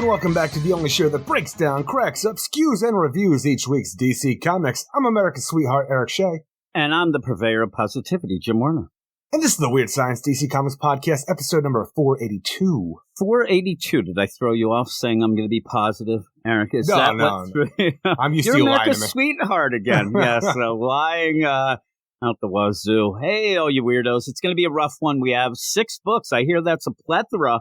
and welcome back to the only show that breaks down, cracks up, skews, and reviews each week's DC Comics. I'm America's sweetheart, Eric Shea. And I'm the purveyor of positivity, Jim Warner. And this is the Weird Science DC Comics Podcast, episode number 482. 482. Did I throw you off saying I'm going to be positive, Eric? Is no, that no. I'm used You're to you lying America's to me. sweetheart again. Yes, lying out the wazoo. Hey, all you weirdos. It's going to be a rough one. We have 6 books. I hear that's a plethora.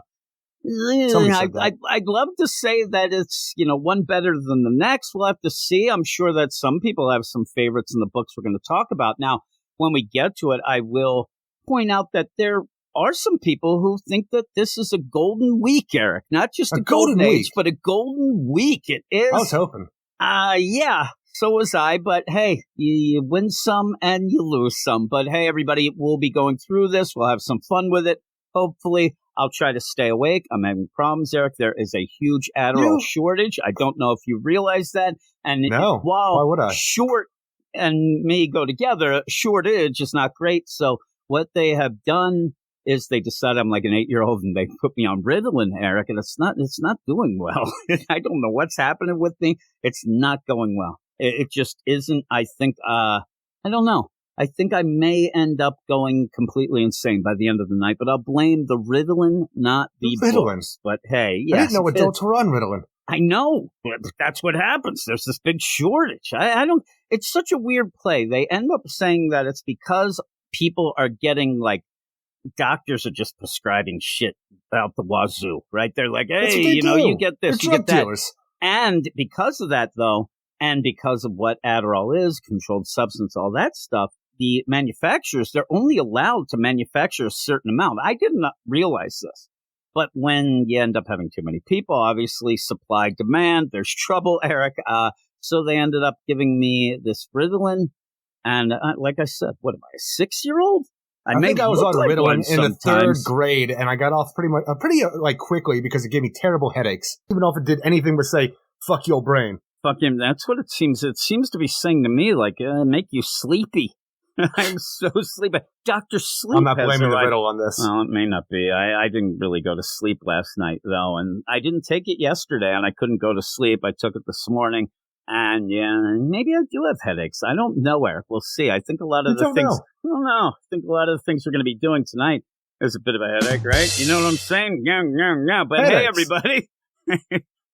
I'd love to say that it's, one better than the next. We'll have to see. I'm sure that some people have some favorites in the books we're going to talk about. Now, when we get to it, I will point out that there are some people who think that this is a golden week, Eric. Not just a golden age, but a golden week. It is. I was hoping. Yeah, so was I. But hey, you win some and you lose some. But hey, everybody, we'll be going through this. We'll have some fun with it. Hopefully. I'll try to stay awake. I'm having problems, Eric. There is a huge Adderall shortage. I don't know if you realize that. And no, while why would I? Short and me go together, shortage is not great. So what they have done is they decide I'm like an 8-year-old and they put me on Ritalin, Eric, and it's not doing well. I don't know what's happening with me. It's not going well. It just isn't. I think, I don't know. I think I may end up going completely insane by the end of the night, but I'll blame the Ritalin, not the Ritalin. books. But hey, yes, I didn't know adults were on Ritalin. I know, but that's what happens. There's this big shortage. I don't. It's such a weird play. They end up saying that it's because people are getting doctors are just prescribing shit out the wazoo, right? They're like, hey, you get this, They're you get that, dealers. and because of that, though, and because of what Adderall is, controlled substance, all that stuff. The manufacturers, they're only allowed to manufacture a certain amount. I did not realize this. But when you end up having too many people, obviously supply, demand, there's trouble, Eric. So they ended up giving me this Ritalin. And like I said, what am I, a 6-year-old? I think I was on Ritalin in the 3rd grade, and I got off pretty quickly because it gave me terrible headaches. Even if it did anything but say, fuck your brain. Fuck him. That's what it seems. It seems to be saying to me, make you sleepy. I'm so sleepy. Dr. Sleep. I'm not blaming the Riddle on this. Well, it may not be. I didn't really go to sleep last night, though, and I didn't take it yesterday, and I couldn't go to sleep. I took it this morning, and yeah, maybe I do have headaches. I don't know, Eric. We'll see. I think a lot of the things. I don't know. I think a lot of the things we're going to be doing tonight is a bit of a headache, right? You know what I'm saying? Yeah. But headaches. Hey, everybody.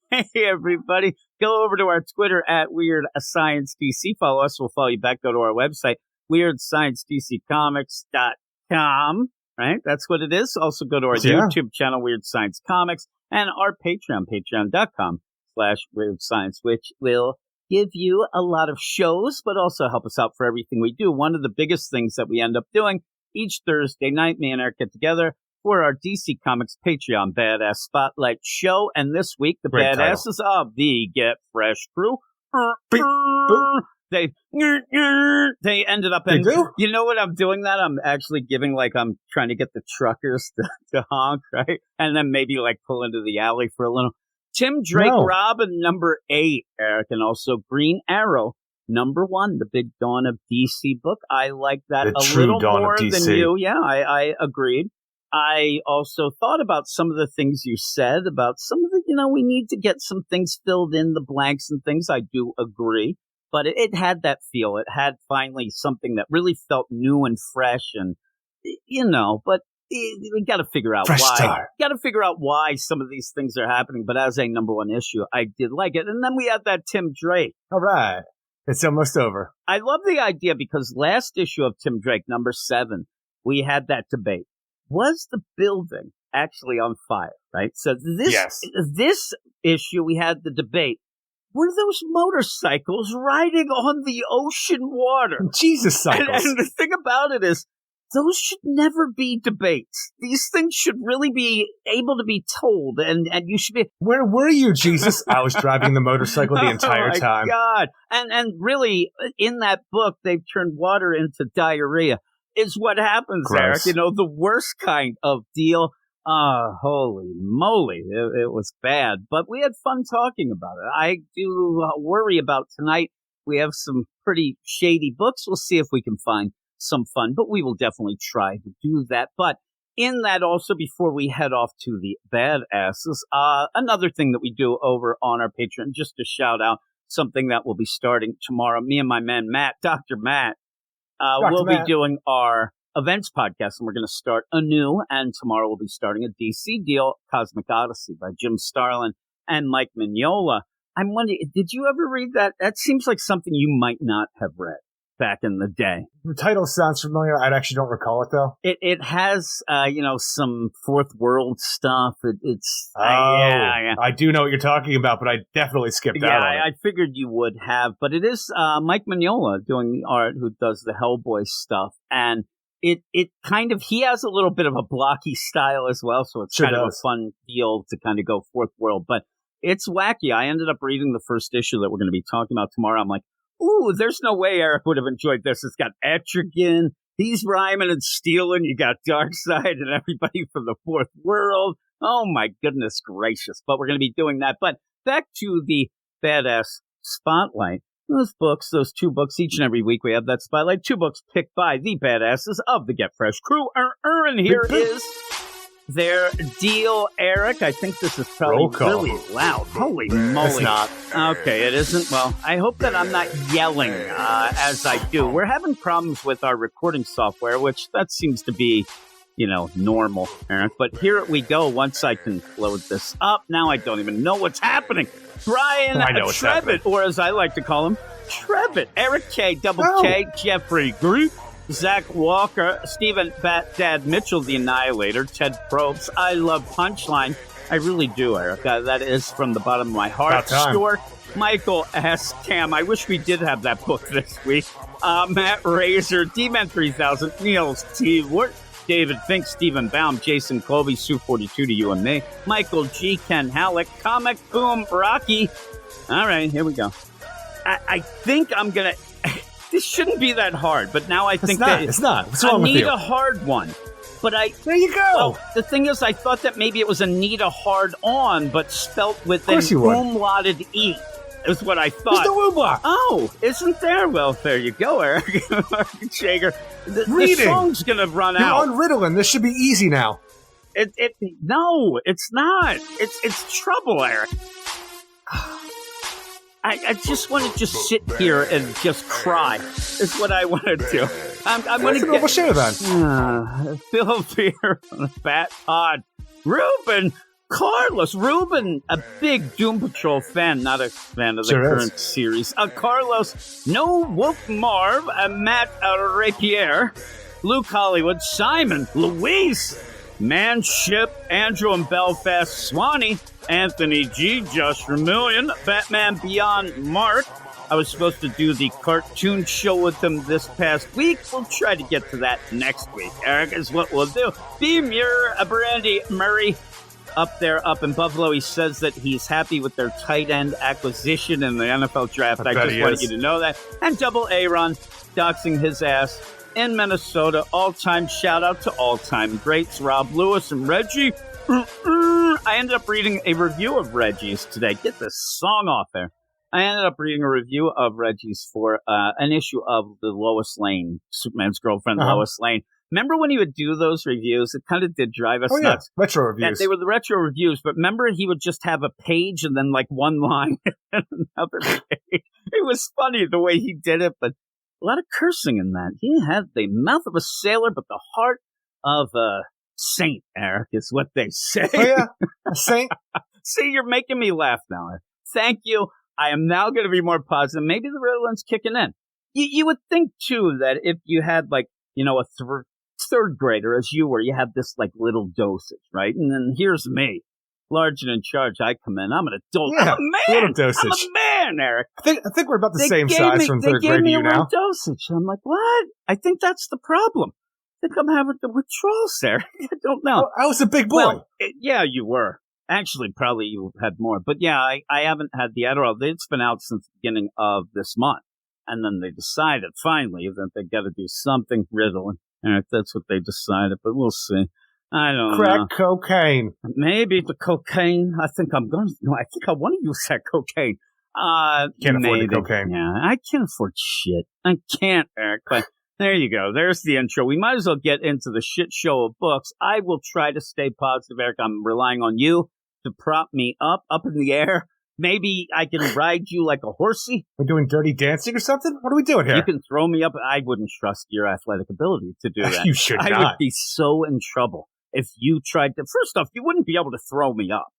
Hey, everybody. Go over to our Twitter at Weird Science DC. Follow us. We'll follow you back. Go to our website. WeirdScienceDCComics.com, right? That's what it is. Also go to our YouTube channel, Weird Science Comics, and our Patreon, patreon.com/Weird Science, which will give you a lot of shows, but also help us out for everything we do. One of the biggest things that we end up doing each Thursday night, me and Eric get together for our DC Comics Patreon Badass Spotlight show. And this week, the Great badasses of the Get Fresh crew. They ended up in, you know what I'm doing that? I'm actually giving I'm trying to get the truckers to honk, right? And then maybe pull into the alley for a little. Tim Drake Robin, number 8, Eric, and also Green Arrow, number 1, the big Dawn of DC book. I like that a little more than you. Yeah, I agreed. I also thought about some of the things you said about some of the, we need to get some things filled in, the blanks and things. I do agree. But it had that feel. It had finally something that really felt new and fresh, and but we got to figure out why. Got to figure out why some of these things are happening. But as a number 1 issue, I did like it. And then we had that Tim Drake. All right, it's almost over. I love the idea because last issue of Tim Drake, number 7, we had that debate. Was the building actually on fire? Right. So this issue, we had the debate. Were those motorcycles riding on the ocean water? Jesus cycles. And the thing about it is, those should never be debates. These things should really be able to be told, and you should be... Where were you, Jesus? I was driving the motorcycle the entire time. Oh, my God. And really, in that book, they've turned water into diarrhea, is what happens, Gross. Eric. The worst kind of deal. Holy moly, it was bad, but we had fun talking about it. I do worry about tonight. We have some pretty shady books. We'll see if we can find some fun, but we will definitely try to do that. But in that also, before we head off to the badasses, another thing that we do over on our Patreon, just to shout out something that will be starting tomorrow. Me and my man, Matt, Dr. Matt, we'll be doing our events podcast, and we're going to start anew. And tomorrow we'll be starting a DC deal, Cosmic Odyssey by Jim Starlin and Mike Mignola. I'm wondering, did you ever read that? That seems like something you might not have read back in the day. The title sounds familiar. I actually don't recall it, though. It has, some fourth world stuff. Yeah. I do know what you're talking about, but I definitely skipped out on it. I figured you would have, but it is Mike Mignola doing the art, who does the Hellboy stuff, and it kind of, he has a little bit of a blocky style as well, so it's kind of a fun deal to kind of go fourth world, but it's wacky. I ended up reading the first issue that we're going to be talking about tomorrow. I'm like, ooh, there's no way Eric would have enjoyed this. It's got Etrigan, he's rhyming and stealing, you got Darkseid and everybody from the fourth world. Oh my goodness gracious. But we're going to be doing that. But back to the Badass Spotlight. Those books, those 2 books, each and every week we have that spotlight. 2 books picked by the badasses of the Get Fresh crew. And here is their deal, Eric. I think this is probably really loud. Holy moly. It's not. Okay, it isn't. Well, I hope that I'm not yelling as I do. We're having problems with our recording software, which that seems to be, normal, Eric. But here we go. Once I can load this up, now I don't even know what's happening. Brian Trevitt, or as I like to call him, Trevitt. Eric K, Double K, Jeffrey Groot, Zach Walker, Stephen Bat Dad Mitchell, the Annihilator, Ted Probst. I love Punchline. I really do, Eric. That is from the bottom of my heart. Stuart, Michael S. Cam. I wish we did have that book this week. Matt Razor, D-Man 3000, Niels T. Wart, David Fink, Stephen Baum, Jason Colby, Sue42 to you and me, Michael G. Ken Halleck, Comic Boom Rocky. All right, here we go. I think I'm going to... This shouldn't be that hard, but now I think it's not. What's wrong with you? I need a hard one. But there you go. Well, the thing is, I thought that maybe it was Anita hard on, but spelt with an umlauted E. Is what I thought. There's no umlaut. Oh, isn't there? Well, there you go, Eric. Shager. The song's going to run out. You're on Ritalin. This should be easy now. No, it's not. It's trouble, Eric. I just want to just sit here and just cry. Is what I want to do. I'm going to get... Share then. Phil Beer on a fat pod. Ruben Carlos. Ruben, a big Doom Patrol fan, not a fan of the current series. Carlos, No Wolf Marv, Matt Rapier, Luke Hollywood, Simon, Luis, Manship, Andrew and Belfast, Swanee, Anthony G, Josh Vermillion, Batman Beyond Mark. I was supposed to do the cartoon show with them this past week. We'll try to get to that next week. Eric is what we'll do. B. Muir, Brandy Murray, up in Buffalo. He says that he's happy with their tight end acquisition in the NFL draft. I just wanted you to know that. And Double Aaron doxing his ass in Minnesota. All-time shout-out to all-time greats, Rob Lewis and Reggie. I ended up reading a review of Reggie's today. Get this song off there. I ended up reading a review of Reggie's for an issue of the Lois Lane, Superman's girlfriend, Lois Lane. Remember when he would do those reviews? It kind of did drive us nuts. Retro reviews. And they were the retro reviews, but remember he would just have a page and then like one line and another page. It was funny the way he did it, but a lot of cursing in that. He had the mouth of a sailor, but the heart of a saint, Eric, is what they say. Oh, yeah? A saint? See, you're making me laugh now, Eric. Thank you. I am now going to be more positive. Maybe the Ritalин's kicking in. You would think, too, that if you had, like, a third grader, as you were, you have this, like, little dosage, right? And then here's me, large and in charge. I come in. I'm an adult. Yeah, I'm a man. Little dosage. I'm a man, Eric. I think we're about the same size from third grade to you now. They gave me a little dosage. I'm like, what? I think that's the problem. I think I'm having the withdrawals there. I don't know. Well, I was a big boy. Well, yeah, you were. Actually, probably you had more. But yeah, I haven't had the Adderall. It's been out since the beginning of this month. And then they decided, finally, that they got to do something Ritalin. And that's what they decided, but we'll see. I don't know. Crack cocaine. Maybe the cocaine. I think I want to use that cocaine. Can't afford the cocaine. Yeah, I can't afford shit. I can't, Eric. But There you go. There's the intro. We might as well get into the shit show of books. I will try to stay positive, Eric. I'm relying on you to prop me up in the air. Maybe I can ride you like a horsey. We're doing dirty dancing or something? What are we doing here? You can throw me up. I wouldn't trust your athletic ability to do that. You should not. I would be so in trouble if you tried to. First off, you wouldn't be able to throw me up.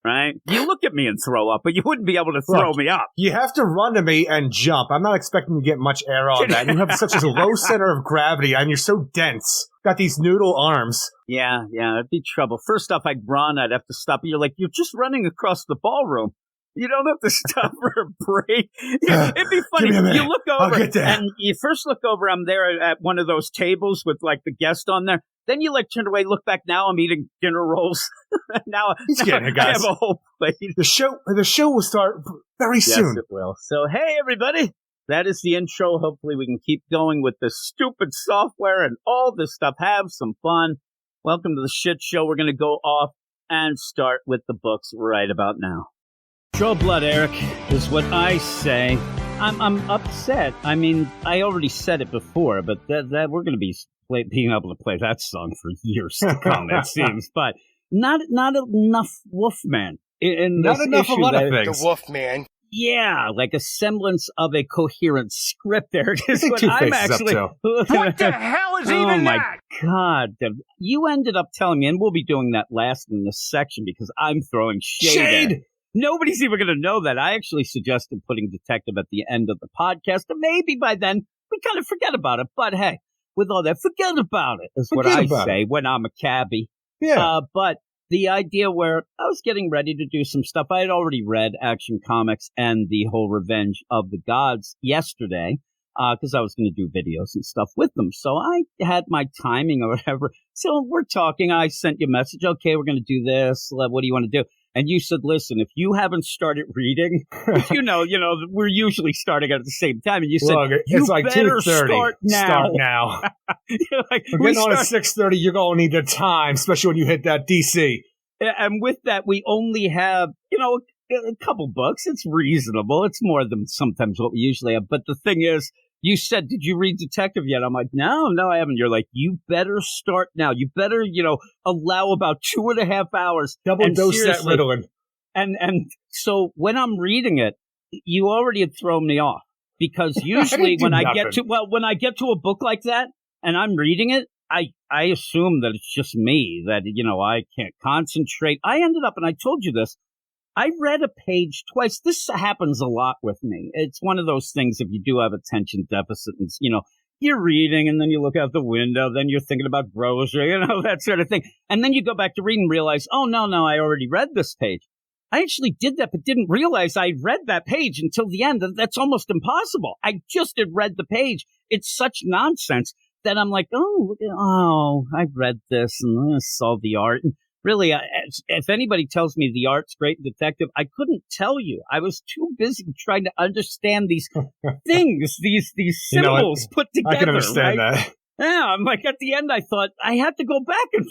Right? You look at me and throw up, but you wouldn't be able to throw me up. You have to run to me and jump. I'm not expecting to get much air on that. You have such a low center of gravity, and you're so dense. Got these noodle arms. Yeah, it'd be trouble. First off, I'd run. I'd have to stop. You're like, you're just running across the ballroom. You don't have to stop for a break. It'd be funny. You look over, and you first look over, I'm there at one of those tables with, like, the guest on there. Then you, like, turn away, look back. Now I'm eating dinner rolls. now getting it, guys. I have a whole plate. The show will start very soon. Yes, it will. So, hey, everybody. That is the intro. Hopefully we can keep going with this stupid software and all this stuff. Have some fun. Welcome to the shit show. We're going to go off and start with the books right about now. Show blood, Eric, is what I say. I'm upset. I mean, I already said it before, but that we're going to be being able to play that song for years to come, it seems. But not enough Wolfman. Not enough of a lot of things. The Wolfman. Yeah, like a semblance of a coherent script there. Is what I'm actually. What the hell is even that? Oh my God! You ended up telling me, and we'll be doing that last in this section because I'm throwing shade. Nobody's even going to know that. I actually suggested putting Detective at the end of the podcast, and maybe by then we kind of forget about it. But hey, with all that, forget about it is what I say when I'm a cabbie. Yeah. But the idea where I was getting ready to do some stuff. I had already read Action Comics and the whole Revenge of the Gods yesterday because I was going to do videos and stuff with them. So I had my timing or whatever. So we're talking. I sent you a message. Okay, we're going to do this. What do you want to do? And you said, listen, if you haven't started reading, you know, we're usually starting at the same time. And you said, it's like better 2:30. Start now. Like, we're getting on at 6:30. You're going to need the time, especially when you hit that DC. And with that, we only have, a couple books. It's reasonable. It's more than sometimes what we usually have. But the thing is, you said, did you read Detective yet? I'm like, no, I haven't. You're like, you better start now. You better, allow about 2.5 hours. Double dose that Ritalin. And so when I'm reading it, you already had thrown me off because usually when I get to a book like that and I'm reading it, I assume that it's just me, that, I can't concentrate. I ended up, and I told you this, I read a page twice. This happens a lot with me. It's one of those things if you do have attention deficit and, you're reading and then you look out the window, then you're thinking about grocery, that sort of thing. And then you go back to read and realize, oh, no, I already read this page. I actually did that, but didn't realize I read that page until the end. That's almost impossible. I just had read the page. It's such nonsense that I'm like, I read this and I saw the art. And really, if anybody tells me the art's great in Detective, I couldn't tell you. I was too busy trying to understand these things, these symbols put together. I can understand that. Yeah, I'm like, at the end, I thought I had to go back and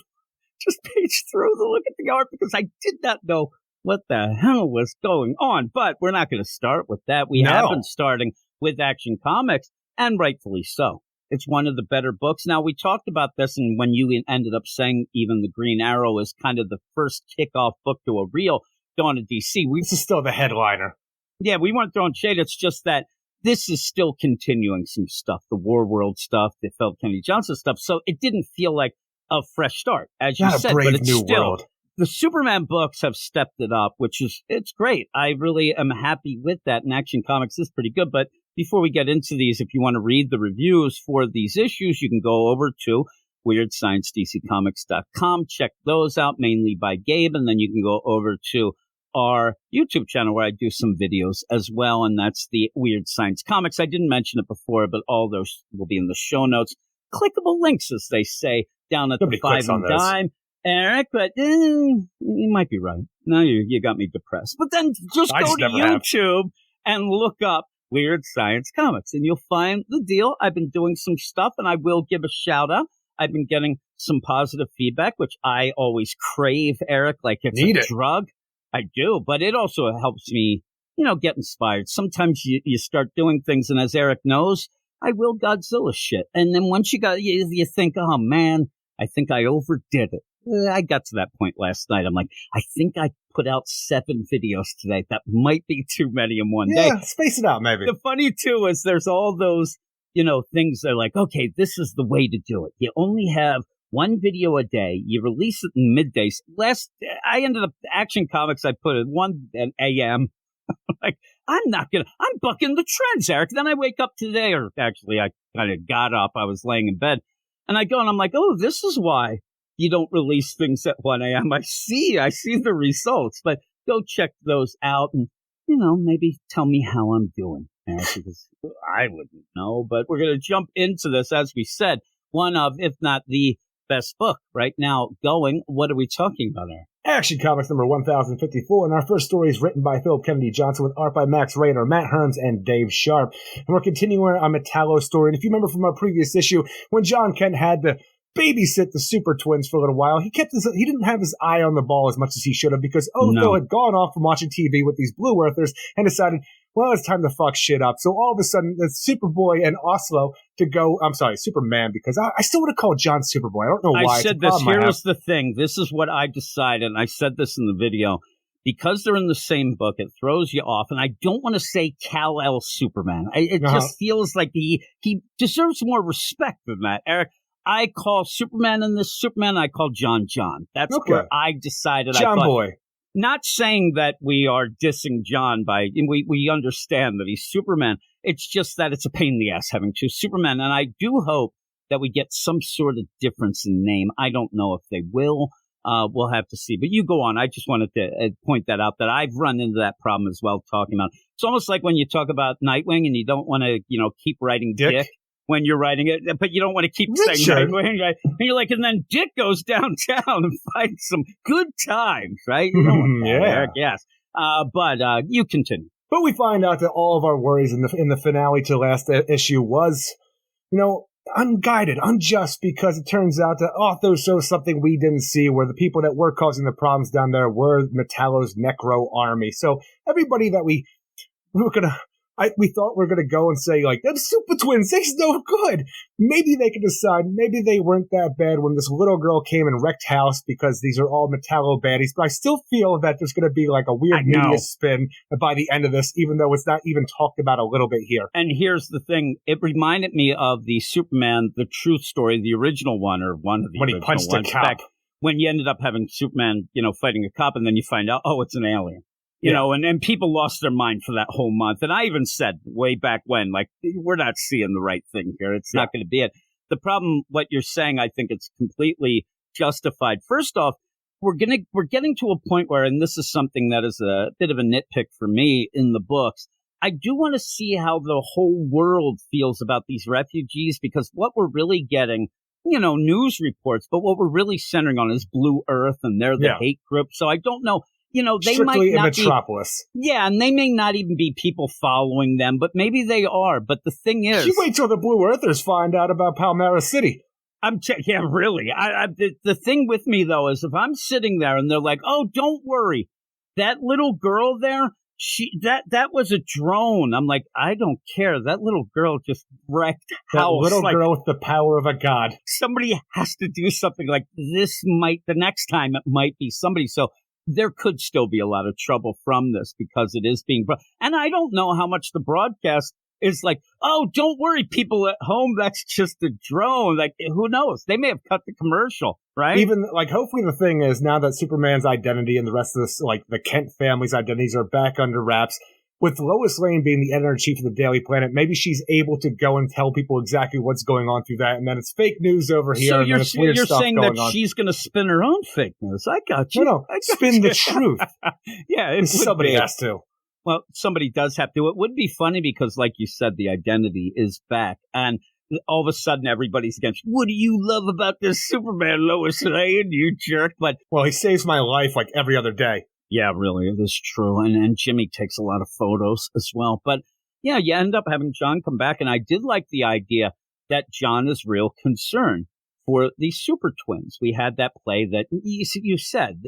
just page through to look at the art because I did not know what the hell was going on. But we're not going to start with that. We have been starting with Action Comics, and rightfully so. It's one of the better books. Now, we talked about this, and when you ended up saying even the Green Arrow is kind of the first kickoff book to a real Dawn of DC. This is still the headliner. Yeah, we weren't throwing shade. It's just that this is still continuing some stuff, the War World stuff, the Feld Kennedy Johnson stuff. So it didn't feel like a fresh start, as you said. But it's still world. The Superman books have stepped it up, it's great. I really am happy with that. And Action Comics is pretty good, but before we get into these, if you want to read the reviews for these issues, you can go over to WeirdScienceDCComics.com. Check those out, mainly by Gabe, and then you can go over to our YouTube channel where I do some videos as well, and that's the Weird Science Comics. I didn't mention it before, but all those will be in the show notes. Clickable links, as they say, down at the 5 and dime. Eric, but you might be right. Now you got me depressed. But then just go to YouTube and look up Weird Science Comics, and you'll find the deal. I've been doing some stuff, and I will give a shout out. I've been getting some positive feedback, which I always crave, Eric, like it's a drug. I do, but it also helps me, get inspired. Sometimes you start doing things, and as Eric knows, I will Godzilla shit. And then once you think, oh man, I think I overdid it. I got to that point last night. I'm like, I think I put out 7 videos today. That might be too many in one day. Yeah, space it out, maybe. The funny, too, is there's all those, things that are like, okay, this is the way to do it. You only have 1 video a day. You release it in middays. I ended up, Action Comics, I put it 1 a.m. Like, I'm bucking the trends, Eric. Then I wake up today, or actually I kind of got up. I was laying in bed, and I go, and I'm like, oh, this is why you don't release things at 1 a.m. I see the results, but go check those out and, maybe tell me how I'm doing. Because I wouldn't know, but we're going to jump into this. As we said, one of, if not the best book right now going. What are we talking about there? Action Comics number 1054, and our first story is written by Philip Kennedy Johnson with art by Max Raynor, Matt Hearns, and Dave Sharp. And we're continuing our Metallo story. And if you remember from our previous issue, when John Kent had to babysit the Super Twins for a little while, he didn't have his eye on the ball as much as he should have, because Phil had gone off from watching TV with these Blue Earthers and decided, well, it's time to fuck shit up. So all of a sudden, it's Superboy and Oslo to go. I'm sorry, Superman, because I still would have called John Superboy. I don't know why. I said this. Here's the thing. This is what I decided, and I said this in the video. Because they're in the same book, it throws you off. And I don't want to say Kal-El Superman. It just feels like he deserves more respect than that, Eric. I call Superman in this Superman. I call John. That's where I decided. John Boy. Not saying that we are dissing John we understand that he's Superman. It's just that it's a pain in the ass having 2 Supermen. And I do hope that we get some sort of difference in name. I don't know if they will. We'll have to see. But you go on. I just wanted to point that out, that I've run into that problem as well, talking about. It's almost like when you talk about Nightwing and you don't want to, keep writing Dick when you're writing it, but you don't want to keep saying Nightwing, right? And you're like, and then Dick goes downtown and finds some good times, right? You know what Eric, yes. But you continue. But we find out that all of our worries in the finale to last issue was, unguided, unjust, because it turns out that author shows something we didn't see, where the people that were causing the problems down there were Metallo's Necro army. So everybody that we thought we were going to go and say, like, them Super Twins, they're no good. Maybe they could decide, maybe they weren't that bad when this little girl came and wrecked house, because these are all Metallo baddies. But I still feel that there's going to be like a weird media spin by the end of this, even though it's not even talked about a little bit here. And here's the thing. It reminded me of the Superman, the Truth story, the original one, or one of the when original he punched ones. a cop. When you ended up having Superman, fighting a cop, and then you find out, it's an alien. And people lost their mind for that whole month. And I even said way back when, like, we're not seeing the right thing here. It's not going to be it. The problem, what you're saying, I think it's completely justified. First off, we're getting to a point where, and this is something that is a bit of a nitpick for me in the books, I do want to see how the whole world feels about these refugees, because what we're really getting, news reports, but what we're really centering on is Blue Earth, and they're the hate group. So I don't know. They strictly might not in Metropolis. And they may not even be people following them, but maybe they are. But the thing is, you wait till the Blue Earthers find out about Palmyra City. Really. The thing with me though is, if I'm sitting there and they're like, "Oh, don't worry, that little girl there, that was a drone." I'm like, I don't care. That little girl just wrecked house. That little girl with the power of a god. Somebody has to do something like this. The next time it might be somebody. So there could still be a lot of trouble from this, because it is being and I don't know how much the broadcast is like, "Oh, don't worry, people at home, that's just a drone." Like, who knows? They may have cut the commercial, right? Even, like, hopefully the thing is, now that Superman's identity and the rest of this, like, the Kent family's identities are back under wraps, with Lois Lane being the editor-in-chief of the Daily Planet, maybe she's able to go and tell people exactly what's going on through that, and then it's fake news over here, and then it's weird stuff going on. So you're saying that she's going to spin her own fake news. I got you. No, spin the truth. Somebody has to. Well, somebody does have to. It would be funny because, like you said, the identity is back, and all of a sudden everybody's against, "What do you love about this Superman, Lois Lane, you jerk?" But well, he saves my life like every other day. Yeah, really, it is true. And Jimmy takes a lot of photos as well. But yeah, you end up having John come back. And I did like the idea that John is real concerned for the Super Twins. We had that play that you said,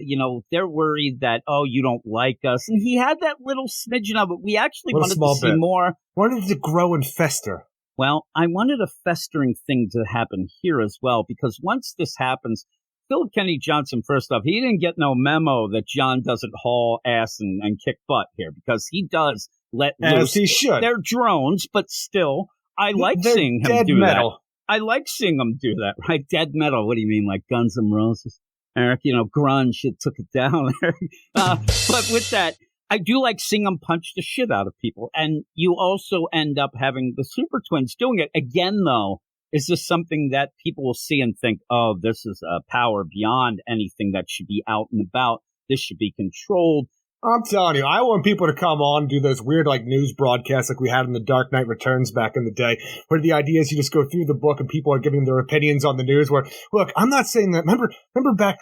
they're worried that, you don't like us. And he had that little smidgen of it. We actually wanted to see more. Wanted it to grow and fester. Well, I wanted a festering thing to happen here as well, because once this happens, Philip Kennedy Johnson, first off, he didn't get no memo that John doesn't haul ass and kick butt here, because he does let loose. As he should. They're drones, but still, I like seeing him do that. I like seeing him do that, right? Dead metal. What do you mean, like Guns N' Roses? Eric, grunge, it took it down. But with that, I do like seeing them punch the shit out of people. And you also end up having the Super Twins doing it. Again, though, is this something that people will see and think, oh, this is a power beyond anything that should be out and about. This should be controlled. I'm telling you, I want people to come on and do those weird news broadcasts like we had in The Dark Knight Returns back in the day, where the idea is you just go through the book and people are giving their opinions on the news where, look, I'm not saying that. Remember back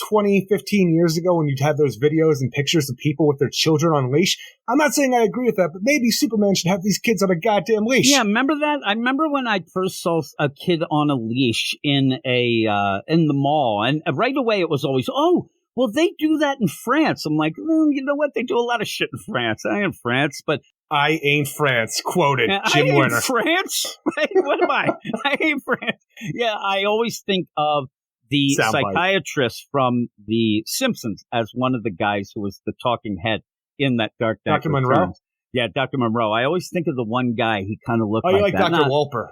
20, 15 years ago when you'd have those videos and pictures of people with their children on leash? I'm not saying I agree with that, but maybe Superman should have these kids on a goddamn leash. Yeah, remember that? I remember when I first saw a kid on a leash in the mall, and right away it was always, oh, well, they do that in France. I'm like, you know what? They do a lot of shit in France. I ain't France, but... I ain't France. Quoted. Jim Winter. I ain't France? What am I? I ain't France. Yeah, I always think of the psychiatrist from The Simpsons as one of the guys who was the talking head in that Dark Knight. Dr. Monroe? Yeah, Dr. Monroe. I always think of the one guy. He kind of looked like that. Oh, you like Dr. Wolper?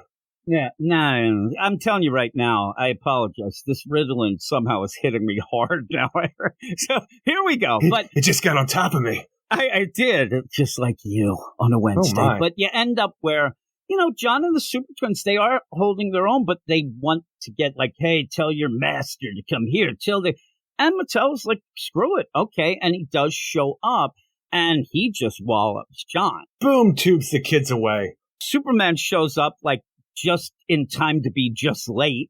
Yeah, no, I'm telling you right now, I apologize. This Ritalin somehow is hitting me hard now. So here we go. But it just got on top of me. I did, just like you on a Wednesday. Oh, but you end up where, John and the Super Twins, they are holding their own, but they want to get hey, tell your master to come here. And Mattel's like, screw it. Okay. And he does show up and he just wallops John. Boom, tubes the kids away. Superman shows up just in time to be just late,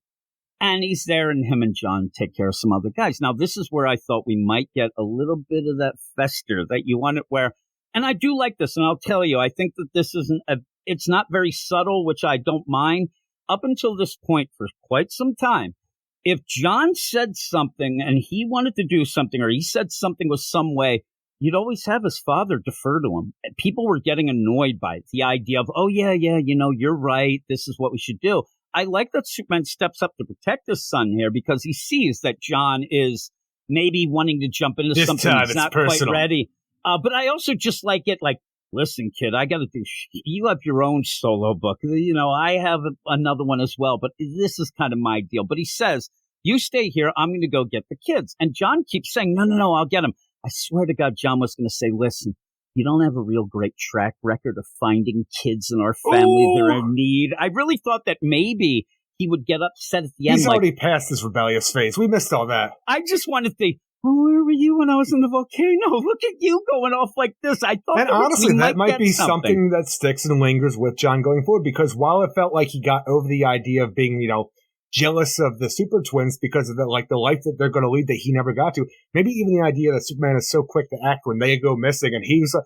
and he's there, and him and John take care of some other guys. Now, this is where I thought we might get a little bit of that fester that you want it where, and I do like this, and I'll tell you, I think that this it's not very subtle, which I don't mind. Up until this point, for quite some time, if John said something and he wanted to do something, or he said something was some way, you'd always have his father defer to him. People were getting annoyed by it. The idea of, oh, yeah, you're right. This is what we should do. I like that Superman steps up to protect his son here because he sees that John is maybe wanting to jump into something that's not quite ready. But I also just like it listen, kid, I got to do you have your own solo book. I have another one as well, but this is kind of my deal. But he says, you stay here. I'm going to go get the kids. And John keeps saying, no, I'll get them. I swear to God, John was going to say, listen, you don't have a real great track record of finding kids in our family that are in need. I really thought that maybe he would get upset at the end. He's already past his rebellious phase. We missed all that. I just wanted to, where were you when I was in the volcano? Look at you going off like this. I thought and honestly, that might be something that sticks and lingers with John going forward, because while it felt like he got over the idea of being, jealous of the Super Twins because of the life that they're going to lead that he never got to. Maybe even the idea that Superman is so quick to act when they go missing, and he's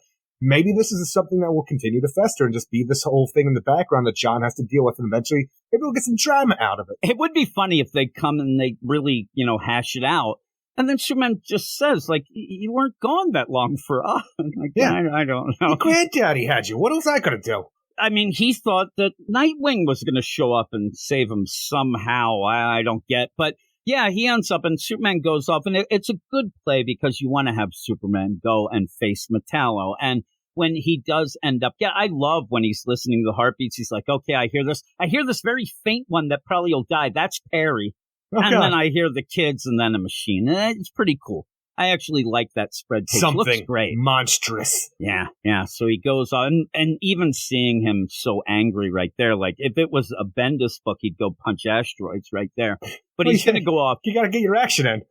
maybe this is something that will continue to fester and just be this whole thing in the background that John has to deal with, and eventually maybe we'll get some drama out of it. It would be funny if they come and they really, hash it out. And then Superman just says, you weren't gone that long for us. I don't know. Your granddaddy had you. What else I could do? I mean, he thought that Nightwing was going to show up and save him somehow. I don't get. But yeah, he ends up and Superman goes off. And it's a good play because you want to have Superman go and face Metallo. And when he does end up, I love when he's listening to the heartbeats. He's like, okay, I hear this. I hear this very faint one that probably will die. That's Perry. Okay. And then I hear the kids and then a machine. It's pretty cool. I actually like that spread page. Something looks great. Monstrous. Yeah. So he goes on, and even seeing him so angry right there, if it was a Bendis book, he'd go punch asteroids right there. But he's going to go off. You got to get your action in.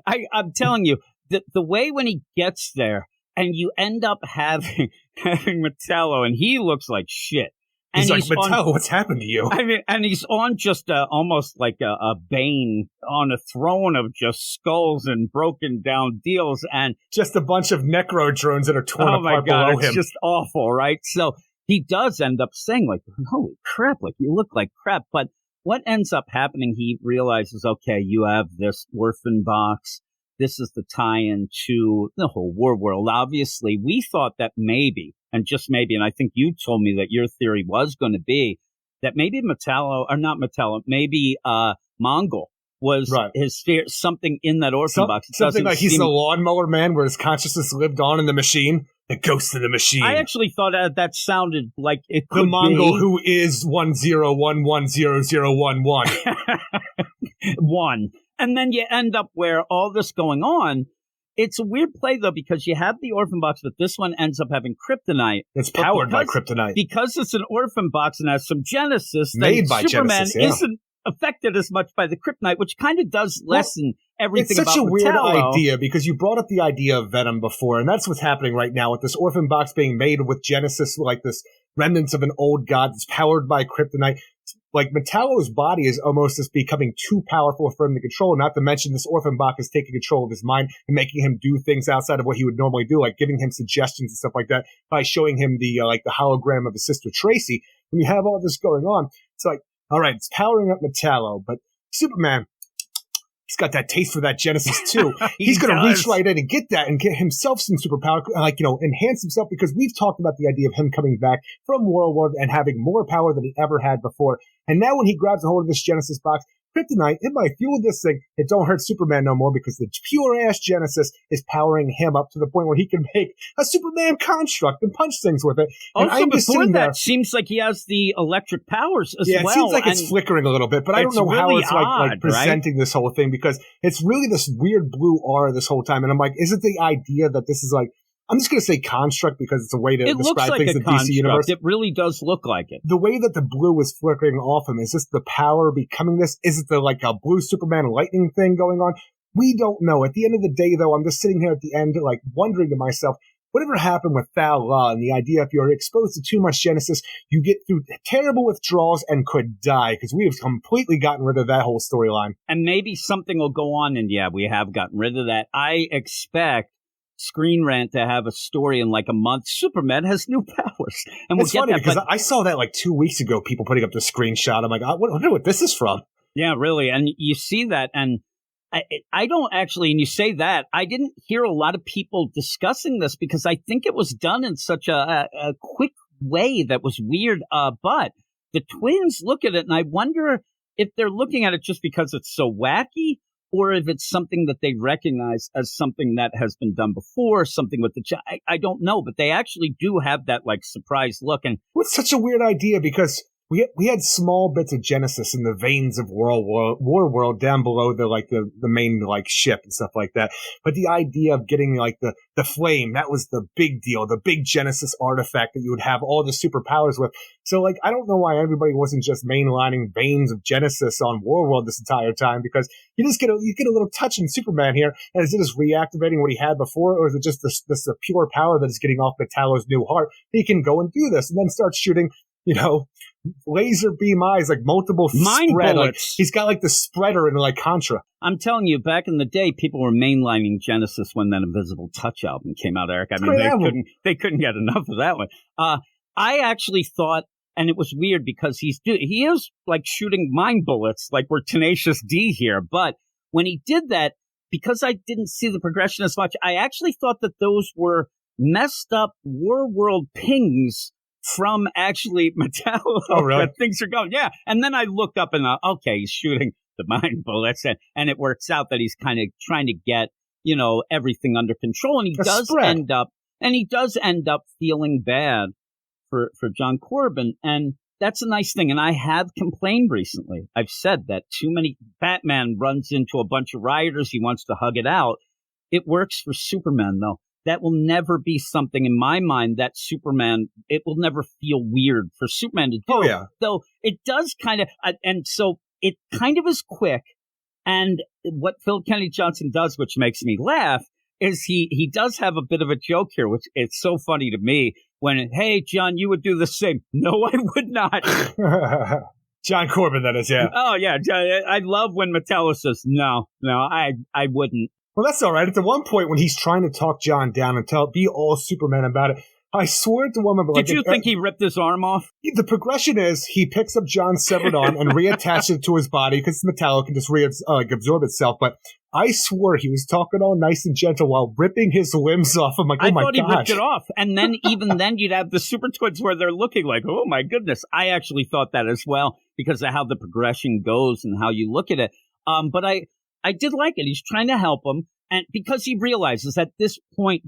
I'm telling you, the way when he gets there, and you end up having Metallo, and he looks like shit. And he's like, Mattel, what's happened to you? I mean, and he's on just almost like a Bane on a throne of just skulls and broken down deals, and just a bunch of necro drones that are torn apart below him. It's just awful, right? So he does end up saying, holy crap, you look like crap. But what ends up happening, he realizes, okay, you have this orphan box. This is the tie-in to the whole war world. Obviously, we thought that maybe, and just maybe, and I think you told me that your theory was going to be that maybe Metallo, or not Metallo, maybe Mongol was his fear, something in that orphan box. Something like he's the lawnmower man where his consciousness lived on in the machine. The ghost of the machine. I actually thought that sounded like it could be. The Mongol who is 10110011. One. And then you end up where all this going on. It's a weird play, though, because you have the orphan box, but this one ends up having kryptonite. It's powered by kryptonite. Because it's an orphan box and has some Genesis, made by Superman Genesis, isn't affected as much by the kryptonite, which kind of does lessen everything about It's such a weird Metallo. idea, because you brought up the idea of Venom before, and that's what's happening right now with this orphan box being made with Genesis, like this remnants of an old god that's powered by kryptonite. Like, Metallo's body is almost just becoming too powerful for him to control, not to mention this orphan box is taking control of his mind and making him do things outside of what he would normally do, like giving him suggestions and stuff like that by showing him the hologram of his sister Tracy. When you have all this going on, it's like, all right, it's powering up Metallo, but Superman, he's got that taste for that Genesis too. He's going to reach right in and get that and get himself some superpower, enhance himself, because we've talked about the idea of him coming back from World War and having more power than he ever had before. And now when he grabs a hold of this Genesis box, kryptonite, it might fuel this thing. It don't hurt Superman no more because the pure-ass Genesis is powering him up to the point where he can make a Superman construct and punch things with it. And also, before that, seems like he has the electric powers as well. Yeah, it seems like it's flickering a little bit, but I don't know really how it's odd, presenting this whole thing, because it's really this weird blue aura this whole time. And I'm like, is it the idea that this is like, I'm just going to say construct because it's a way to describe things in the DC universe. It really does look like it. The way that the blue is flickering off him, is this the power becoming this? Is it a blue Superman lightning thing going on? We don't know. At the end of the day, though, I'm just sitting here at the end, wondering to myself, whatever happened with Thal-La and the idea if you're exposed to too much Genesis, you get through terrible withdrawals and could die, because we have completely gotten rid of that whole storyline. And maybe something will go on, and yeah, we have gotten rid of that. I expect Screen Rant to have a story in like a month. Superman has new powers. And it's funny because I saw that 2 weeks ago, people putting up the screenshot. I'm like, I wonder what this is from. Yeah, really. And you see that, and I don't actually, and you say that, I didn't hear a lot of people discussing this because I think it was done in such a quick way that was weird. But the twins look at it, and I wonder if they're looking at it just because it's so wacky, or if it's something that they recognize as something that has been done before, something with the I don't know, but they actually do have that surprise look. And it's such a weird idea because we had small bits of Genesis in the veins of War World down below the main ship and stuff like that. But the idea of getting the flame, that was the big deal, the big Genesis artifact that you would have all the superpowers with. So I don't know why everybody wasn't just mainlining veins of Genesis on War World this entire time, because you get a little touch in Superman here, and is it just reactivating what he had before, or is it just this pure power that is getting off Metallo's new heart? He can go and do this and then start shooting, laser beam eyes, multiple mind spread. bullets. He's got the spreader in Contra. I'm telling you, back in the day, people were mainlining Genesis when that Invisible Touch album came out, Eric. I mean, they couldn't get enough of that one. I actually thought, and it was weird because he is shooting mind bullets, we're Tenacious D here. But when he did that, because I didn't see the progression as much, I actually thought that those were messed up War World pings from actually Metallo. Oh, really? Things are going, yeah. And then I looked up and okay, he's shooting the mind bullets, and it works out that he's kind of trying to get everything under control, and he does end up feeling bad for John Corbin, and that's a nice thing. And I have complained recently. I've said that too many Batman runs into a bunch of rioters. He wants to hug it out. It works for Superman though. That will never be something in my mind that Superman, it will never feel weird for Superman to do. Oh, yeah. Though it does kind of, and so it kind of is quick. And what Phil Kennedy Johnson does, which makes me laugh, is he does have a bit of a joke here, which it's so funny to me when, hey, John, you would do the same. No, I would not. John Corbin, that is, yeah. Oh, yeah. I love when Metallo says, no, I wouldn't. Well, that's all right. At the one point when he's trying to talk John down and be all Superman about it, I swear to woman, but did you think he ripped his arm off? The progression is he picks up John's severed arm and reattaches it to his body because the metallo can just absorb itself. But I swore he was talking all nice and gentle while ripping his limbs off. I'm like, oh my gosh. I thought he ripped it off. And then even then you'd have the super twins where they're looking like, oh my goodness. I actually thought that as well because of how the progression goes and how you look at it. But I did like it. He's trying to help him. And because he realizes at this point,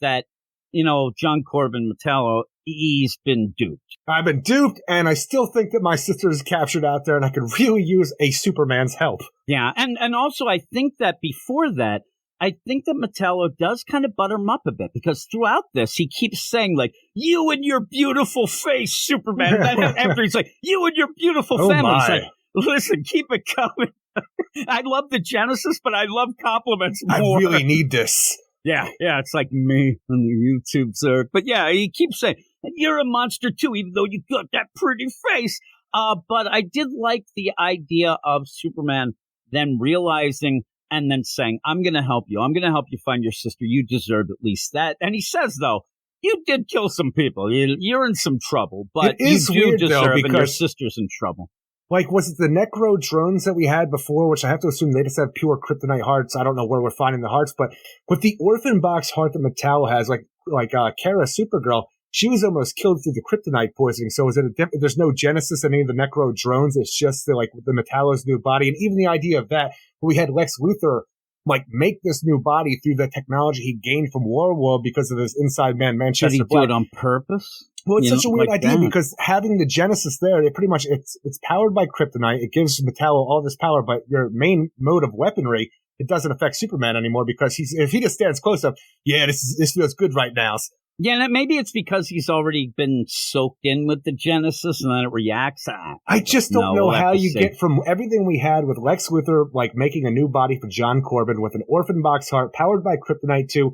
that, John Corbin Metallo, he's been duped. I've been duped, and I still think that my sister is captured out there, and I could really use a Superman's help. Yeah, and also I think that before that, I think that Metallo does kind of butter him up a bit, because throughout this, he keeps saying, like, you and your beautiful face, Superman. After he's like, you and your beautiful family. He's like, listen, keep it coming. I love the Genesis, but I love compliments more. I really need this. Yeah, it's like me on the YouTube, sir. But yeah, he keeps saying, you're a monster too, even though you got that pretty face. But I did like the idea of Superman then realizing and then saying, I'm going to help you. I'm going to help you find your sister. You deserve at least that. And he says, though, you did kill some people. You're in some trouble, but you do deserve and your sister's in trouble. Like, was it the Necro drones that we had before, which I have to assume they just have pure kryptonite hearts? I don't know where we're finding the hearts, but with the orphan box heart that Metallo has, like Kara Supergirl, she was almost killed through the kryptonite poisoning. So is it there's no genesis in any of the Necro drones? It's just the Metallo's new body. And even the idea of that, we had Lex Luthor make this new body through the technology he gained from Warworld because of this Inside Man Manchester Black. Did he do it on purpose? Well, it's such a weird idea because having the Genesis there, it pretty much it's powered by kryptonite. It gives Metallo all this power, but your main mode of weaponry, it doesn't affect Superman anymore because if he just stands close up, this feels good right now. Yeah, and maybe it's because he's already been soaked in with the Genesis and then it reacts. I just don't know how you get from everything we had with Lex Luthor, making a new body for John Corbin with an orphan box heart powered by kryptonite to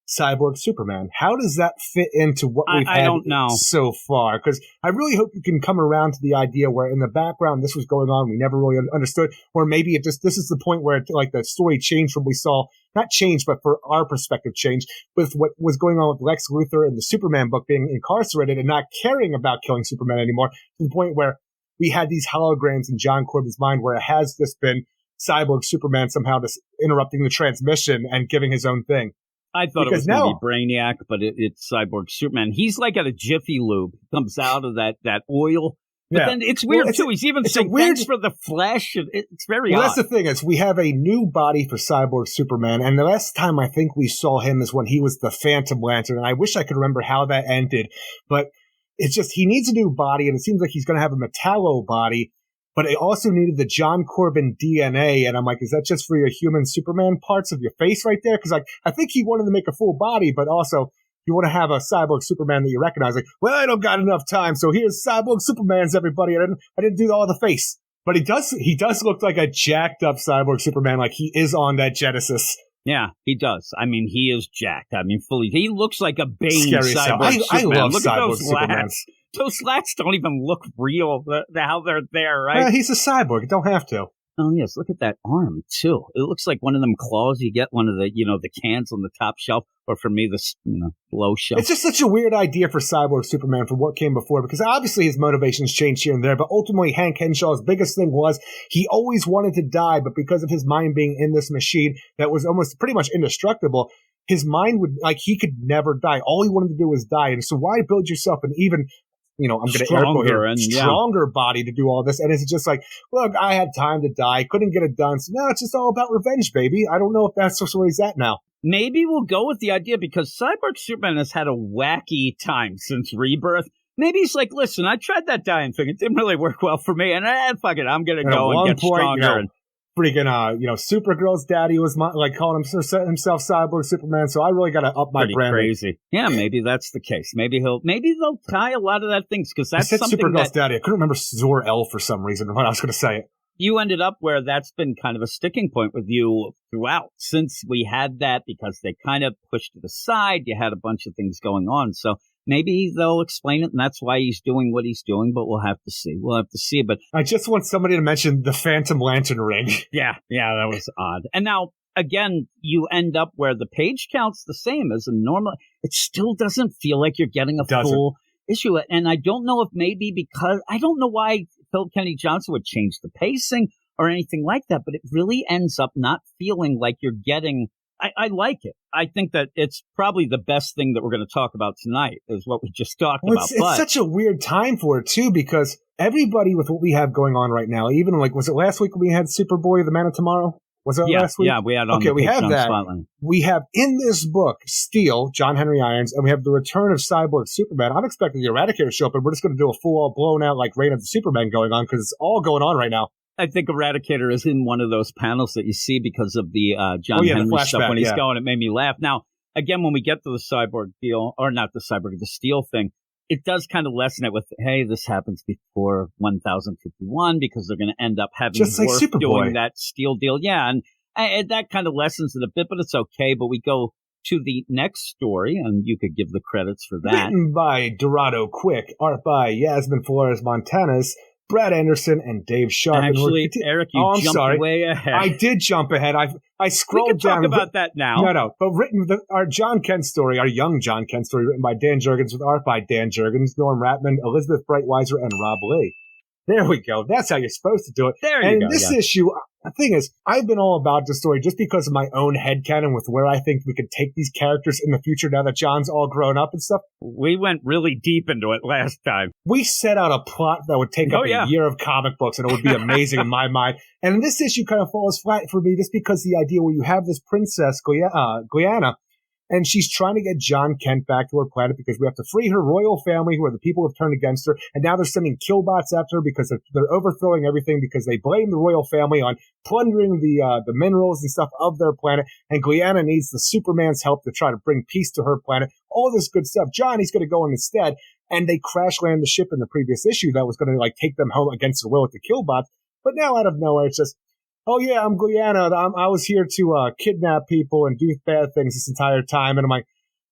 Cyborg Superman. How does that fit into what we've had so far? Because I really hope you can come around to the idea where in the background this was going on, we never really understood, or maybe this is the point where the story changed from we saw, not changed, but for our perspective changed with what was going on with Lex Luthor in the Superman book being incarcerated and not caring about killing Superman anymore, to the point where we had these holograms in John Corbin's mind where it has just been Cyborg Superman somehow just interrupting the transmission and giving his own thing. I thought it was going to be Brainiac, but it's Cyborg Superman. He's like at a Jiffy Lube. Comes out of that oil. But then it's weird, too. He's even saying thanks for the flesh. It's very odd. That's the thing is we have a new body for Cyborg Superman, and the last time I think we saw him is when he was the Phantom Lantern, and I wish I could remember how that ended. But it's just he needs a new body, and it seems like he's going to have a Metallo body. But it also needed the John Corbin DNA. And I'm like, is that just for your human Superman parts of your face right there? Because I think he wanted to make a full body, but also you want to have a Cyborg Superman that you recognize. Like, well, I don't got enough time. So here's Cyborg Superman's, everybody. I didn't do all the face. But he does look like a jacked up Cyborg Superman. Like he is on that Genesis. Yeah, he does. I mean, he is jacked. I mean, fully. He looks like a Bane Cyborg Superman. I love look Cyborg at those Superman. Lats. Those slats don't even look real, how they're there, right? Yeah, he's a cyborg. You don't have to. Oh, yes. Look at that arm, too. It looks like one of them claws you get one of the, the cans on the top shelf, or for me, the, low shelf. It's just such a weird idea for Cyborg Superman from what came before, because obviously his motivations changed here and there, but ultimately Hank Henshaw's biggest thing was he always wanted to die, but because of his mind being in this machine that was almost pretty much indestructible, his mind would, he could never die. All he wanted to do was die. And so why build yourself an even I'm going to stronger body to do all this. And it's just like, look, I had time to die. Couldn't get it done. So now it's just all about revenge, baby. I don't know if that's where he's at now. Maybe we'll go with the idea because Cyborg Superman has had a wacky time since Rebirth. Maybe he's like, listen, I tried that dying thing. It didn't really work well for me. And fuck it, I'm going to go and get stronger. Freaking, Supergirl's daddy was calling himself Cyborg Superman, so I really got to up my brand. Crazy. Yeah, maybe that's the case. Maybe they'll tie a lot of that things because that's something Supergirl's daddy. I couldn't remember Zor-El for some reason when I was going to say it. You ended up where that's been kind of a sticking point with you throughout since we had that because they kind of pushed it aside. You had a bunch of things going on, so maybe they'll explain it, and that's why he's doing what he's doing, but we'll have to see. But I just want somebody to mention the Phantom Lantern ring. Yeah, that was odd. And now, again, you end up where the page count's the same as a normal. It still doesn't feel like you're getting a full issue. And I don't know if maybe because I don't know why Philip Kennedy Johnson would change the pacing or anything like that, but it really ends up not feeling like you're getting. I like it. I think that it's probably the best thing that we're going to talk about tonight is what we just talked about. It's such a weird time for it, too, because everybody with what we have going on right now, even like, was it last week when we had Superboy, the Man of Tomorrow? Was that last week? Yeah, we had on the we have that. Spotlight. We have in this book Steel, John Henry Irons, and we have the return of Cyborg Superman. I'm expecting the Eradicator to show up, and we're just going to do a full blown out like Reign of the Superman going on because it's all going on right now. I think Eradicator is in one of those panels that you see because of the John Henry stuff when he's going. It made me laugh. Now, again, when we get to the Cyborg deal, or not the Cyborg, the Steel thing, it does kind of lessen it with, hey, this happens before 1051 because they're going to end up having just like Superboy doing that Steel deal. Yeah, and that kind of lessens it a bit, but it's okay. But we go to the next story, and you could give the credits for that. Written by Dorado Quick, art by Yasmin Flores Montanas, Brad Anderson, and Dave Sharp. Actually, Eric, you jumped way ahead. I did jump ahead. I scrolled we can down. Talk about that now. No. But our John Kent story, our young John Kent story, written by Dan Jurgens with art by Dan Jurgens, Norm Ratman, Elizabeth Breitweiser, and Rob Lee. There we go. That's how you're supposed to do it. There you go. And this issue, the thing is, I've been all about this story just because of my own headcanon with where I think we could take these characters in the future now that John's all grown up and stuff. We went really deep into it last time. We set out a plot that would take up a year of comic books, and it would be amazing in my mind. And this issue kind of falls flat for me just because the idea where you have this princess, Guyana, and she's trying to get John Kent back to her planet because we have to free her royal family who are the people who have turned against her. And now they're sending killbots after her because they're overthrowing everything because they blame the royal family on plundering the minerals and stuff of their planet. And Guyana needs the Superman's help to try to bring peace to her planet. All this good stuff. John, he's going to go in instead. And they crash land the ship in the previous issue that was going to like take them home against their will with the killbots. But now out of nowhere, it's just, oh, yeah, I'm Guyana. I was here to kidnap people and do bad things this entire time. And I'm like,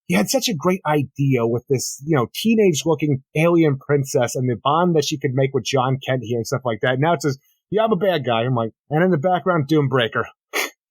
you had such a great idea with this, teenage-looking alien princess and the bond that she could make with John Kent here and stuff like that. Now it says, yeah, I'm a bad guy. I'm like, and in the background, Doombreaker.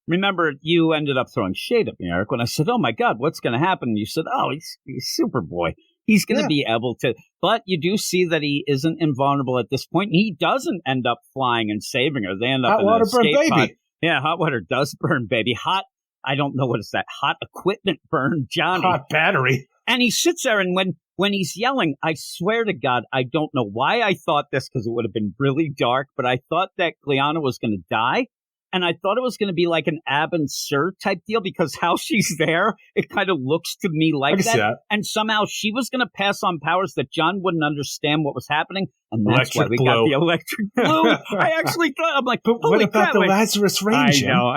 Remember, you ended up throwing shade at me, Eric, when I said, oh, my God, what's going to happen? And you said, oh, he's Superboy. He's going to be able to, but you do see that he isn't invulnerable at this point. He doesn't end up flying and saving her. They end up in an escape pod. Yeah, hot water does burn, baby. Hot, I don't know what is that. Hot equipment burn, Johnny. Hot battery. And he sits there, and when he's yelling, I swear to God, I don't know why I thought this because it would have been really dark, but I thought that Guyana was going to die. And I thought it was going to be like an Ab and Sur type deal because how she's there, it kind of looks to me like that. And somehow she was going to pass on powers that John wouldn't understand what was happening. And that's why we got the electric blue. I actually thought, I'm like, but what about the Lazarus rain? I know.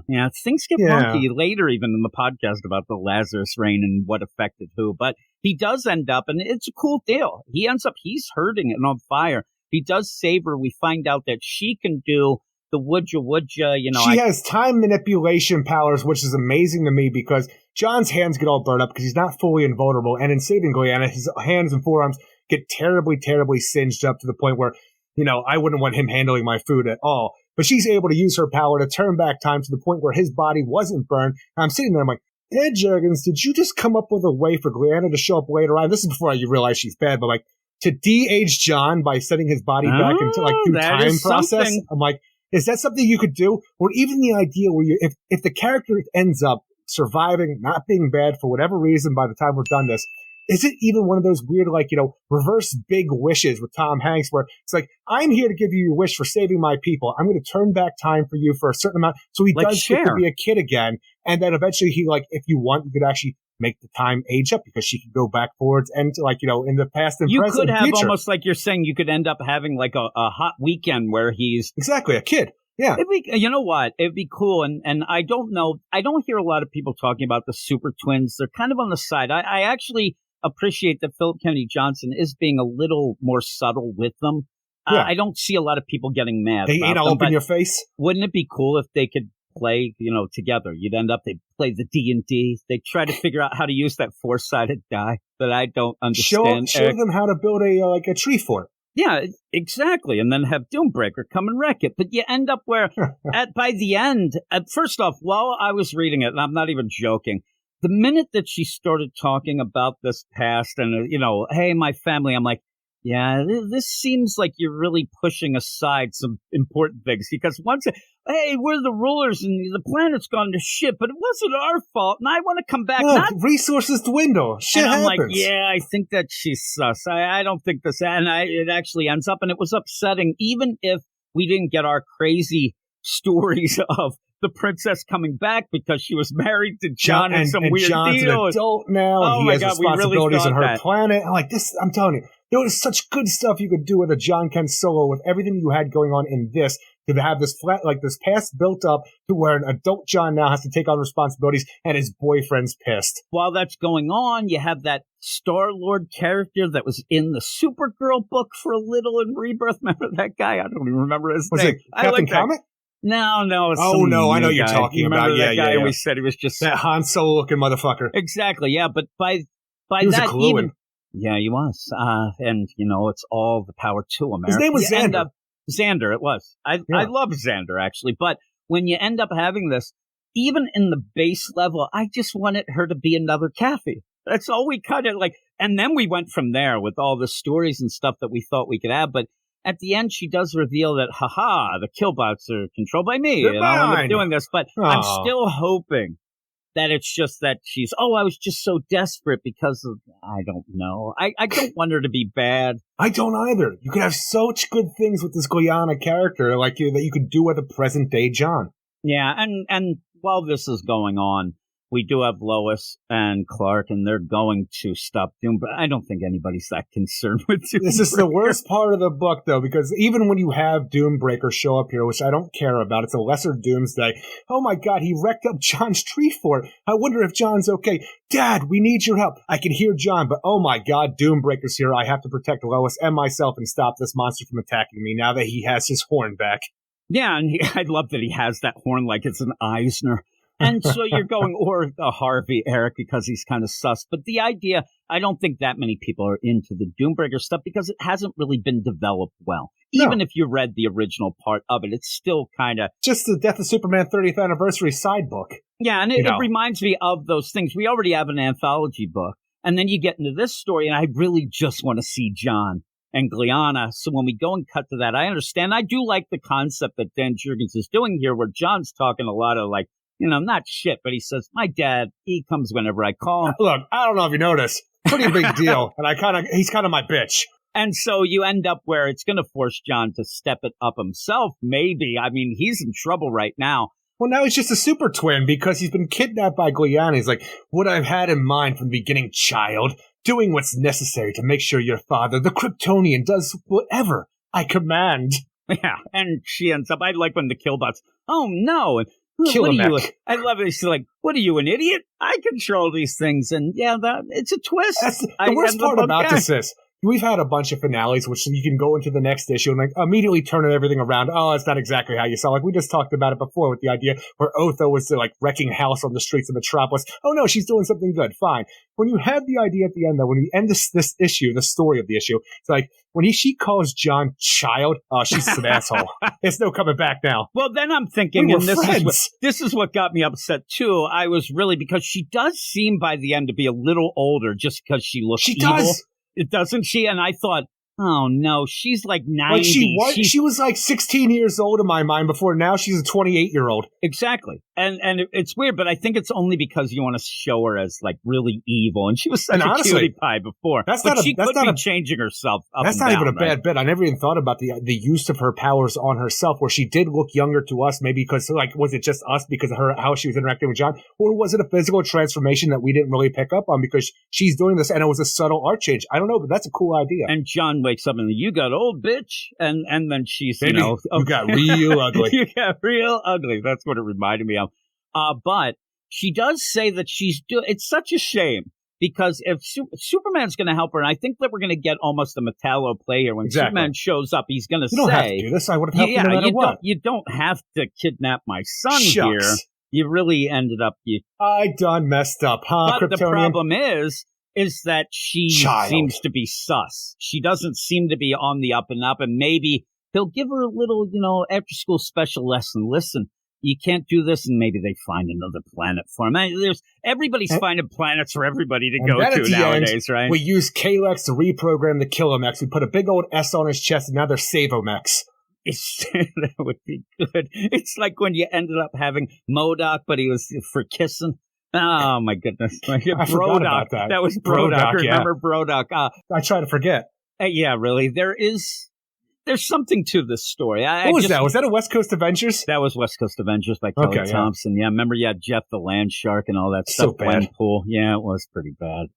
Yeah. Things get funky later, even in the podcast about the Lazarus rain and what affected who. But he does end up, and it's a cool deal. He's hurting and on fire. He does save her. We find out that she can do the woodja, She has time manipulation powers, which is amazing to me because John's hands get all burned up because he's not fully invulnerable. And in saving Guyana, his hands and forearms get terribly, terribly singed up to the point where, I wouldn't want him handling my food at all. But she's able to use her power to turn back time to the point where his body wasn't burned. And I'm sitting there, I'm like, Ed Jurgens, did you just come up with a way for Guyana to show up later on? This is before you realize she's bad, but like to de-age John by sending his body back into like through time process. Something. I'm like, is that something you could do? Or even the idea where if the character ends up surviving, not being bad for whatever reason by the time we're done this, is it even one of those weird, reverse big wishes with Tom Hanks where it's like, I'm here to give you your wish for saving my people. I'm going to turn back time for you for a certain amount. So he does get to be a kid again. And then eventually he, if you want, you could actually make the time age up because she could go back forwards and in the past and present. You could have future. almost like you're saying, you could end up having like a hot weekend where he's exactly a kid. Yeah. You know what? It'd be cool. And I don't know. I don't hear a lot of people talking about the super twins. They're kind of on the side. I actually appreciate that Philip Kennedy Johnson is being a little more subtle with them. Yeah. I don't see a lot of people getting mad. They ain't all up in your face. Wouldn't it be cool if they could play, together? You'd end up, they play the D&D. They try to figure out how to use that 4-sided die that I don't understand. Show them how to build a tree fort. Yeah, exactly. And then have Doombreaker come and wreck it. But you end up where, by the end, first off, while I was reading it, and I'm not even joking, the minute that she started talking about this past and, hey, my family, I'm like, yeah, this seems like you're really pushing aside some important things. Because once, hey, we're the rulers and the planet's gone to shit, but it wasn't our fault, and I want to come back. Look, resources dwindle. Shit and I'm happens. like, yeah, I think that she's sus. I don't think this, and it actually ends up, and it was upsetting, even if we didn't get our crazy stories of the princess coming back because she was married to John and some weird John's deal. An adult now. Oh, he has God, responsibilities on her that. planet. I'm like, this, I'm telling you, there was such good stuff you could do with a John Kent solo with everything you had going on in this. To have this this past built up to where an adult John now has to take on responsibilities and his boyfriend's pissed. While that's going on, you have that Star-Lord character that was in the Supergirl book for a little in Rebirth. Remember that guy? I don't even remember his name. Was it Captain Comet? No. Oh, no, I know you're talking about. That guy yeah. We said he was just that Han Solo looking motherfucker. Exactly, yeah. But by he was that, even, yeah, he was. And it's all the power to America. His name was Xander. Xander, it was. I love Xander, actually. But when you end up having this, even in the base level, I just wanted her to be another Kathy. That's all we kind of like. And then we went from there with all the stories and stuff that we thought we could have. But at the end, she does reveal that, the killbots are controlled by me. They're and I'll end up doing this. But I'm Oh. still hoping that it's just that she's, I was just so desperate because of, I don't know. I don't want her to be bad. I don't either. You could have such good things with this Guyana character that you could do with a present day John. Yeah, and while this is going on, we do have Lois and Clark, and they're going to stop Doom, but I don't think anybody's that concerned with Doombreaker. This is the worst part of the book, though, because even when you have Doombreaker show up here, which I don't care about, it's a lesser Doomsday. Oh my God, he wrecked up John's tree fort. I wonder if John's okay. Dad, we need your help. I can hear John, but oh my God, Doombreaker's here. I have to protect Lois and myself and stop this monster from attacking me now that he has his horn back. Yeah, and I love that he has that horn like it's an Eisner. And so you're going, or a Harvey, Eric, because he's kind of sus. But the idea, I don't think that many people are into the Doombreaker stuff because it hasn't really been developed well. Even if you read the original part of it, it's still kind of... just the Death of Superman 30th Anniversary side book. Yeah, and it reminds me of those things. We already have an anthology book. And then you get into this story, and I really just want to see John and Guyana. So when we go and cut to that, I understand. I do like the concept that Dan Jurgens is doing here, where John's talking a lot of not shit, but he says, my dad, he comes whenever I call him. Look, I don't know if you noticed. Pretty big deal. And he's kind of my bitch. And so you end up where it's going to force John to step it up himself, maybe. I mean, he's in trouble right now. Well, now he's just a super twin because he's been kidnapped by Guyana. He's like, what I've had in mind from the beginning, child, doing what's necessary to make sure your father, the Kryptonian, does whatever I command. Yeah, and she ends up, I like when the killbots, oh no, and Kill him. I love it. She's like, what are you, an idiot? I control these things. And yeah, it's a twist. That's the worst part about this is, we've had a bunch of finales, which you can go into the next issue and immediately turn everything around. Oh, it's not exactly how you saw. Like we just talked about it before with the idea where Otho was wrecking house on the streets of Metropolis. Oh no, she's doing something good. Fine. When you have the idea at the end, though, when you end this issue, the story of the issue, it's like when she calls John child, she's an asshole. There's no coming back now. Well, then I'm thinking, we were and friends. this is what got me upset too. I was really, because she does seem by the end to be a little older, just because she looks evil. Does. It doesn't she? And I thought, oh no, she's like 90. She was like 16 years old in my mind before. Now she's a 28-year-old. Exactly. And it's weird, but I think it's only because you want to show her as like really evil. And she was such a cutie pie before. She could be changing herself up That's and not down, even a bad bit. I never even thought about the use of her powers on herself, where she did look younger to us, maybe because was it just us because of how she was interacting with John? Or was it a physical transformation that we didn't really pick up on because she's doing this and it was a subtle art change? I don't know, but that's a cool idea. And John wakes up and you got old, bitch. And then she's, Baby, you got real ugly. You got real ugly. That's what it reminded me of. But she does say that it's such a shame because if Superman's going to help her, and I think that we're going to get almost a Metallo play here when Superman shows up, he's going to say, you don't have to do this. I would have helped you no matter what. You don't have to kidnap my son here. You really ended up. I done messed up, huh, But Kryptonian? the problem is is that she Child. seems to be sus. She doesn't seem to be on the up and up, and maybe he'll give her a little, after-school special lesson. Listen, you can't do this, and maybe they find another planet for him. Everybody's finding planets for everybody to go to nowadays, right? We use Kalex to reprogram the Kilomex. We put a big old S on his chest, and now they're Savomex. That would be good. It's like when you ended up having MODOK, but he was for kissing. Oh, my goodness. I forgot about that. That was Brodok. Remember Brodok? I try to forget. Yeah, really. There's something to this story. What was that? Was that a West Coast Avengers? That was West Coast Avengers by Kelly Thompson. Yeah, remember you had Jeff the Land Shark and all that stuff. So bad. Pool. Yeah, it was pretty bad.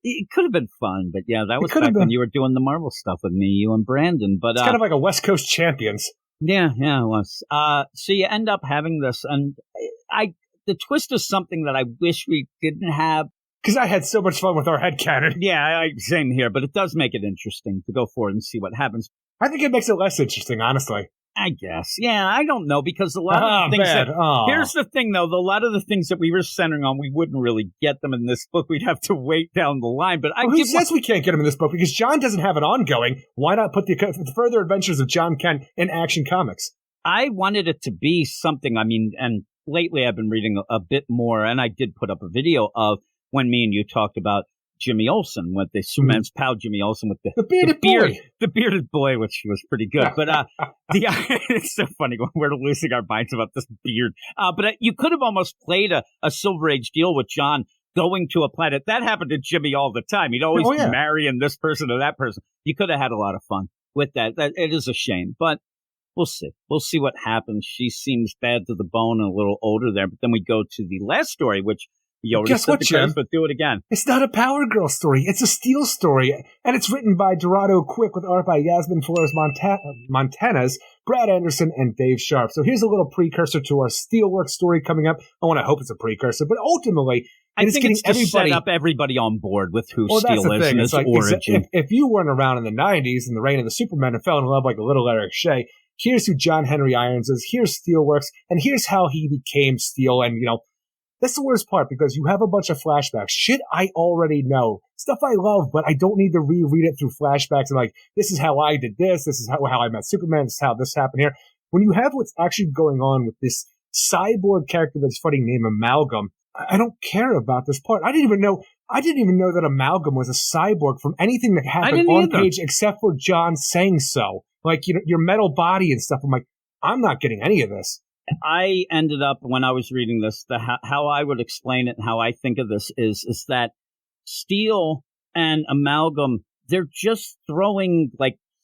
It could have been fun, but yeah, that was back when you were doing the Marvel stuff with me, you and Brandon. But it's kind of like a West Coast Champions. Yeah, it was. So you end up having this, and the twist is something that I wish we didn't have. Because I had so much fun with our headcanon. Yeah, same here, but it does make it interesting to go forward and see what happens. I think it makes it less interesting, honestly. I guess. Yeah, I don't know, because a lot of the things here's the thing, though. A lot of the things that we were centering on, we wouldn't really get them in this book. We'd have to wait down the line. But who says we can't get them in this book? Because John doesn't have an ongoing. Why not put the further adventures of John Kent in Action Comics? I wanted it to be something, and lately I've been reading a bit more, and I did put up a video of when me and you talked about Jimmy Olsen with the Superman's pal Jimmy Olsen with the bearded boy. The bearded boy, which was pretty good. But it's so funny when we're losing our minds about this beard. But you could have almost played a Silver Age deal with John going to a planet. That happened to Jimmy all the time. He'd always be marrying this person or that person. You could have had a lot of fun with that. It is a shame, but we'll see. We'll see what happens. She seems bad to the bone and a little older there. But then we go to the last story, which guess what, Jim? But do it again. It's not a Power Girl story. It's a Steel story. And it's written by Dorado Quick with art by Yasmin Flores Montanez, Brad Anderson, and Dave Sharp. So here's a little precursor to our Steelworks story coming up. I want to hope it's a precursor, but ultimately, I think it's to set up everybody on board with who Steel is and his origin. If you weren't around in the 90s in the reign of the Superman and fell in love like a little Eric Shea, here's who John Henry Irons is, here's Steelworks, and here's how he became Steel. And, that's the worst part, because you have a bunch of flashbacks. Shit I already know. Stuff I love, but I don't need to reread it through flashbacks and this is how I did this is how I met Superman, this is how this happened here. When you have what's actually going on with this cyborg character that's fighting named Amalgam, I don't care about this part. I didn't even know that Amalgam was a cyborg from anything that happened on page except for John saying so. Your metal body and stuff. I'm like, I'm not getting any of this. I ended up, when I was reading this, how I would explain it and how I think of this is that Steel and Amalgam, they're just throwing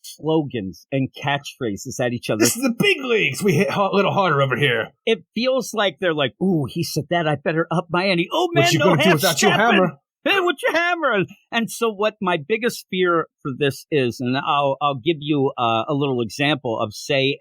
slogans and catchphrases at each other. This is the big leagues. We hit a little harder over here. It feels like they're like, ooh, he said that. I better up my ante. Oh, man, what you gonna do without your hammer? Hey, with your hammer. And so what my biggest fear for this is, and I'll give you a little example of, say,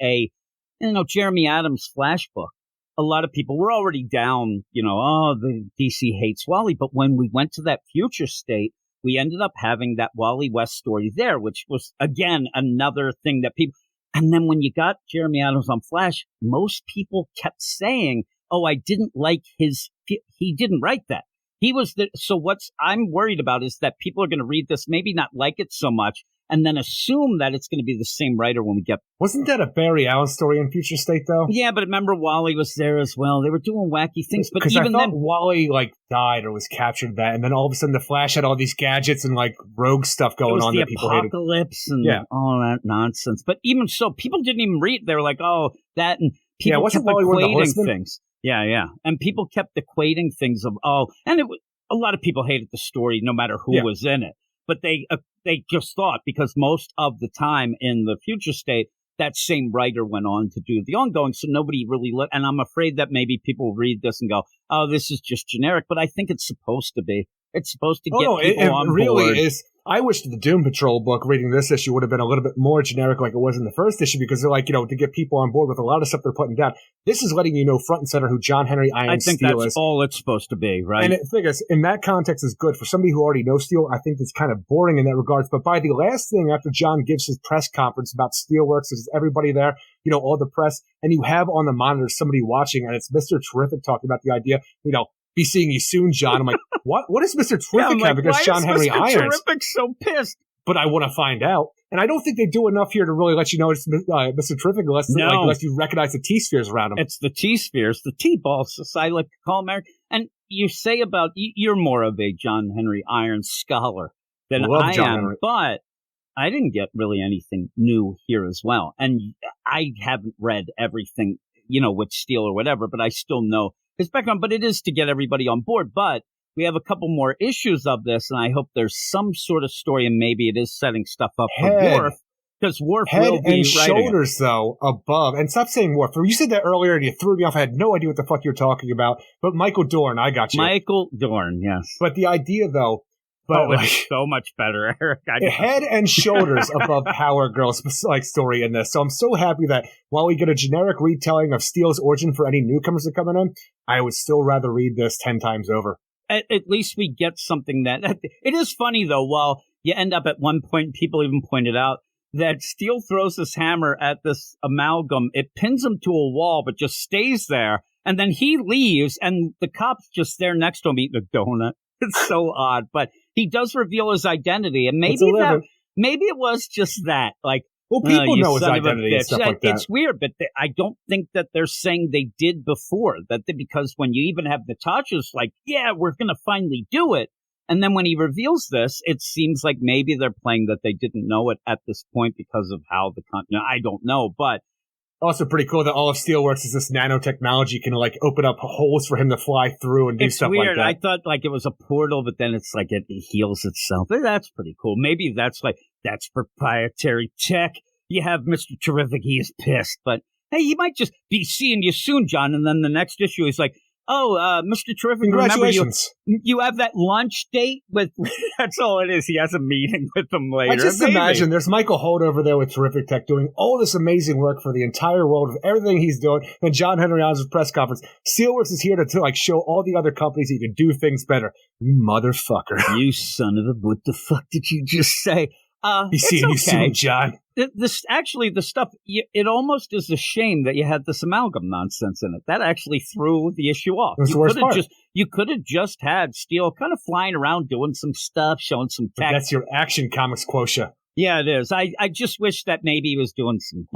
Jeremy Adams' Flash book. A lot of people were already down, the DC hates Wally. But when we went to that future state, we ended up having that Wally West story there, which was, again, another thing that people... And then when you got Jeremy Adams on Flash, most people kept saying, oh, I didn't like he didn't write that. So what's I'm worried about is that people are going to read this, maybe not like it so much, and then assume that it's going to be the same writer when we get... Wasn't that a Barry Allen story in Future State, though? Yeah, but remember Wally was there as well. They were doing wacky things, but even then... Wally, died or was captured and then all of a sudden the Flash had all these gadgets and, rogue stuff going on that people hated. Apocalypse and all that nonsense. But even so, people didn't even read. They were like, oh, that, and people kept equating things. Yeah. And people kept equating things of, and a lot of people hated the story no matter who was in it. But they just thought, because most of the time in the future state, that same writer went on to do the ongoing, so nobody really and I'm afraid that maybe people read this and go, oh, this is just generic, but I think it's supposed to be. It's supposed to get people on board. It really is. I wish the Doom Patrol book, reading this issue, would have been a little bit more generic like it was in the first issue, because they're to get people on board with a lot of stuff they're putting down. This is letting you know front and center who John Henry Irons Steel is. I think that's all it's supposed to be, right? And I think in that context is good. For somebody who already knows Steel, I think it's kind of boring in that regards. But by the last thing, after John gives his press conference about Steelworks, there's everybody there, all the press, and you have on the monitor somebody watching, and it's Mr. Terrific talking about the idea, be seeing you soon, John. I'm like, what does Mr. Terrific have against John Henry Irons? Why is Mr. Terrific so pissed? But I want to find out. And I don't think they do enough here to really let you know it's Mr. Terrific unless you recognize the T-spheres around him. It's the T-spheres, the T-balls, as I like to call them. And you say about, you're more of a John Henry Irons scholar than I am, Henry. But I didn't get really anything new here as well. And I haven't read everything, with Steele or whatever, but I still know his background. But it is to get everybody on board. But we have a couple more issues of this, and I hope there's some sort of story, and maybe it is setting stuff up for Worf. Because Worf will be and shoulders, though, above. And stop saying Worf. You said that earlier, and you threw me off. I had no idea what the fuck you're talking about. But Michael Dorn, I got you. Michael Dorn, yes. But the idea, though... it's so much better, Eric. Head and shoulders above Power Girl's story in this. So I'm so happy that while we get a generic retelling of Steele's origin for any newcomers that are coming in, I would still rather read this 10 times over. At least we get something that... It is funny, though, while you end up at one point, people even pointed out, that Steele throws his hammer at this amalgam. It pins him to a wall, but just stays there. And then he leaves, and the cop's just there next to him eating a donut. It's so odd. But he does reveal his identity. And maybe it was just that. Well, people know his identity and stuff like that. It's weird, but I don't think that they're saying they did before. Because when you even have Natasha's we're going to finally do it. And then when he reveals this, it seems like maybe they're playing that they didn't know it at this point because of how I don't know, but... Also pretty cool that all of Steelworks is this nanotechnology can open up holes for him to fly through and do stuff weird. like that. I thought it was a portal, but then it's it heals itself. That's pretty cool. Maybe that's proprietary tech. You have Mr. Terrific, he is pissed, but hey, he might just be seeing you soon, John, and then the next issue he's like, Mr. Terrific, remember you have that lunch date with, that's all it is. He has a meeting with them later. I just imagine there's Michael Holt over there with Terrific Tech doing all this amazing work for the entire world of everything he's doing. And John Henry Irons' press conference. Steelworks is here to show all the other companies he can do things better. You motherfucker. You son of a, what the fuck did you just say? He's seeing you soon, John. The stuff, it almost is a shame that you had this amalgam nonsense in it. That actually threw the issue off. That's the worst part. You could have just had Steele kind of flying around doing some stuff, showing some tech. That's your Action Comics quotient. Yeah, it is. I just wish that maybe he was doing some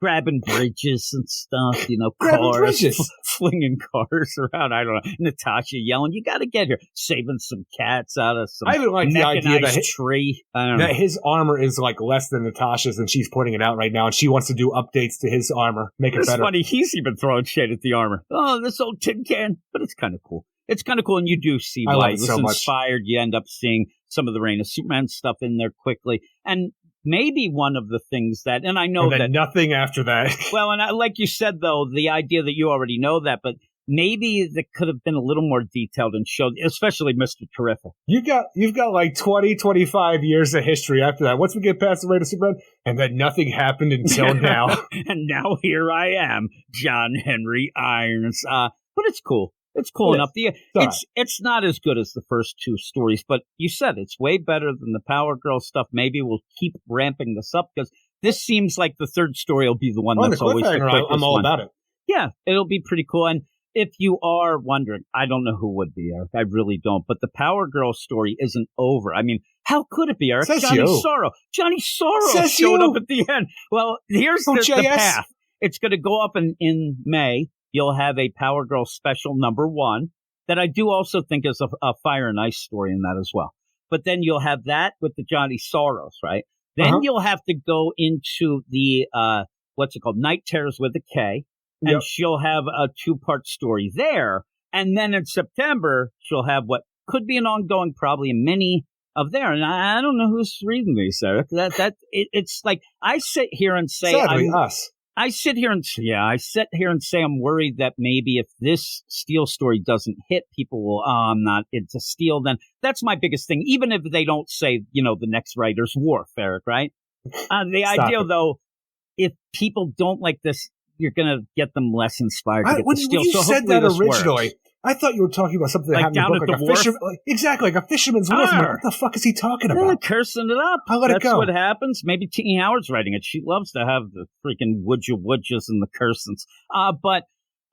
grabbing bridges and stuff, cars, flinging cars around. I don't know. Natasha yelling, "You got to get here!" Saving some cats out of some. I even like the idea that tree. His armor is less than Natasha's, and she's pointing it out right now, and she wants to do updates to his armor, make it better. It's funny. He's even throwing shade at the armor. Oh, this old tin can, but it's kind of cool. It's kind of cool, and you do see why it was so inspired. You end up seeing some of the Reign of Superman stuff in there quickly, and. Maybe one of the things that, and I know that nothing after that. Well, and like you said, though, the idea that you already know that, but maybe that could have been a little more detailed and showed, especially Mr. Terrific. You've got 20, 25 years of history after that. Once we get past the Reign of Superman, and then nothing happened until now. And now here I am, John Henry Irons. But it's cool. It's cool enough. It's not as good as the first two stories, but you said it's way better than the Power Girl stuff. Maybe we'll keep ramping this up because this seems like the third story will be the one that's always the quickest. I'm all about it. Yeah, it'll be pretty cool. And if you are wondering, I don't know who would be, Eric. I really don't. But the Power Girl story isn't over. I mean, how could it be, Eric? Johnny Sorrow showed up at the end. Well, here's the path. It's going to go up in May. You'll have a Power Girl special #1 that I do also think is a Fire and Ice story in that as well. But then you'll have that with the Johnny Sorrows, right? Then you'll have to go into the, Night Terrors with a K. And she'll have a 2-part story there. And then in September, she'll have what could be an ongoing, probably a mini of there. And I don't know who's reading these, Eric. It's like I sit here and say... Sadly, us. I sit here and say I'm worried that maybe if this Steel story doesn't hit, people will, I'm not into Steel. Then that's my biggest thing. Even if they don't say, the next writer's Worf, Eric, right? The idea, though, if people don't like this, you're going to get them less inspired to get the Steel. When you said that originally, works. I thought you were talking about something that happened in the book, exactly, like a fisherman's wharf. What the fuck is he talking about? Cursing it up. That's what happens. Maybe T.E. Howard's writing it. She loves to have the freaking woodjas and the cursings. But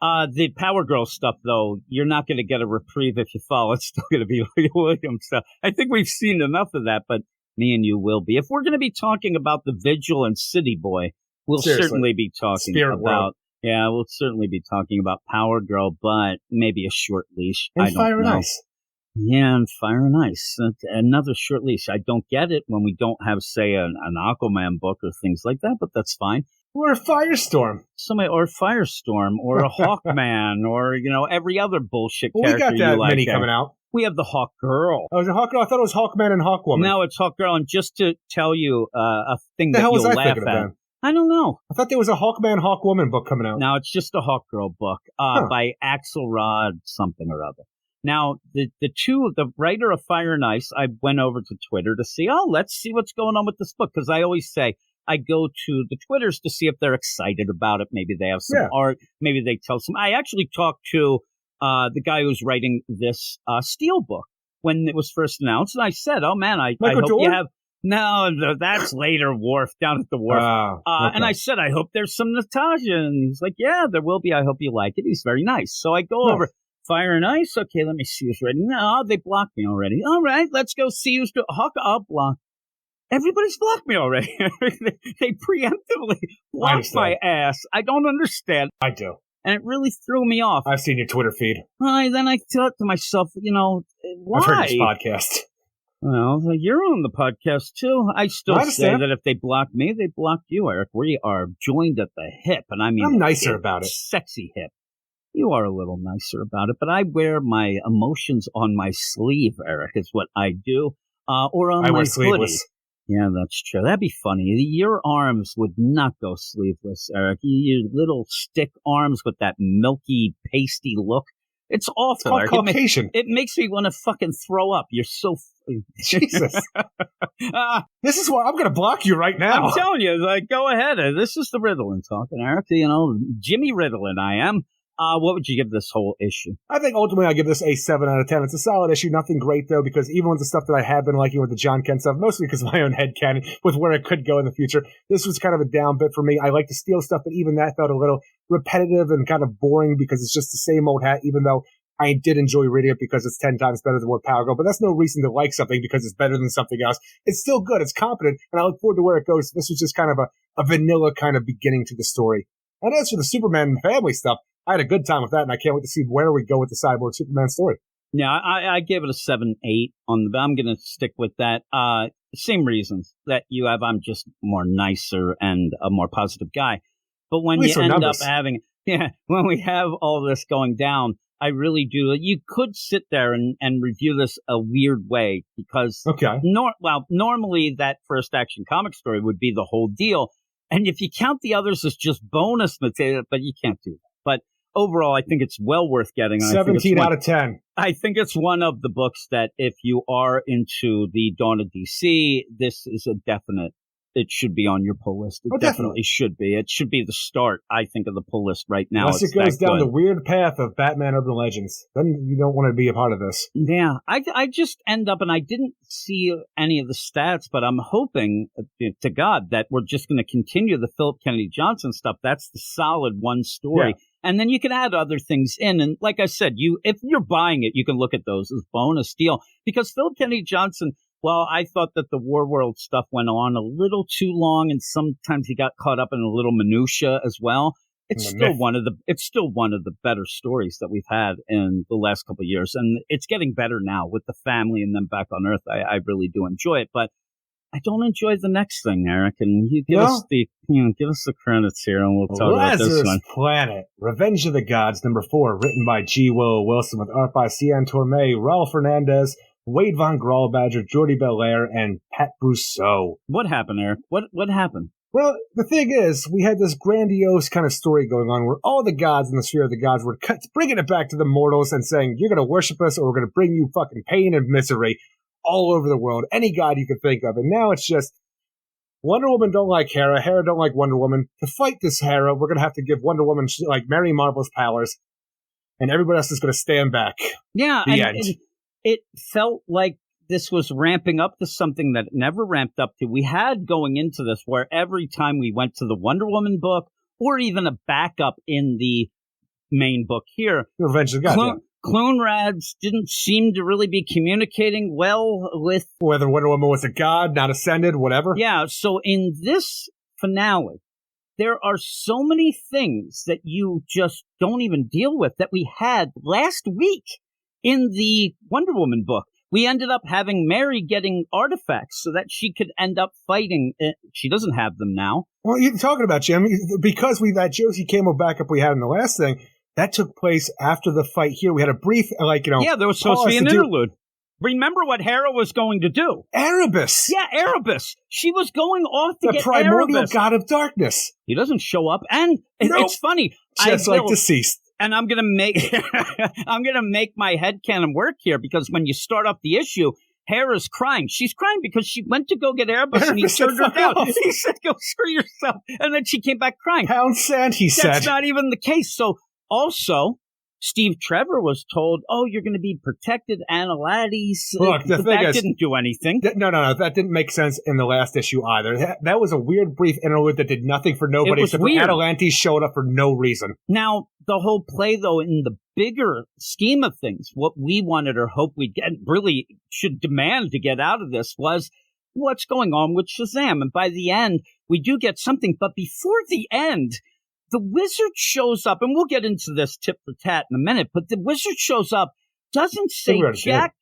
The Power Girl stuff, though, you're not going to get a reprieve if you fall. It's still going to be Leah Williams stuff. I think we've seen enough of that, but me and you will be. If we're going to be talking about the Vigil and City Boy, we'll certainly be talking about. Yeah, we'll certainly be talking about Power Girl, but maybe a short leash. And Fire and Ice. Yeah, and Fire and Ice. Another short leash. I don't get it when we don't have, say, an Aquaman book or things like that, but that's fine. Or a Firestorm. Or Firestorm, or a Hawkman, or, every other bullshit character. We got that mini coming out. We have the Hawk Girl. Oh, is it Hawk Girl? I thought it was Hawkman and Hawkwoman. No, it's Hawk Girl. And just to tell you a thing that you'll laugh at. I don't know. I thought there was a Hawkman, Hawkwoman book coming out. No, it's just a Hawk Girl book by Axelrod something or other. Now, the writer of Fire and Ice, I went over to Twitter to see, let's see what's going on with this book. Because I always say, I go to the Twitters to see if they're excited about it. Maybe they have some art. Maybe they tell some. I actually talked to the guy who's writing this Steel book when it was first announced. And I said, oh, man, I hope you have. No, that's later, Wharf, down at the Wharf. Okay. And I said, I hope there's some Natasha. And he's like, yeah, there will be. I hope you like it. He's very nice. So I go over. Fire and Ice. Okay, let me see who's ready. No, they blocked me already. All right, let's go see who's doing. Hawk, I'll block. Everybody's blocked me already. They preemptively blocked my ass. I don't understand. I do. And it really threw me off. I've seen your Twitter feed. Then I thought to myself, why? I've heard this podcast. Well, you're on the podcast, too. I still say that if they block me, they blocked you, Eric. We are joined at the hip. And I mean, I'm nicer about it. Sexy hip. You are a little nicer about it, but I wear my emotions on my sleeve, Eric, is what I do. Or on my hoodie. Yeah, that's true. That'd be funny. Your arms would not go sleeveless, Eric. Your little stick arms with that milky, pasty look. It's awful. It's called Caucasian. It makes me want to fucking throw up. You're so... Jesus. This is why I'm going to block you right now. I'm telling you, go ahead. This is the Ritalin talking, Eric. Jimmy Ritalin I am. What would you give this whole issue? I think ultimately I'll give this a 7 out of 10. It's a solid issue. Nothing great, though, because even with the stuff that I have been liking with the John Kent stuff, mostly because of my own headcanon with where it could go in the future, this was kind of a down bit for me. I like the Steel stuff, but even that felt a little repetitive and kind of boring because it's just the same old hat, even though I did enjoy reading it because it's 10 times better than what Power Girl, but that's no reason to like something because it's better than something else. It's still good. It's competent, and I look forward to where it goes. This was just kind of a vanilla kind of beginning to the story. And as for the Superman family stuff, I had a good time with that, and I can't wait to see where we go with the Cyborg Superman story. Yeah, I gave it a 7-8 but I'm going to stick with that. Same reasons that you have. I'm just more nicer and a more positive guy. But when you end up having, when we have all this going down, I really do. You could sit there and review this a weird way because normally that first Action comic story would be the whole deal. And if you count the others as just bonus material, but you can't do that. But overall, I think it's well worth getting. 17 out of 10. I think it's one of the books that if you are into the Dawn of DC, this is a definite. It should be on your pull list. It definitely should be. It should be the start, I think, of the pull list right now. Unless it goes down the weird path of Batman Urban Legends. Then you don't want to be a part of this. Yeah. I just end up, and I didn't see any of the stats, but I'm hoping to God that we're just going to continue the Philip Kennedy Johnson stuff. That's the solid one story. Yeah. And then you can add other things in. And like I said, if you're buying it, you can look at those as bonus deal. Because Philip Kennedy Johnson... Well, I thought that the War World stuff went on a little too long, and sometimes he got caught up in a little minutia as well. It's still one of the better stories that we've had in the last couple of years, and it's getting better now with the family and them back on Earth. I really do enjoy it, but I don't enjoy the next thing, Eric. And you give us the credits here, and we'll talk about this one. Lazarus Planet, Revenge of the Gods, #4, written by G. Willow Wilson with art by Cian Tormé, Raul Fernandez, Wade Von Grawlbadger, Jordi Belair, and Pat Brousseau. What happened, Eric? What happened? Well, the thing is, we had this grandiose kind of story going on where all the gods in the sphere of the gods were bringing it back to the mortals and saying, you're going to worship us or we're going to bring you fucking pain and misery all over the world. Any god you could think of. And now it's just, Wonder Woman don't like Hera. Hera don't like Wonder Woman. To fight this Hera, we're going to have to give Wonder Woman, like, Mary Marvel's powers. And everybody else is going to stand back. Yeah. The end. It felt like this was ramping up to something that never ramped up to. We had going into this where every time we went to the Wonder Woman book or even a backup in the main book here. Revenge of the God. Clone Rads didn't seem to really be communicating well with... Whether Wonder Woman was a god, not ascended, whatever. Yeah, so in this finale, there are so many things that you just don't even deal with that we had last week in the Wonder Woman book. We ended up having Mary getting artifacts so that she could end up fighting. She doesn't have them now. Well, you're talking about, Jim, because that Josie Camo backup we had in the last thing, that took place after the fight here. We had a brief, Yeah, there was supposed to be an interlude. Remember what Hera was going to do. Erebus. Yeah, Erebus. She was going off to get the primordial Erebus. God of darkness. He doesn't show up, and it's funny. Just like deceased. And I'm gonna make my headcanon work here, because when you start up the issue, Hera's crying. She's crying because she went to go get Erebus and he turned her down. He said, "Go screw yourself," and then she came back crying. Pound sand, he said. That's not even the case. So also, Steve Trevor was told, "Oh, you're going to be protected, Analades." Look, the thing that didn't do anything. No, that didn't make sense in the last issue either. That was a weird, brief interlude that did nothing for nobody. Except weird. Atalantes showed up for no reason. Now, the whole play, though, in the bigger scheme of things, what we wanted or hoped we'd get, really should demand to get out of this, was what's going on with Shazam. And by the end, we do get something. But before the end, the wizard shows up, and we'll get into this tit for tat in a minute, but the wizard shows up, doesn't say jack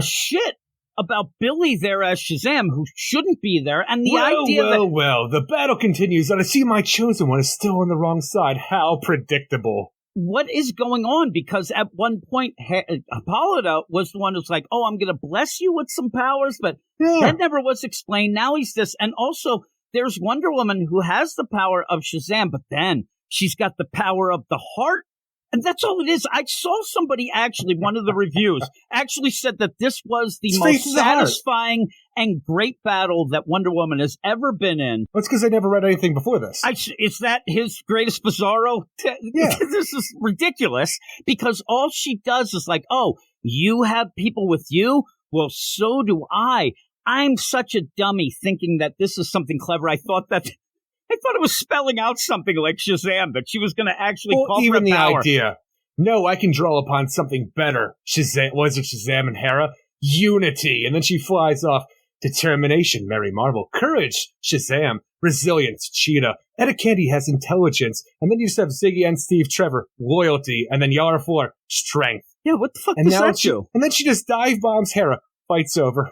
shit about Billy there as Shazam, who shouldn't be there, and the idea that... Well, the battle continues, and I see my chosen one is still on the wrong side. How predictable. What is going on? Because at one point, Hippolyta was the one who's like, "Oh, I'm going to bless you with some powers," but that never was explained. Now he's this, and also... There's Wonder Woman who has the power of Shazam, but then she's got the power of the heart. And that's all it is. I saw somebody actually, one of the reviews, actually said that this was the most satisfying and great battle that Wonder Woman has ever been in. That's because I never read anything before this. Is that his greatest bizarro? Yeah. This is ridiculous, because all she does is like, "Oh, you have people with you? Well, so do I. I'm such a dummy thinking that this is something clever." I thought it was spelling out something like Shazam, that she was going to actually call for even the power. Idea. No, I can draw upon something better. Shazam and Hera? Unity. And then she flies off. Determination, Mary Marvel. Courage, Shazam. Resilience, Cheetah. Etta Candy has intelligence. And then you just have Ziggy and Steve Trevor. Loyalty. And then Yara Flor. Strength. Yeah, what the fuck does that do? And then she just dive bombs Hera. Fight's over.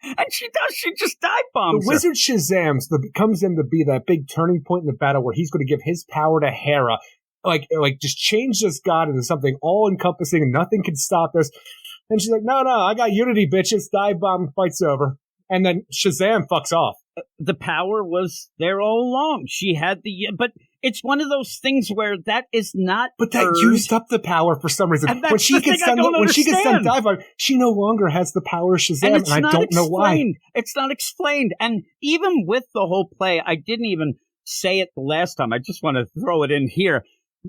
And she does. She just dive bombs. The Wizard Shazam comes in to be that big turning point in the battle where he's going to give his power to Hera. Like just change this god into something all-encompassing and nothing can stop this. And she's like, no, I got unity, bitches. Dive bomb, fight's over. And then Shazam fucks off. The power was there all along. She had but it's one of those things where that is not. But that used up the power for some reason. And that's when she gets sent dive bomb, she no longer has the power of Shazam, and I don't know why. It's not explained. And even with the whole play, I didn't even say it the last time. I just want to throw it in here.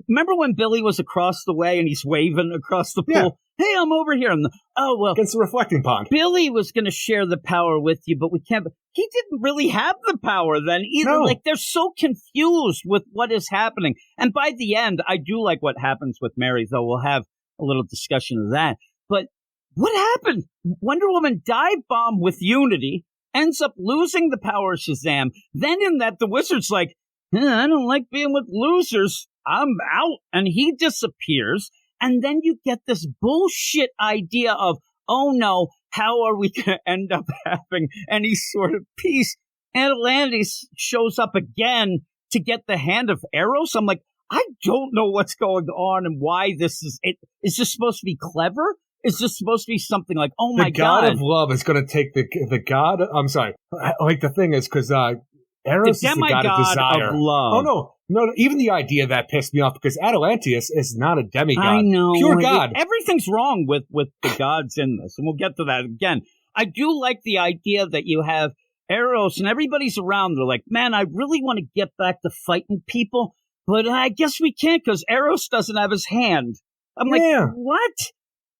Remember when Billy was across the way and he's waving across the pool? Yeah. Hey, I'm over here. Against the reflecting pond. Billy was going to share the power with you, but we can't. He didn't really have the power then either. No. Like, they're so confused with what is happening. And by the end, I do like what happens with Mary, though. We'll have a little discussion of that. But what happened? Wonder Woman dive bomb with Unity, ends up losing the power of Shazam. Then in that, the Wizard's like, I don't like being with losers. I'm out. And he disappears. And then you get this bullshit idea of, oh no, how are we going to end up having any sort of peace? Atalantis shows up again to get the hand of Eros. I'm like, I don't know what's going on and why this is. Is this supposed to be clever? Is this supposed to be something like, oh my God? The God of love is going to take the God. I'm sorry. Like the thing is, because Eros is the God of desire. Of love. Oh no, even the idea that pissed me off because Atalantis is not a demigod. I know. Pure God. Everything's wrong with the gods in this, and we'll get to that again. I do like the idea that you have Eros and everybody's around. They're like, man, I really want to get back to fighting people, but I guess we can't because Eros doesn't have his hand. I'm like, what?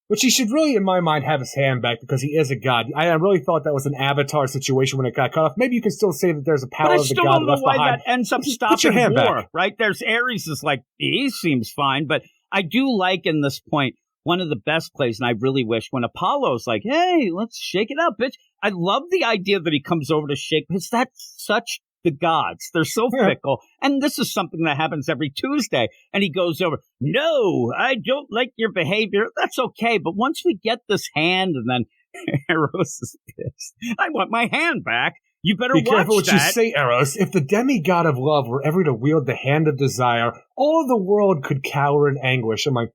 Which he should really, in my mind, have his hand back because he is a god. I really thought that was an Avatar situation when it got cut off. Maybe you could still say that there's a power of the god left behind. But I still don't know why that ends up stopping war, back. right? There's Ares is like, he seems fine, but I do like in this point, one of the best plays, and I really wish when Apollo's like, hey, let's shake it up, bitch. I love the idea that he comes over to shake, because that's such the gods. They're so fickle. And this is something that happens every Tuesday. And he goes over, no, I don't like your behavior. That's okay. But once we get this hand, and then Eros is pissed. I want my hand back. You better watch that. Be careful what you say, Eros. If the demigod of love were ever to wield the hand of desire, all the world could cower in anguish. I'm like,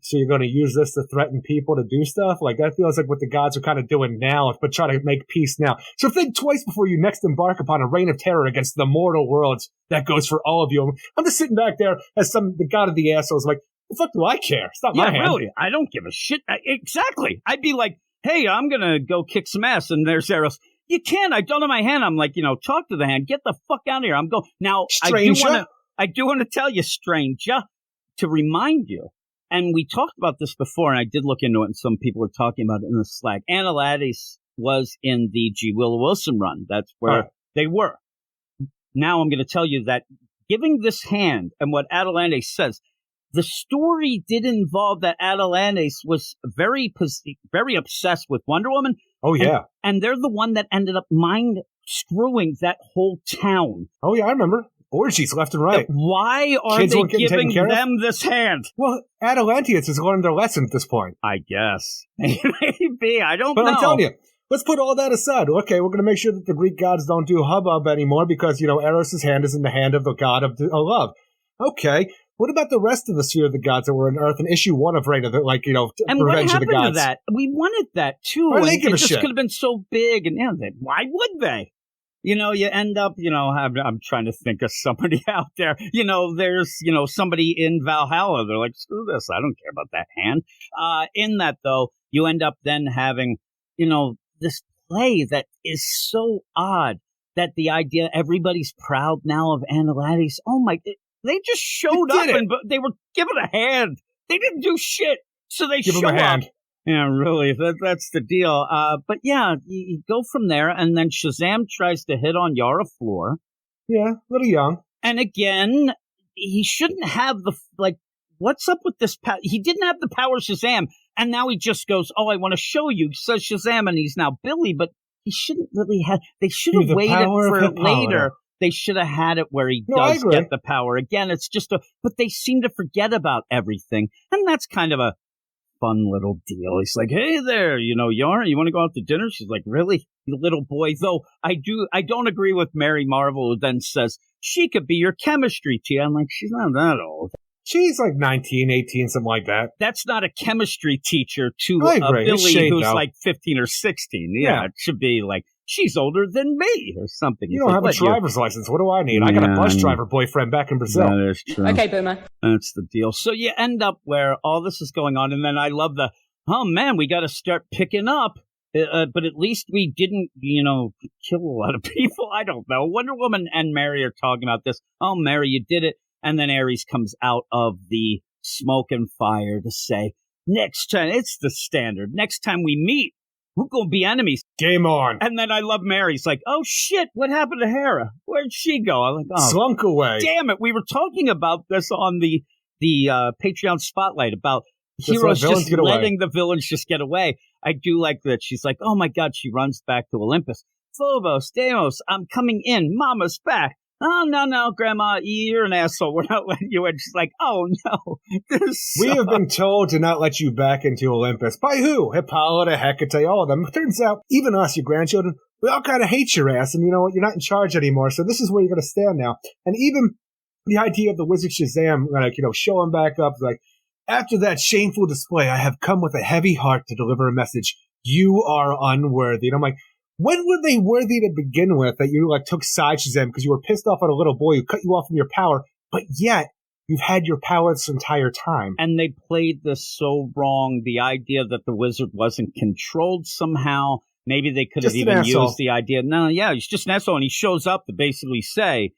so you're going to use this to threaten people to do stuff? Like, that feels like what the gods are kind of doing now, but try to make peace now. So think twice before you next embark upon a reign of terror against the mortal worlds. That goes for all of you. I'm just sitting back there as the god of the assholes, like, the fuck do I care? It's not my hand. Really, I don't give a shit. Exactly. I'd be like, hey, I'm going to go kick some ass, and there's Eros. You can't. I don't have my hand. I'm like, talk to the hand. Get the fuck out of here. I'm going. Now, stranger. I do want to tell you, stranger, to remind you. And we talked about this before, and I did look into it, and some people were talking about it in the Slack. Analytis was in the G. Willow Wilson run. That's where they were. Now I'm going to tell you that giving this hand and what Atalantis says, the story did involve that Atalantis was very obsessed with Wonder Woman. Oh, yeah. And they're the one that ended up mind screwing that whole town. Oh, yeah, I remember. Orgies left and right. Why are they giving them this hand? Well, Atalantians has learned their lesson at this point. I guess. Maybe. I don't know. But I'm telling you, let's put all that aside. Okay, we're going to make sure that the Greek gods don't do hubbub anymore because, Eros' hand is in the hand of the god of love. Okay. What about the rest of the sphere of the gods that were in Earth in issue 1 of Reign of the, and Revenge what of the Gods? To that? We wanted that, too. Why do they give a shit? It just could have been so big. And why would they? You end up, I'm trying to think of somebody out there. There's, somebody in Valhalla. They're like, screw this. I don't care about that hand. In that, though, you end up then having, this play that is so odd that the idea everybody's proud now of Analytis. Oh, my. They just showed up and they were given a hand. They didn't do shit. So they give them a hand. Yeah, really, that's the deal. But yeah, you go from there, and then Shazam tries to hit on Yara Floor. Yeah, a little young. And again, he shouldn't have what's up with this power? He didn't have the power of Shazam, and now he just goes, oh, I want to show you, says Shazam, and he's now Billy, but he shouldn't really have, they should have waited for it later. They should have had it where he does get the power. Again, it's just but they seem to forget about everything, and that's kind of a fun little deal. He's like, hey there, Yara, you want to go out to dinner? She's like, really, you little boy? Though I don't agree with Mary Marvel, who then says she could be your chemistry teacher. I'm like, she's not that old. She's like 19, 18, something like that. That's not a chemistry teacher to a Billy who's like 15 or 16. Yeah, it should be like, she's older than me or something. You don't have a driver's license. What do I need? I got a bus driver boyfriend back in Brazil. That is true. Okay, Boomer. That's the deal. So you end up where all this is going on, and then I love oh man, we got to start picking up. But at least we didn't, kill a lot of people. I don't know. Wonder Woman and Mary are talking about this. Oh, Mary, you did it. And then Ares comes out of the smoke and fire to say, next time, it's the standard. Next time we meet, we're going to be enemies. Game on. And then I love Mary's like, oh, shit, what happened to Hera? Where'd she go? I'm like, oh, slunk away. Damn it. We were talking about this on the Patreon Spotlight about heroes just letting the villains just get away. I do like that. She's like, oh, my God, she runs back to Olympus. Phobos, Deimos, I'm coming in. Mama's back. Oh, no, Grandma, you're an asshole. We're not letting you in. She's like, oh, no. We have been told to not let you back into Olympus. By who? Hippolyta, Hecate, all of them. It turns out, even us, your grandchildren, we all kind of hate your ass. And you know what? You're not in charge anymore. So this is where you're going to stand now. And even the idea of the Wizard Shazam, showing back up, like, after that shameful display, I have come with a heavy heart to deliver a message. You are unworthy. And I'm like, when were they worthy to begin with that you took side Shazam because you were pissed off at a little boy who cut you off from your power, but yet you've had your power this entire time? And they played this so wrong. The idea that the wizard wasn't controlled somehow. Maybe they could have even used the idea. No, yeah, he's just an asshole. And he shows up to basically say,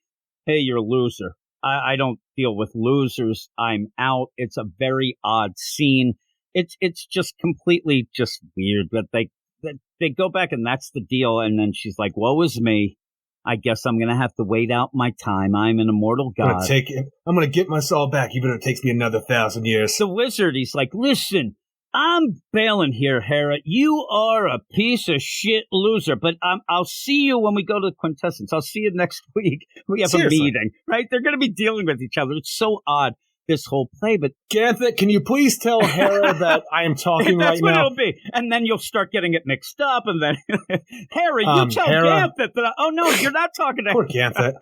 hey, you're a loser. I don't deal with losers. I'm out. It's a very odd scene. it's just completely just weird that they go back and that's the deal. And then she's like, woe is me. I guess I'm going to have to wait out my time. I'm an immortal god. I'm going to get my soul back, even if it takes me another 1,000 years. The wizard, he's like, listen, I'm bailing here, Hera. You are a piece of shit loser, but I'll see you when we go to the Quintessence. I'll see you next week. We have a meeting, right? They're going to be dealing with each other. It's so odd, this whole play, but... Ganthet, can you please tell Hera that I am talking right now? That's what it'll be. And then you'll start getting it mixed up, and then... Hera, you tell Ganthet that... Oh, no, you're not talking to... Poor Ganthet.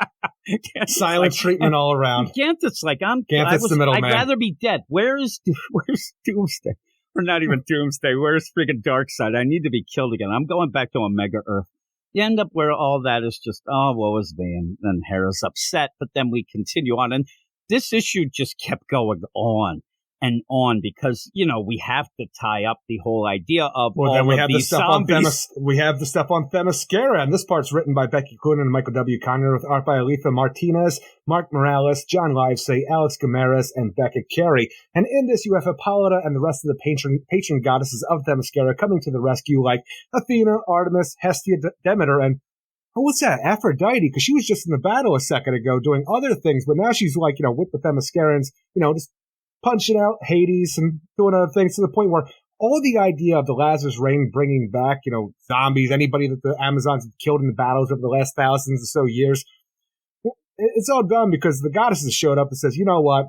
Silent treatment all around. Ganthet's like, Ganthet's the middleman. I'd rather be dead. Where's Doomsday? Or not even Doomsday. Where's freaking Darkseid? I need to be killed again. I'm going back to Omega Earth. You end up where all that is just, woe is me. And then Hera's upset, but then we continue on. And this issue just kept going on and on because, we have to tie up the whole idea of these zombies. We have the stuff on Themyscira, and this part's written by Becky Cloonan and Michael W. Conner with art by Aletha Martinez, Mark Morales, John Livesay, Alex Gamaris, and Becca Carey. And in this, you have Hippolyta and the rest of the patron goddesses of Themyscira coming to the rescue, like Athena, Artemis, Hestia, Demeter, and what's that? Aphrodite, because she was just in the battle a second ago doing other things, but now she's like, with the Themyscirans, just punching out Hades and doing other things to the point where all the idea of the Lazarus reign bringing back, zombies, anybody that the Amazons have killed in the battles over the last thousands or so years, it's all done because the goddesses showed up and says, you know what?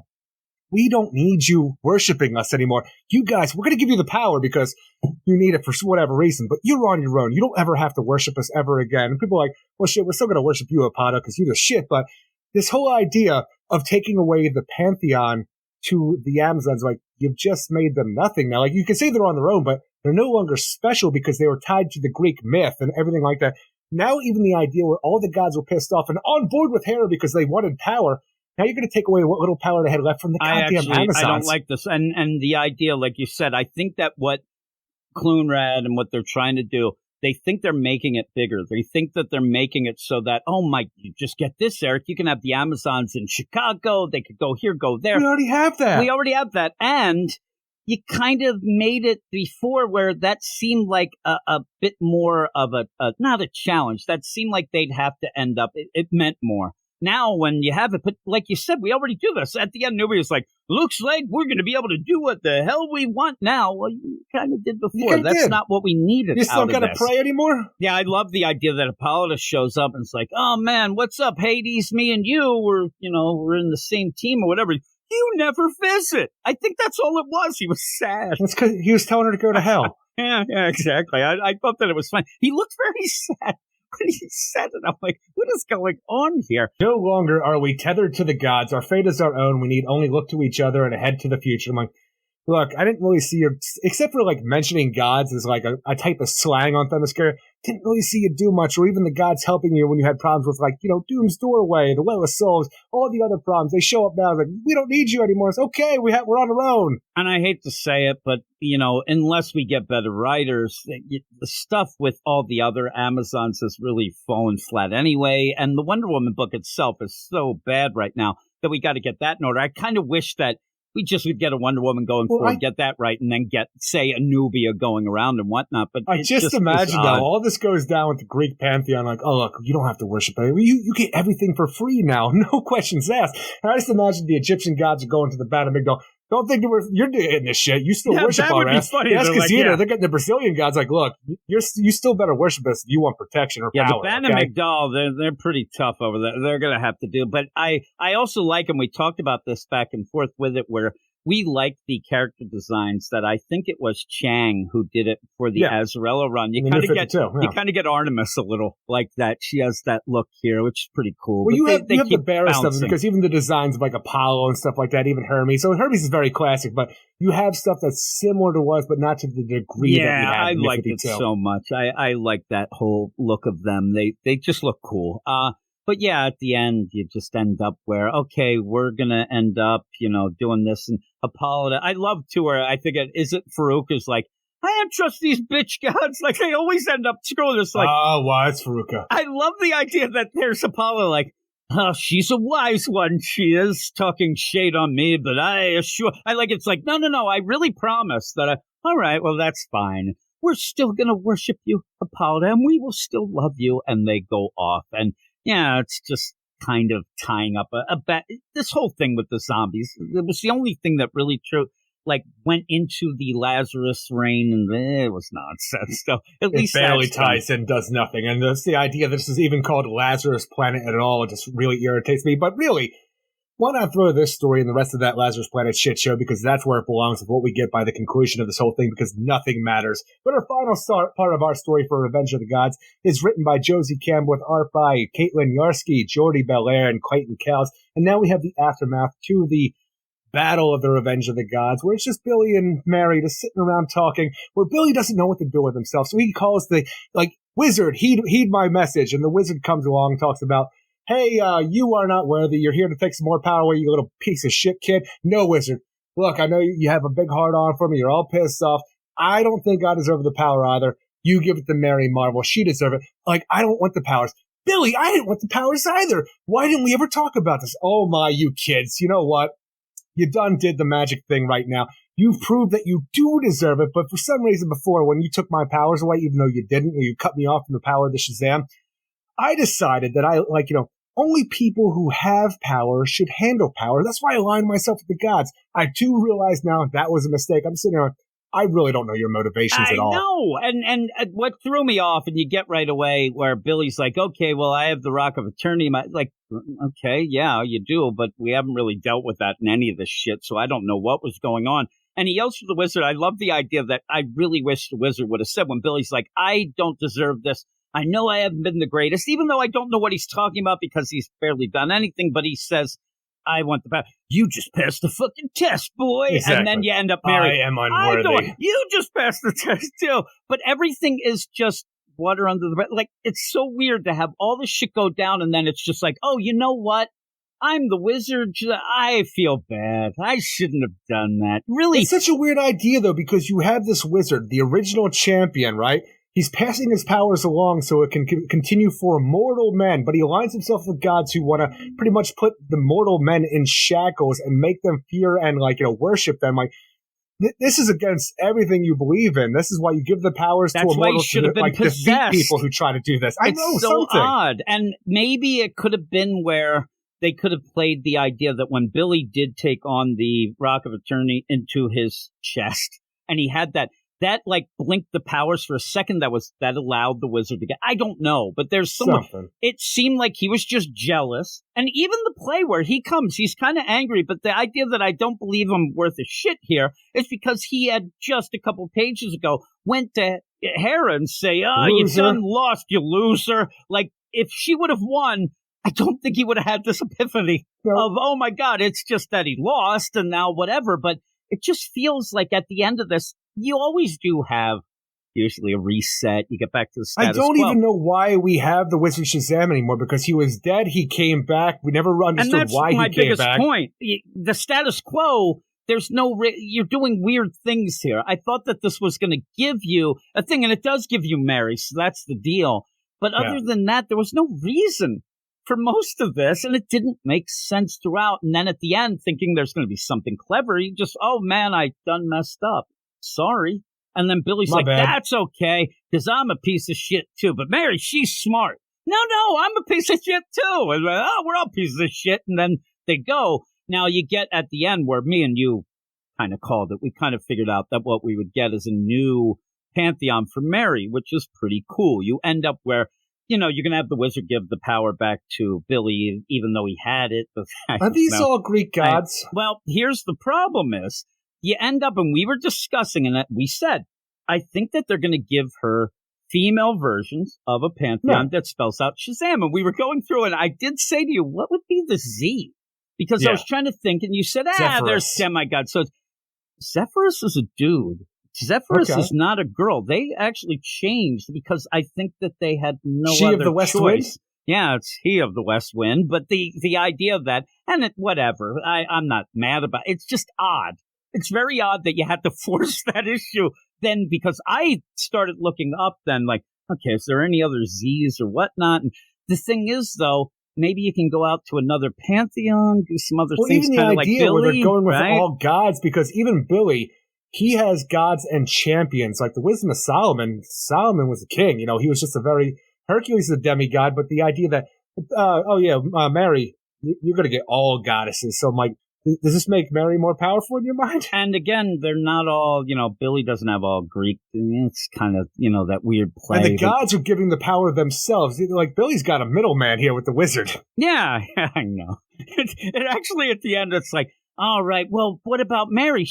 We don't need you worshiping us anymore. You guys, we're going to give you the power because you need it for whatever reason, but you're on your own. You don't ever have to worship us ever again. And people are like, well, shit, we're still going to worship you, Hippolyta, because you're the shit. But this whole idea of taking away the pantheon to the Amazons, like, you've just made them nothing now. Like, you can say they're on their own, but they're no longer special because they were tied to the Greek myth and everything like that. Now even the idea where all the gods were pissed off and on board with Hera because they wanted power, now you're going to take away what little power they had left from the goddamn Amazons. I don't like this. And the idea, like you said, I think that what Clunrad and what they're trying to do, they think they're making it bigger. They think that they're making it so that, you just get this, Eric. You can have the Amazons in Chicago. They could go here, go there. We already have that. And you kind of made it before where that seemed like a bit more of not a challenge. That seemed like they'd have to end up. It meant more. Now, when you have it, but like you said, we already do this. At the end, nobody was like, looks like we're going to be able to do what the hell we want now. Well, you kind of did before. That's not what we needed. You still got to pray anymore? Yeah, I love the idea that Hippolyta shows up and it's like, oh, man, what's up, Hades? Me and you, we're in the same team or whatever. You never visit. I think that's all it was. He was sad. That's because he was telling her to go to hell. Yeah, exactly. I thought that it was fun. He looked very sad. When he said it, I'm like, what is going on here? No longer are we tethered to the gods. Our fate is our own. We need only look to each other and ahead to the future. I'm like, look, I didn't really see you, except for like mentioning gods as like a type of slang on Themyscira, didn't really see you do much, or even the gods helping you when you had problems with like, Doom's Doorway, the Well of Souls, all the other problems. They show up now like, we don't need you anymore. It's okay. We're on our own. And I hate to say it, but, unless we get better writers, the stuff with all the other Amazons has really fallen flat anyway. And the Wonder Woman book itself is so bad right now that we got to get that in order. I kind of wish that we just would get a Wonder Woman going forward, get that right, and then get, say, a Nubia going around and whatnot. But I just imagine, though, all this goes down with the Greek pantheon, like, oh, look, you don't have to worship it. You get everything for free now. No questions asked. And I just imagine the Egyptian gods are going to the Bat and go, don't think you're doing this shit. You still worship our ass. Yes, because they're getting the Brazilian gods like, look, you still better worship us if you want protection or power. Yeah, the Ban and Migdal, they're pretty tough over there. They're going to have to do. But I also like, and we talked about this back and forth with it, where we liked the character designs that I think it was Chang who did it for the Azarella run. You kind of get Artemis a little like that. She has that look here, which is pretty cool. Well, you have the Barra stuff because even the designs of like Apollo and stuff like that, even Hermes. So Hermes is very classic, but you have stuff that's similar to us, but not to the degree that you have. I liked it so much. I like that whole look of them. They just look cool. But yeah, at the end, you just end up where, okay, we're going to end up, doing this. And Hippolyta, I love too where I think Farouk is like, I don't trust these bitch gods. Like, they always end up screwing us. Like, oh, well, it's Faruka. I love the idea that there's Apollo like, Oh, she's a wise one, she is, talking shade on me, but it's like, no, I really promise that all right, well, that's fine. We're still going to worship you, Hippolyta, and we will still love you, and they go off, and yeah, it's just kind of tying up this whole thing with the zombies. It was the only thing that really went into the Lazarus reign, and it was nonsense. So at least it barely ties in, does nothing. And the idea that this is even called Lazarus Planet at all just really irritates me. But really, why not throw this story and the rest of that Lazarus Planet shit show, because that's where it belongs with what we get by the conclusion of this whole thing, because nothing matters. But our final part of our story for Revenge of the Gods is written by Josie Campbell with art by Caitlin Yarsky, Jordy Belair, and Clayton Cowles. And now we have the aftermath to the Battle of the Revenge of the Gods, where it's just Billy and Mary just sitting around talking, where Billy doesn't know what to do with himself. So he calls the, wizard, heed my message. And the wizard comes along and talks about, hey, you are not worthy. You're here to take some more power away, you little piece of shit kid. No, wizard. Look, I know you have a big heart on for me. You're all pissed off. I don't think I deserve the power either. You give it to Mary Marvel. She deserves it. I don't want the powers. Billy, I didn't want the powers either. Why didn't we ever talk about this? Oh my, you kids. You know what? You done did the magic thing right now. You've proved that you do deserve it, but for some reason before, when you took my powers away, even though you didn't, or you cut me off from the power of the Shazam, I decided that only people who have power should handle power. That's why I aligned myself with the gods. I do realize now that was a mistake. I'm sitting there, I really don't know your motivations at all. I know, and what threw me off, and you get right away where Billy's like, okay, well, I have the Rock of Eternity. Okay, yeah, you do, but we haven't really dealt with that in any of this shit, so I don't know what was going on. And he yells for the wizard. I love the idea that I really wish the wizard would have said when Billy's like, I don't deserve this. I know I haven't been the greatest, even though I don't know what he's talking about because he's barely done anything, but he says, I want the power. You just passed the fucking test, boy. Exactly. And then you end up married. I am unworthy. You just passed the test, too. But everything is just water under the breath. It's so weird to have all this shit go down, and then it's just like, oh, you know what? I'm the wizard. I feel bad. I shouldn't have done that. Really? It's such a weird idea, though, because you have this wizard, the original champion, right? He's passing his powers along so it can continue for mortal men, but he aligns himself with gods who want to pretty much put the mortal men in shackles and make them fear and, worship them. This is against everything you believe in. This is why you give the powers to a mortal to defeat people who try to do this. I know, it's so odd. And maybe it could have been where they could have played the idea that when Billy did take on the Rock of Eternity into his chest, and he had that blinked the powers for a second that allowed the wizard to get. I don't know, but there's something. It seemed like he was just jealous. And even the play where he comes, he's kind of angry, but the idea that I don't believe him worth a shit here is because he had just a couple pages ago went to Hera and say, you done lost, you loser. If she would have won, I don't think he would have had this epiphany of, oh my God, it's just that he lost and now whatever. But it just feels like at the end of this, you always do have usually a reset. You get back to the status quo. I don't even know why we have the Wizard Shazam anymore, because he was dead, he came back. We never understood why he came back. And that's my biggest point. The status quo, there's no... you're doing weird things here. I thought that this was going to give you a thing, and it does give you Mary, so that's the deal. But other than that, there was no reason for most of this, and it didn't make sense throughout. And then at the end, thinking there's going to be something clever, you just, oh man, I done messed up. Sorry. And then Billy's that's okay, because I'm a piece of shit too. But Mary, she's smart. No, I'm a piece of shit too. And we're all pieces of shit. And then they go. Now you get at the end where me and you kind of called it. We kind of figured out that what we would get is a new pantheon for Mary, which is pretty cool. You end up where, you're going to have the wizard give the power back to Billy, even though he had it. Are these all Greek gods? Well, here's the problem is, you end up, and we were discussing, and we said, I think that they're going to give her female versions of a pantheon that spells out Shazam. And we were going through, and I did say to you, what would be the Z? Because I was trying to think, and you said, there's semi-gods. So Zephyrus is a dude. Zephyrus is not a girl. They actually changed because I think that they had no other choice. She of the West Wind? Yeah, it's he of the West Wind. But the idea of that, and whatever, I'm not mad about it. It's just odd. It's very odd that you had to force that issue then, because I started looking up then okay, is there any other Z's or whatnot? And the thing is, though, maybe you can go out to another pantheon, do some other things, kind of like Billy, where they're going with right? all gods, because even Billy, he has gods and champions. Like the wisdom of Solomon was a king. He was just Hercules is a demigod, but the idea that, Mary, you're going to get all goddesses. So I'm like, does this make Mary more powerful in your mind? And again, they're not all, Billy doesn't have all Greek. It's kind of, that weird play. And the gods are giving the power themselves. Like, Billy's got a middleman here with the wizard. Yeah, I know. It actually, at the end, it's like, all right, well, what about Mary?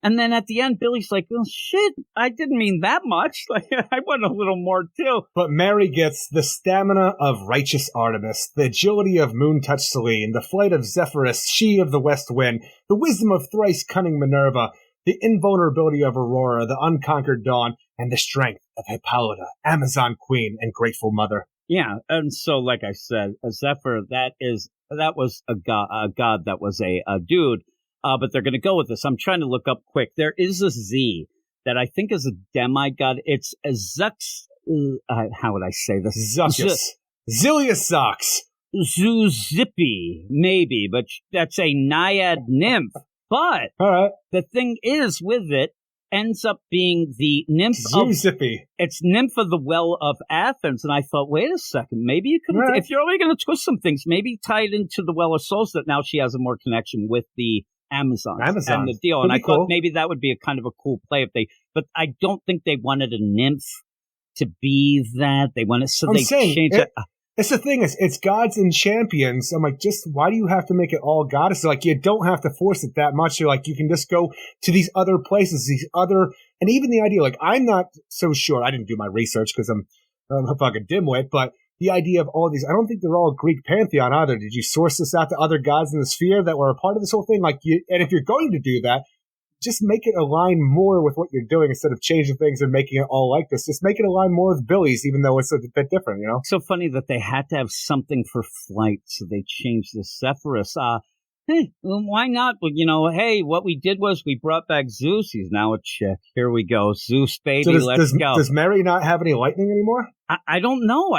And then at the end, Billy's like, oh, shit, I didn't mean that much. Like, I want a little more, too. But Mary gets the stamina of righteous Artemis, the agility of moon-touched Selene, the flight of Zephyrus, she of the west wind, the wisdom of thrice cunning Minerva, the invulnerability of Aurora, the unconquered dawn, and the strength of Hippolyta, Amazon queen and grateful mother. Yeah, and so, like I said, Zephyr, that was a god that was a dude. But they're going to go with this. I'm trying to look up quick. There is a Z that I think is a demigod. It's a Zux. How would I say this? Zuckus. Zilius Zox. Zuzippy, maybe, but that's a naiad nymph. But all right. The thing is, with it, ends up being the nymph Zuzippy. It's nymph of the well of Athens. And I thought, wait a second, maybe you could, if you're only going to twist some things, maybe tie it into the well of souls, that now she has a more connection with the Amazon and the deal. And I thought maybe that would be a kind of a cool play but I don't think they wanted a nymph to be that. They wanted, so they changed it. It's the thing is, it's gods and champions. I'm like, just why do you have to make it all goddesses? Like, you don't have to force it that much. You're like, you can just go to these other places, and even the idea, like, I'm not so sure. I didn't do my research because I'm a fucking dimwit, but the idea of all these, I don't think they're all Greek pantheon either. Did you source this out to other gods in the sphere that were a part of this whole thing? Like, and if you're going to do that, just make it align more with what you're doing instead of changing things and making it all like this. Just make it align more with Billy's, even though it's a bit different, So funny that they had to have something for flight, so they changed the Zephyrus. Hey, well, why not? Well, hey, what we did was we brought back Zeus. He's now a chick. Here we go. Zeus, baby, so let's go. Does Mary not have any lightning anymore? I don't know.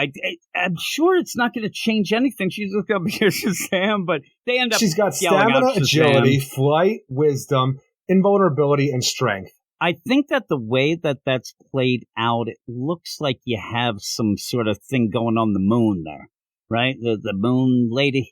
I'm sure it's not going to change anything. She's just going to be Shazam, but they end up She's got stamina, agility, flight, wisdom, invulnerability, and strength. I think that the way that that's played out, it looks like you have some sort of thing going on the moon there. Right? The moon lady.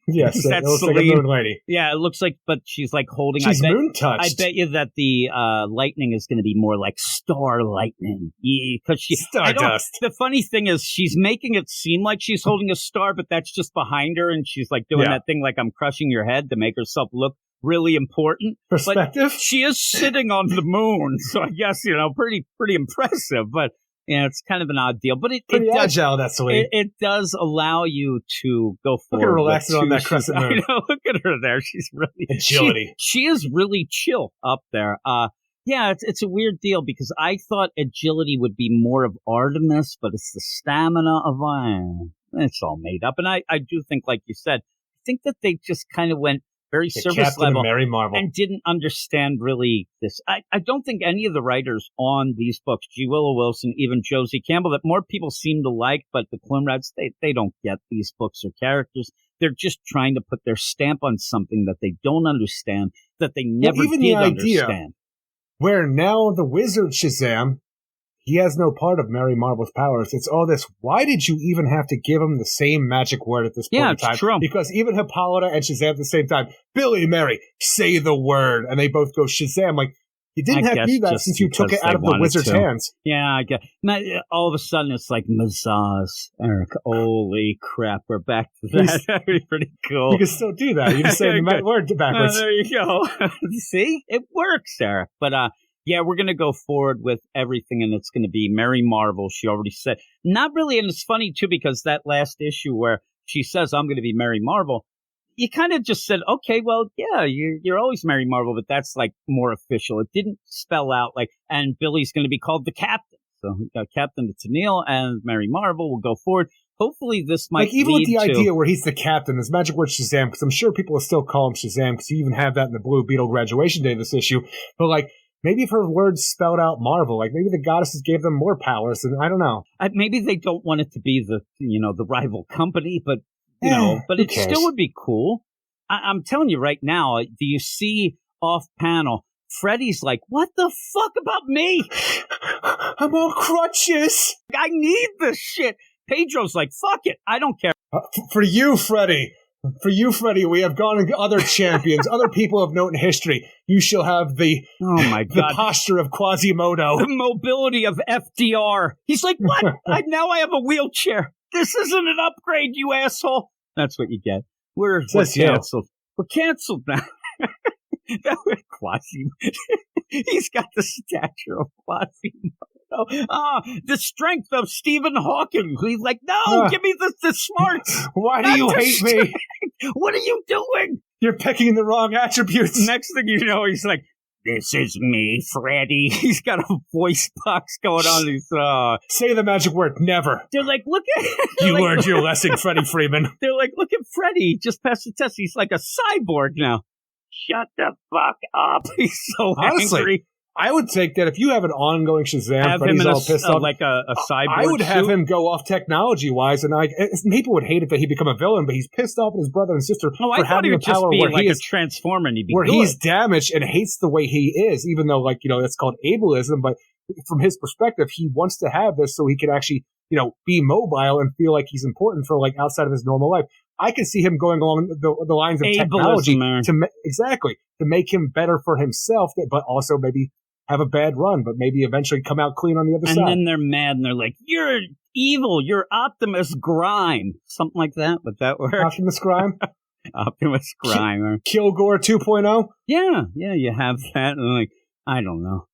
Yes, it looks like a moon lady. Yeah, it looks like, but she's like holding. She's moon-touched. I bet you that the lightning is going to be more like star lightning. Because Stardust. The funny thing is, she's making it seem like she's holding a star, but that's just behind her, and she's like doing that thing like I'm crushing your head to make herself look really important. Perspective? But she is sitting on the moon, so I guess, pretty impressive, but it's kind of an odd deal, but it does, agile. That's the way it does allow you to go forward. Look at her relaxing on that crescent moon. I know, look at her there. She's really agility. She is really chill up there. Yeah, it's a weird deal because I thought agility would be more of Artemis, but it's the stamina of it's all made up. And I do think, like you said, I think that they just kind of went very surface level Mary Marvel. And didn't understand really this. I don't think any of the writers on these books, G. Willow Wilson, even Josie Campbell, that more people seem to like, but the Clonrads, they don't get these books or characters. They're just trying to put their stamp on something that they don't understand, that they never did understand. Where now the wizard Shazam, he has no part of Mary Marvel's powers. It's all this. Why did you even have to give him the same magic word at this point in time? True. Because even Hippolyta and Shazam at the same time, Billy, Mary, say the word. And they both go Shazam. Like, you didn't have to do that since you took it out of the wizard's hands. Yeah, I guess. All of a sudden, it's like Mazaz, Eric. Holy crap, we're back to that. That'd be pretty cool. You can still do that. You can say the word backwards. There you go. See? It works, Eric. But, yeah, we're going to go forward with everything, and it's going to be Mary Marvel. She already said. Not really, and it's funny, too, because that last issue where she says, I'm going to be Mary Marvel, you kind of just said, okay, well, yeah, you're always Mary Marvel, but that's, like, more official. It didn't spell out, like, and Billy's going to be called the Captain. So we got Captain Tennille, and Mary Marvel will go forward. Hopefully this might like, even lead with the to idea where he's the captain, this magic word Shazam, because I'm sure people will still call him Shazam, because you even have that in the Blue Beetle graduation day of this issue, but, like, maybe if her words spelled out Marvel, like maybe the goddesses gave them more powers, and I don't know. Maybe they don't want it to be the rival company, but but it still would be cool. I'm telling you right now, do you see off panel, Freddy's like, what the fuck about me? I'm on crutches. I need this shit. Pedro's like, fuck it. I don't care. For you, Freddy. For you, Freddy, we have gone into other champions, other people of note in history. You shall have the posture of Quasimodo. The mobility of FDR. He's like, what? Now I have a wheelchair. This isn't an upgrade, you asshole. That's what you get. We're canceled. We're canceled now. That was Quasimodo. He's got the stature of Quasimodo. The strength of Stephen Hawking. He's like, no, give me the smarts. Why do you hate me? What are you doing? You're picking the wrong attributes. Next thing you know, he's like, this is me, Freddy. He's got a voice box going on. He's say the magic word, never. They're like, look at you learned your lesson, Freddie Freeman. They're like, look at Freddy. Just passed the test. He's like a cyborg now. Shut the fuck up. He's so angry. I would take that if you have an ongoing Shazam, Freddy's all pissed off. Like a cyborg I would have him go off technology-wise, and people would hate it that he become a villain, but he's pissed off at his brother and sister for having a power where he is a transformer and he's damaged and hates the way he is, even though, that's called ableism, but from his perspective, he wants to have this so he can actually, be mobile and feel like he's important for, outside of his normal life. I can see him going along the lines of technology to make him better for himself, but also maybe have a bad run, but maybe eventually come out clean on the other side. And then they're mad and they're like, you're evil, you're Optimus Grime. Something like that. Would that work? Optimus Grime? Optimus Grime. Kilgore 2.0? Yeah, you have that. And I don't know,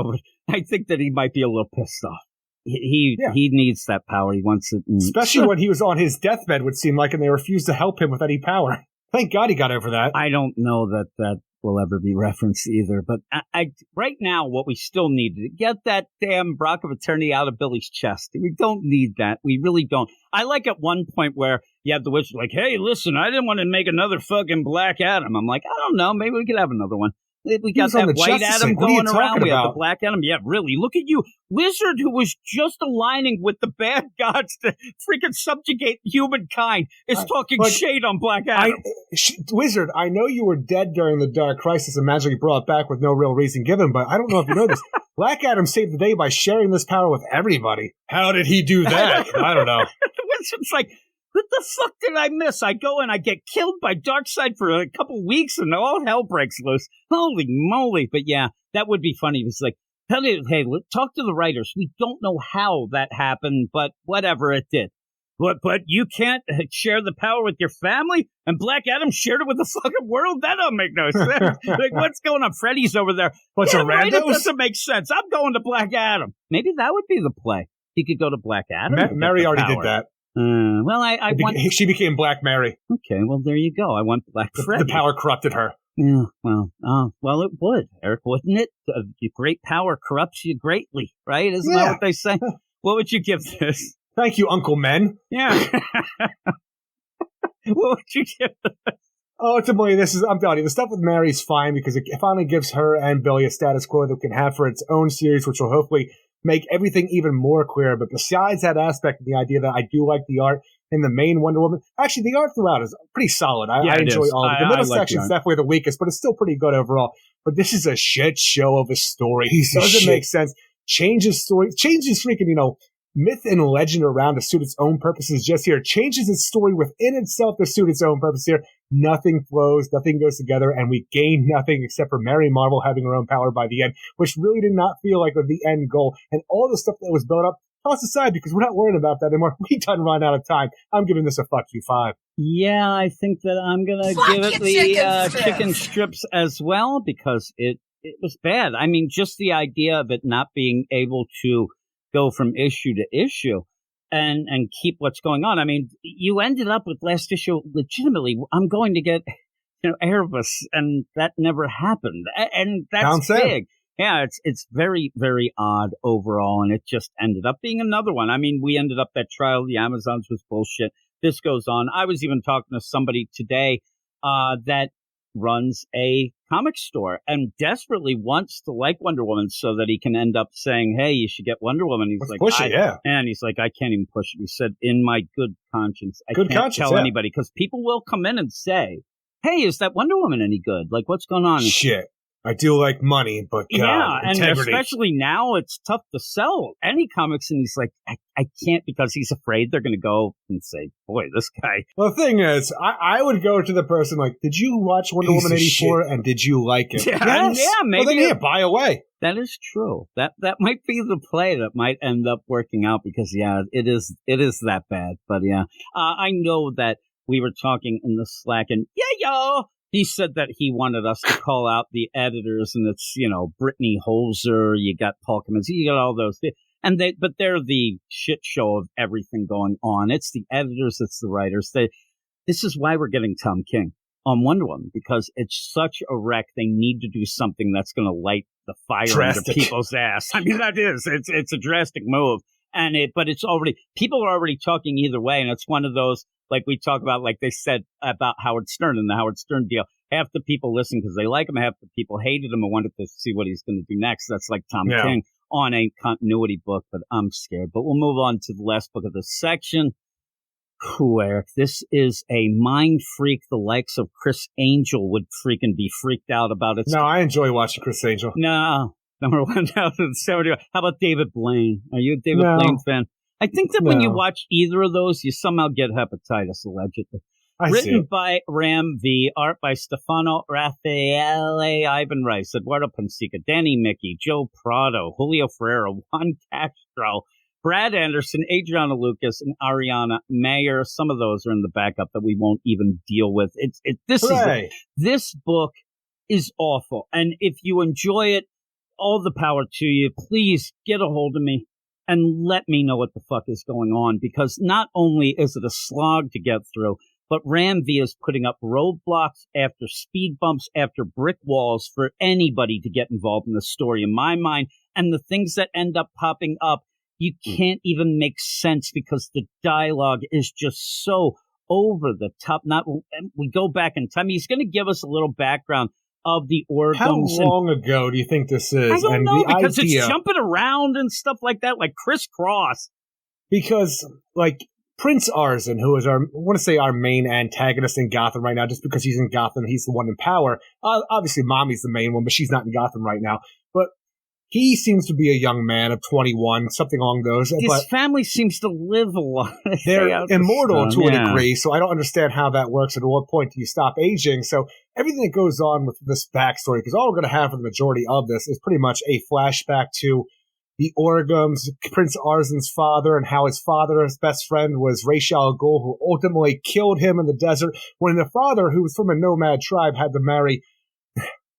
but I think that he might be a little pissed off. He needs that power. He wants it. Especially when he was on his deathbed, would seem like, and they refused to help him with any power. Thank God he got over that. I don't know that will ever be referenced either. But I right now, what we still need to get that damn Brock of Eternity out of Billy's chest. We don't need that. We really don't. I like at one point where you have the witch like, hey, listen, I didn't want to make another fucking Black Adam. I'm like, I don't know. Maybe we could have another one. We got that White Adam going around. We have the Black Adam. Yeah, really. Look at you. Wizard, who was just aligning with the bad gods to freaking subjugate humankind, is talking shade on Black Adam. Wizard, I know you were dead during the Dark Crisis and magically brought back with no real reason given, but I don't know if you know this. Black Adam saved the day by sharing this power with everybody. How did he do that? I don't know. Wizard's like, what the fuck did I miss? I go and I get killed by Darkseid for a couple weeks and all hell breaks loose. Holy moly. But yeah, that would be funny. It's like, hey, talk to the writers. We don't know how that happened, but whatever it did. But you can't share the power with your family? And Black Adam shared it with the fucking world? That don't make no sense. What's going on? Freddy's over there. What's a randos? It doesn't make sense. I'm going to Black Adam. Maybe that would be the play. He could go to Black Adam. Mary already did that. Well, I want... She became Black Mary. Okay, well, there you go. I want Black Freddy. The power corrupted her. Yeah, well, it would, Eric, wouldn't it? Great power corrupts you greatly, right? Isn't that what they say? What would you give this? Thank you, Uncle Men. Yeah. What would you give this? Ultimately, I'm telling you, the stuff with Mary's fine because it finally gives her and Billy a status quo that we can have for its own series, which will hopefully make everything even more clear. But besides that aspect, the idea that I do like the art in the main Wonder Woman, actually the art throughout is pretty solid. I enjoy all of it. The middle section is definitely the weakest, but it's still pretty good overall. But this is a shit show of a story. Doesn't make sense. Changes story, changes freaking, myth and legend around to suit its own purposes just here. Changes its story within itself to suit its own purpose here. Nothing flows, nothing goes together, and we gain nothing except for Mary Marvel having her own power by the end, which really did not feel like the end goal. And all the stuff that was built up, toss aside because we're not worried about that anymore. We done run out of time. I'm giving this a fuck you 5. Yeah, I think that I'm going to give it the chicken strips as well because it was bad. I mean, just the idea of it not being able to go from issue to issue and keep what's going on. I mean, you ended up with last issue legitimately. I'm going to get, Erebus, and that never happened. And that's big. Yeah, it's very, very odd overall, and it just ended up being another one. I mean, we ended up that Trial of the Amazons was bullshit. This goes on. I was even talking to somebody today that runs a comic store and desperately wants to like Wonder Woman so that he can end up saying, hey, you should get Wonder Woman. He's like, push it, yeah. And he's like, I can't even push it. He said, in my good conscience, I can't tell anybody, because people will come in and say, hey, is that Wonder Woman any good? Like, what's going on? Shit. I do like money, but God, and especially now, it's tough to sell any comics. And he's like, I can't, because he's afraid they're going to go and say, boy, this guy. Well, the thing is, I would go to the person like, did you watch Wonder Woman 84 and did you like it? Yeah, maybe. Well, then here, buy away. That is true. That might be the play that might end up working out, because it is that bad. But I know that we were talking in the Slack, and he said that he wanted us to call out the editors, and it's, Brittany Holzer, you got Paul Kaminski, you got all those, but they're the shit show of everything going on. It's the editors, it's the writers. This is why we're getting Tom King on Wonder Woman, because it's such a wreck. They need to do something that's going to light the fire under people's ass. I mean, that is, it's a drastic move, but it's already, people are already talking either way, and it's one of those. Like we talk about, like they said about Howard Stern and the Howard Stern deal. Half the people listen because they like him. Half the people hated him and wanted to see what he's going to do next. That's like Tom King on a continuity book, but I'm scared. But we'll move on to the last book of this section. Eric, this is a mind freak the likes of Chris Angel would freaking be freaked out about. No, I enjoy watching Chris Angel. No. Number 1,070. How about David Blaine? Are you a David Blaine fan? I think that when you watch either of those, you somehow get hepatitis, allegedly. Written by Ram V, art by Stefano Raffaele, Ivan Rice, Eduardo Ponsica, Danny Mickey, Joe Prado, Julio Ferreira, Juan Castro, Brad Anderson, Adriana Lucas, and Ariana Mayer. Some of those are in the backup that we won't even deal with. This book is awful, and if you enjoy it, all the power to you. Please get a hold of me and let me know what the fuck is going on, because not only is it a slog to get through, but Ram V is putting up roadblocks after speed bumps after brick walls for anybody to get involved in the story, in my mind. And the things that end up popping up, you can't even make sense, because the dialogue is just so over the top. We go back in time. He's going to give us a little background of the organs. How long ago do you think this is? I don't know, because it's jumping around and stuff like that, like crisscross. Because, like, Prince Arzen, who is our main antagonist in Gotham right now, just because he's in Gotham, he's the one in power. Obviously, Mommy's the main one, but she's not in Gotham right now. But he seems to be a young man of 21, something along those. His family seems to live a lot. They're immortal to a degree, so I don't understand how that works. At what point do you stop aging? So everything that goes on with this backstory, because all we're going to have for the majority of this is pretty much a flashback to the Orgums, Prince Arzen's father, and how his father's best friend was Ra's al Ghul, who ultimately killed him in the desert, when the father, who was from a nomad tribe, had to marry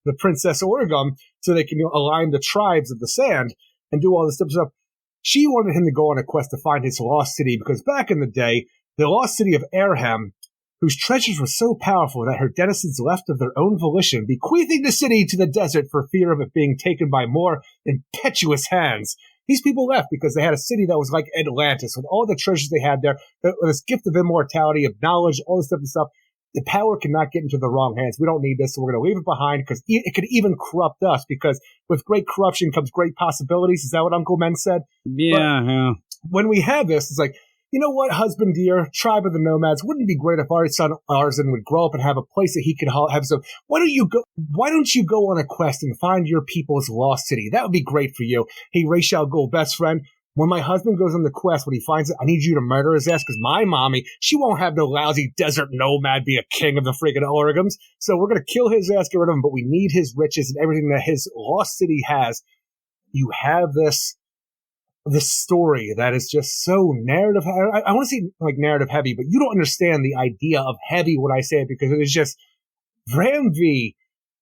the Princess Orgum so they can align the tribes of the sand and do all this stuff. She wanted him to go on a quest to find his lost city, because back in the day, the lost city of Airham, whose treasures were so powerful that her denizens left of their own volition, bequeathing the city to the desert for fear of it being taken by more impetuous hands. These people left because they had a city that was like Atlantis, with all the treasures they had there, this gift of immortality, of knowledge, all this different stuff. The power cannot get into the wrong hands. We don't need this, so we're going to leave it behind, because it could even corrupt us, because with great corruption comes great possibilities. Is that what Uncle Men said? Yeah. When we have this, it's like, you know what, husband dear, tribe of the nomads, wouldn't it be great if our son Arzen would grow up and have a place that he could have? So why don't you go on a quest and find your people's lost city? That would be great for you. Hey, Ra's al Ghul, best friend, when my husband goes on the quest, when he finds it, I need you to murder his ass, because my mommy, she won't have no lousy desert nomad be a king of the freaking Orgums. So we're going to kill his ass, get rid of him, but we need his riches and everything that his lost city has. You have this story that is just so narrative. I want to say like narrative heavy, but you don't understand the idea of heavy when I say it, because it is just Ram V.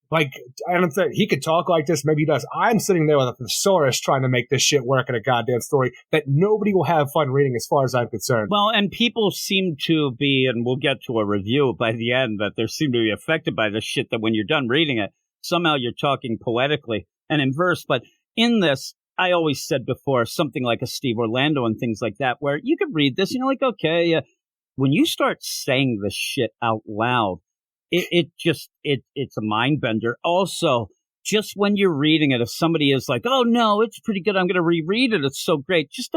Like, I don't think he could talk like this. Maybe he does. I'm sitting there with a thesaurus trying to make this shit work in a goddamn story that nobody will have fun reading, as far as I'm concerned. Well, and people seem to be, and we'll get to a review by the end, that they seem to be affected by this shit, that when you're done reading it, somehow you're talking poetically and in verse. But in this, I always said before, something like a Steve Orlando and things like that, where you could read this and you're like, okay, when you start saying this shit out loud, it's a mind bender. Also, just when you're reading it, if somebody is like, oh no, it's pretty good, I'm going to reread it, it's so great, just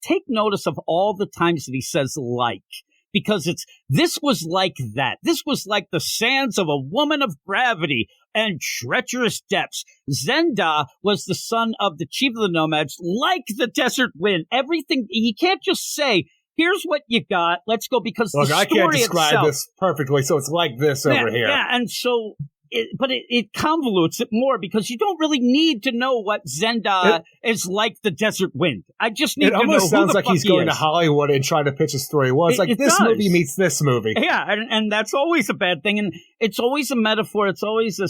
take notice of all the times that he says like. Because this was like that. This was like the sands of a woman of gravity and treacherous depths. Zenda was the son of the chief of the nomads, like the desert wind. Everything, he can't just say, here's what you got, let's go, because look, the story I can't describe itself, this perfectly, so it's like this over here. Yeah, and so... But it convolutes it more because you don't really need to know what Zenda is like the desert wind. I just need to know who the fuck he is. It almost sounds like he's going to Hollywood and trying to pitch a story. Well, it's like this movie meets this movie. Yeah, and that's always a bad thing. And it's always a metaphor. It's always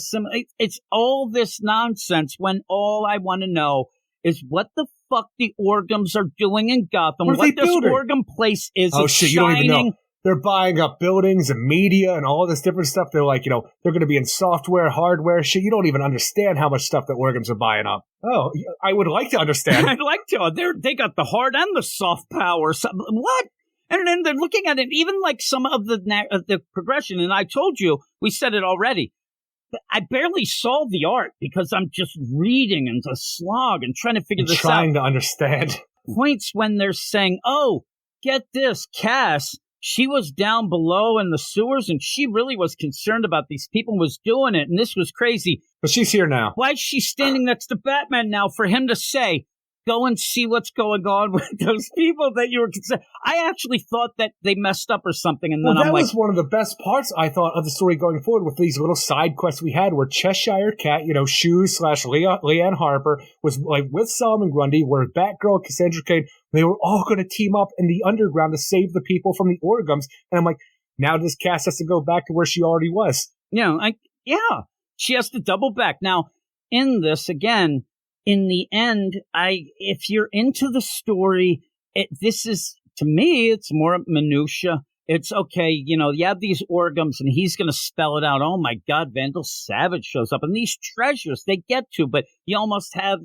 it's all this nonsense when all I want to know is what the fuck the Orgums are doing in Gotham. What this Orgum place is. Oh, shit, you don't even know. They're buying up buildings and media and all this different stuff. They're like, they're going to be in software, hardware, shit. You don't even understand how much stuff the Orgums are buying up. Oh, I would like to understand. I'd like to. They got the hard and the soft power. What? And then they're looking at it, even like some of the progression. And I told you, we said it already. I barely saw the art because I'm just reading and a slog and trying to figure this out. Trying to understand. Points when they're saying, oh, get this, Cass. She was down below in the sewers, and she really was concerned about these people, was doing it, and this was crazy. But she's here now. Why is she standing next to Batman now for him to say, go and see what's going on with those people that you were concerned? I actually thought that they messed up or something, and then that was one of the best parts, I thought, of the story going forward with these little side quests we had where Cheshire Cat, Shoes / Leanne Harper was like with Solomon Grundy, where Batgirl, Cassandra Cain, they were all going to team up in the underground to save the people from the Orgums. And I'm like, now this Cass has to go back to where she already was. She has to double back. Now, in this, again, in the end, if you're into the story, this is, to me, it's more minutia. It's okay, you have these Orgums, and he's going to spell it out. Oh my God, Vandal Savage shows up, and these treasures they get to, but you almost have,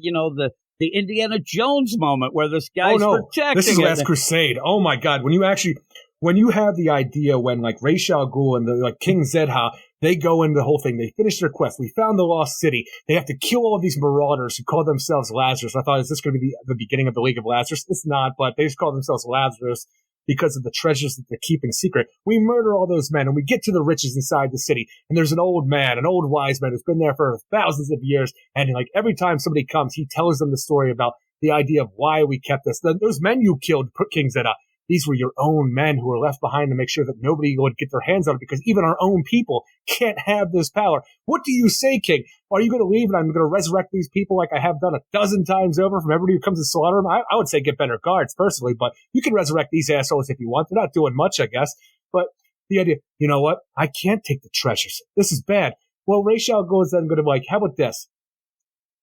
the Indiana Jones moment where this guy's protecting. This is Last Crusade. Oh my God, when you have the idea when like Ra's al Ghul and the King Zedha, they go into the whole thing. They finish their quest. We found the lost city. They have to kill all of these marauders who call themselves Lazarus. I thought, is this going to be the beginning of the League of Lazarus? It's not, but they just call themselves Lazarus because of the treasures that they're keeping secret. We murder all those men, and we get to the riches inside the city. And there's an old wise man who's been there for thousands of years. And like every time somebody comes, he tells them the story about the idea of why we kept this. Those men you killed, King Zedha, these were your own men who were left behind to make sure that nobody would get their hands on it, because even our own people can't have this power. What do you say, King? Are you going to leave and I'm going to resurrect these people like I have done 12 times over from everybody who comes to slaughter them? I would say get better guards, personally, but you can resurrect these assholes if you want. They're not doing much, I guess. But the idea, you know what? I can't take the treasures. This is bad. Well, Ra's al Ghul is then going to be like, how about this?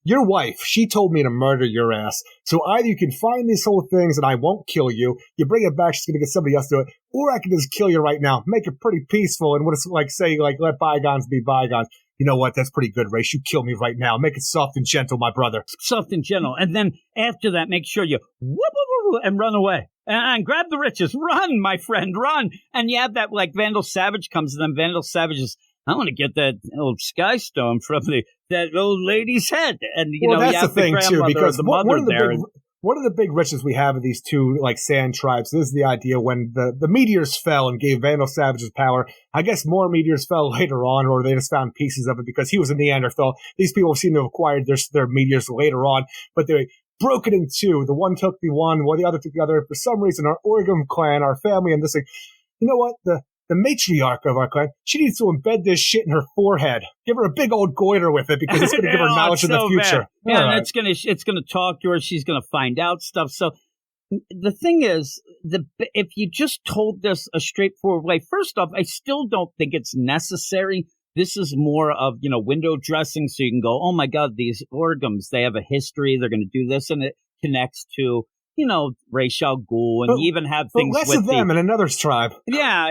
Your wife, she told me to murder your ass. So either you can find these whole things and I won't kill you. You bring it back, she's going to get somebody else to do it. Or I can just kill you right now. Make it pretty peaceful and what it's like, say, like, let bygones be bygones. You know what? That's pretty good, Ra's. You kill me right now. Make it soft and gentle, my brother. Soft and gentle. And then after that, make sure you whoop, whoop, whoop, and run away. And grab the riches. Run, my friend, run. And you have that, like, Vandal Savage comes and then Vandal Savage is, I want to get that old Sky Stone from that old lady's head. And, that's the thing, too, because one of the big riches we have of these two, like, sand tribes is the idea when the meteors fell and gave Vandal Savage's power. I guess more meteors fell later on, or they just found pieces of it because he was a Neanderthal. These people seem to have acquired their meteors later on, but they broke it in two. The one took the one, while the other took the other. For some reason, our Orgum clan, our family, and this thing, you know what? The matriarch of our clan, she needs to embed this shit in her forehead. Give her a big old goiter with it because it's going to give her knowledge of the future. Yeah, and it's going to talk to her. She's going to find out stuff. So the thing is, if you just told this a straightforward way, first off, I still don't think it's necessary. This is more of, window dressing so you can go, oh my God, these Orgums, they have a history. They're going to do this, and it connects to Ra's al Ghul, and you even have things less with of them in another tribe. Yeah.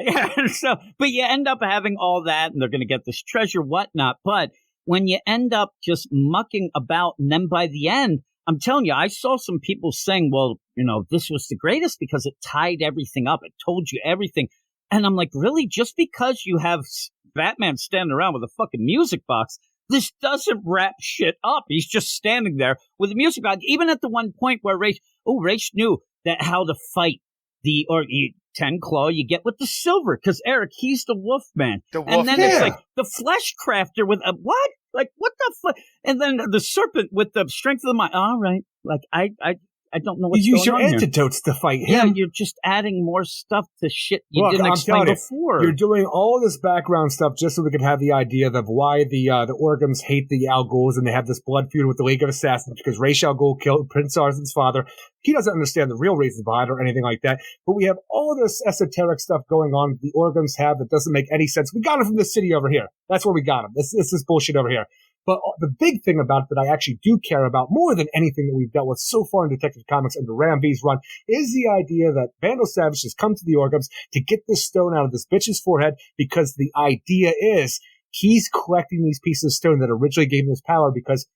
So, but you end up having all that, and they're going to get this treasure, whatnot. But when you end up just mucking about, and then by the end, I'm telling you, I saw some people saying, well, this was the greatest because it tied everything up. It told you everything. And I'm like, really? Just because you have Batman standing around with a fucking music box. This doesn't wrap shit up. He's just standing there with a music box. Even at the one point where Ra's knew that how to fight Ten Claw you get with the silver, because Eric, he's the Wolfman. And then it's like the Flesh Crafter with a what? Like, what the fuck? And then the Serpent with the strength of the mind. All right. Like, I don't know what's going on. You use your antidotes to fight him. Yeah, you're just adding more stuff to shit you didn't explain before. You're doing all this background stuff just so we could have the idea of why the Orgums hate the Al Ghuls, and they have this blood feud with the League of Assassins because Ra's al Ghul killed Prince Arzen's father. He doesn't understand the real reasons behind it or anything like that. But we have all this esoteric stuff going on the Orgums have that doesn't make any sense. We got it from the city over here. That's where we got him. This is bullshit over here. But the big thing about it that I actually do care about more than anything that we've dealt with so far in Detective Comics under Ram V's run is the idea that Vandal Savage has come to the Orgums to get this stone out of this bitch's forehead, because the idea is he's collecting these pieces of stone that originally gave him his power because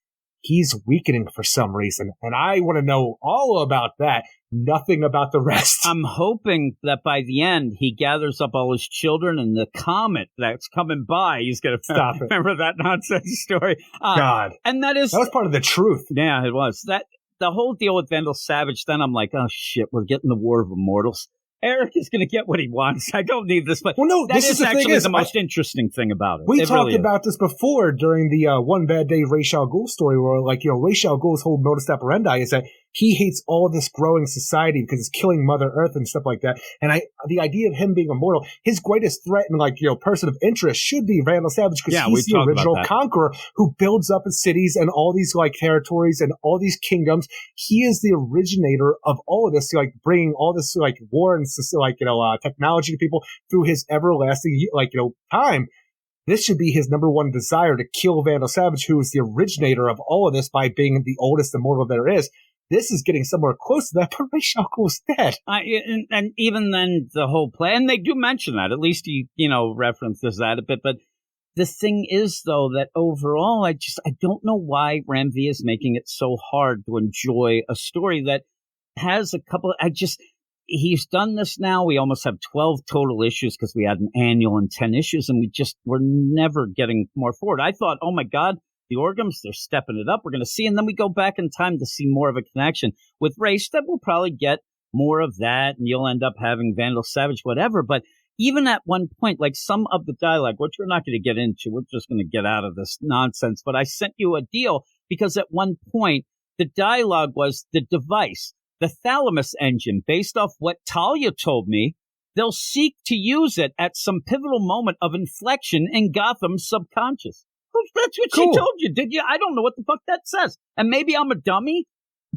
he's weakening for some reason. And I want to know all about that. Nothing about the rest. I'm hoping that by the end, he gathers up all his children, and the comet that's coming by, he's going to stop it. Remember that nonsense story? God. And that was part of the truth. Yeah, it was. The whole deal with Vandal Savage, then I'm like, oh shit, we're getting the War of Immortals. Eric is going to get what he wants. I don't need this, but that is actually the most interesting thing about it. We talked about this before during the One Bad Day Ra's al Ghul story, where Ra's al Ghul's whole modus operandi is that he hates all this growing society because it's killing Mother Earth and stuff like that. And the idea of him being immortal, his greatest threat and person of interest should be Vandal Savage, because he's the original conqueror who builds up his cities and all these territories and all these kingdoms. He is the originator of all of this, bringing all this war and technology to people through his everlasting time. This should be his number one desire, to kill Vandal Savage, who is the originator of all of this by being the oldest immortal there is. This is getting somewhere close to that, but Ra's al Ghul's dead. And even then, the whole plan, they do mention that. At least he, references that a bit. But the thing is, though, that overall, I don't know why Ram V is making it so hard to enjoy a story that has a couple. He's done this now. We almost have 12 total issues because we had an annual and 10 issues, and we're never getting more forward. I thought, oh my God, the Orgums, they're stepping it up. We're going to see. And then we go back in time to see more of a connection with Ra's that we'll probably get more of that. And you'll end up having Vandal Savage, whatever. But even at one point, some of the dialogue, which we're not going to get into, we're just going to get out of this nonsense. But I sent you a deal because at one point, the dialogue was the device, the Thalamus engine, based off what Talia told me. They'll seek to use it at some pivotal moment of inflection in Gotham's subconscious. That's what she told you, did you? I don't know what the fuck that says. And maybe I'm a dummy,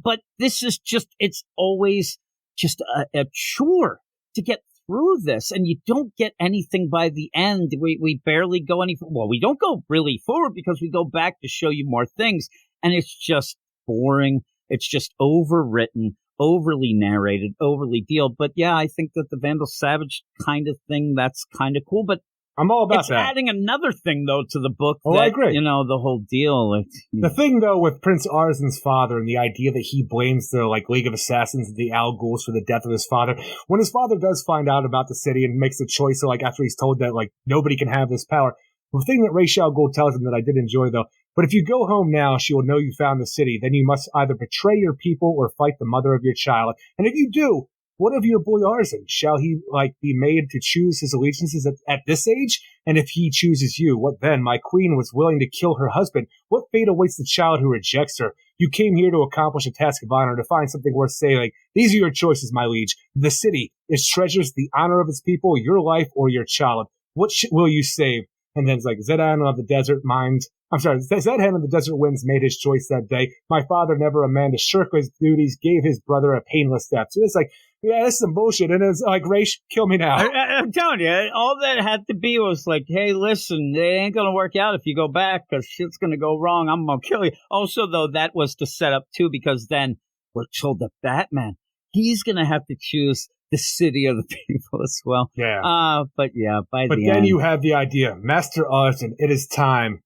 but this is it's always just a chore to get through this. And you don't get anything by the end. We barely go we don't go really forward because we go back to show you more things. And it's just boring. It's just overwritten, overly narrated, overly dealed. But yeah, I think that the Vandal Savage kind of thing, that's kind of cool. But I'm all about that. It's adding another thing, though, to the book. I agree. The whole deal. The thing, though, with Prince Arzen's father and the idea that he blames the League of Assassins and the Al Ghuls for the death of his father, when his father does find out about the city and makes a choice, so after he's told that nobody can have this power, the thing that Ra's al Ghul tells him that I did enjoy, though, but if you go home now, she will know you found the city. Then you must either betray your people or fight the mother of your child. And if you do, what of your boy Arzen? Shall he be made to choose his allegiances at this age? And if he chooses you, what then? My queen was willing to kill her husband. What fate awaits the child who rejects her? You came here to accomplish a task of honor, to find something worth saying. These are your choices, my liege. The city, its treasures, the honor of its people, your life, or your child. What will you save? And then it's Zedan of the desert mind. I'm sorry, Zedhan of the desert winds made his choice that day. My father, never a man to shirk his duties, gave his brother a painless death. So it's yeah, this is some bullshit. And it's Ra's, kill me now. I'm telling you, all that had to be was hey, listen, it ain't going to work out if you go back because shit's going to go wrong. I'm going to kill you. Also, though, that was to set up, too, because then we're told that Batman, he's going to have to choose the city of the people as well. Yeah. But yeah, But then you have the idea, Master Arzen, it is time.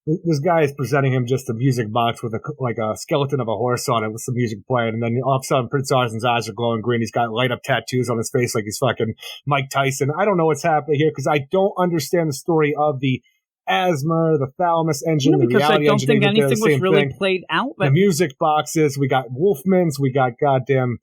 this guy is presenting him just a music box with a skeleton of a horse on it with some music playing, and then all of a sudden Prince Arson's eyes are glowing green. He's got light up tattoos on his face like he's fucking Mike Tyson. I don't know what's happening here because I don't understand the story of the asthma, the thalamus engine, the reality engine. Because I don't think anything was really played out. The music boxes, we got Wolfmans, we got goddamn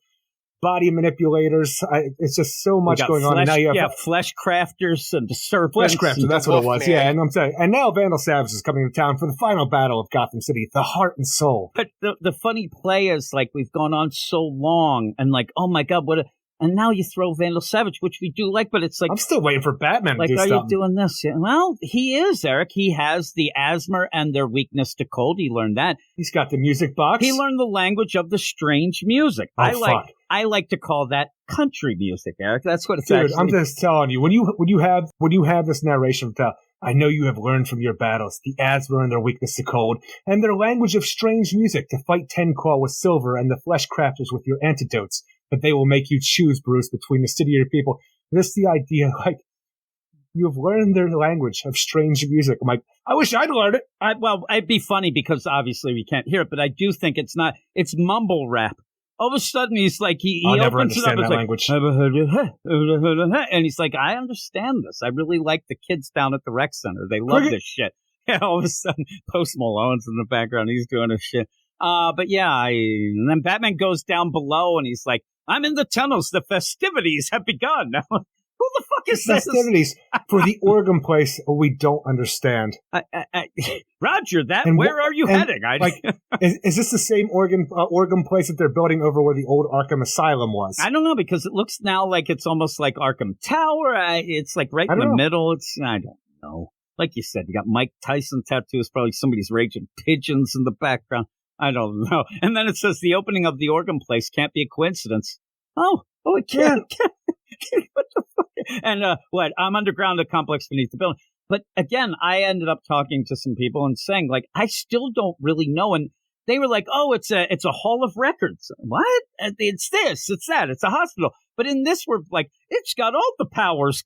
body manipulators. It's just so much going on. And now you have flesh crafters and the serpents. Flesh crafters, that's what it was. Yeah, and I'm saying, and now Vandal Savage is coming to town for the final battle of Gotham City, the heart and soul. But the funny play is like we've gone on so long, and like, oh my god, and now you throw Vandal Savage, which we do like, but it's like... I'm still waiting for Batman to do something. Like, are you doing this? Well, he is, Eric. He has the asthma and their weakness to cold. He learned that. He's got the music box. He learned the language of the strange music. Oh, I like to call that country music, Eric. That's what it's Dude, actually... I'm just telling you, when you have this narration, I know you have learned from your battles the asthma and their weakness to cold, and their language of strange music to fight Ten Claw with silver and the flesh crafters with your antidotes. But they will make you choose, Bruce, between the city of your people. This the idea, like, you have learned their language of strange music. I'm like, I wish I'd learned it. Well, it'd be funny because obviously we can't hear it, but I do think it's mumble rap. All of a sudden, he's like, he opens it up. It's language. And he's like, I understand this. I really like the kids down at the rec center. They love this shit. Yeah, all of a sudden, Post Malone's in the background. He's doing his shit. But yeah, and then Batman goes down below and he's like, I'm in the tunnels. The festivities have begun. Now, who the fuck is this? Festivities for the organ place we don't understand. Roger that. Where are you heading? Is this the same organ place that they're building over where the old Arkham Asylum was? I don't know because it looks now like it's almost like Arkham Tower. It's like right in the middle. I don't know. Like you said, you got Mike Tyson tattoos. Probably somebody's raging pigeons in the background. I don't know. And then it says the opening of the organ place can't be a coincidence. Oh, it can't. What the fuck? And I'm underground, a complex beneath the building. But again, I ended up talking to some people and saying, like, I still don't really know. And they were like, oh, it's a hall of records. What? It's this, it's that, it's a hospital. But in this, we're like, it's got all the powers.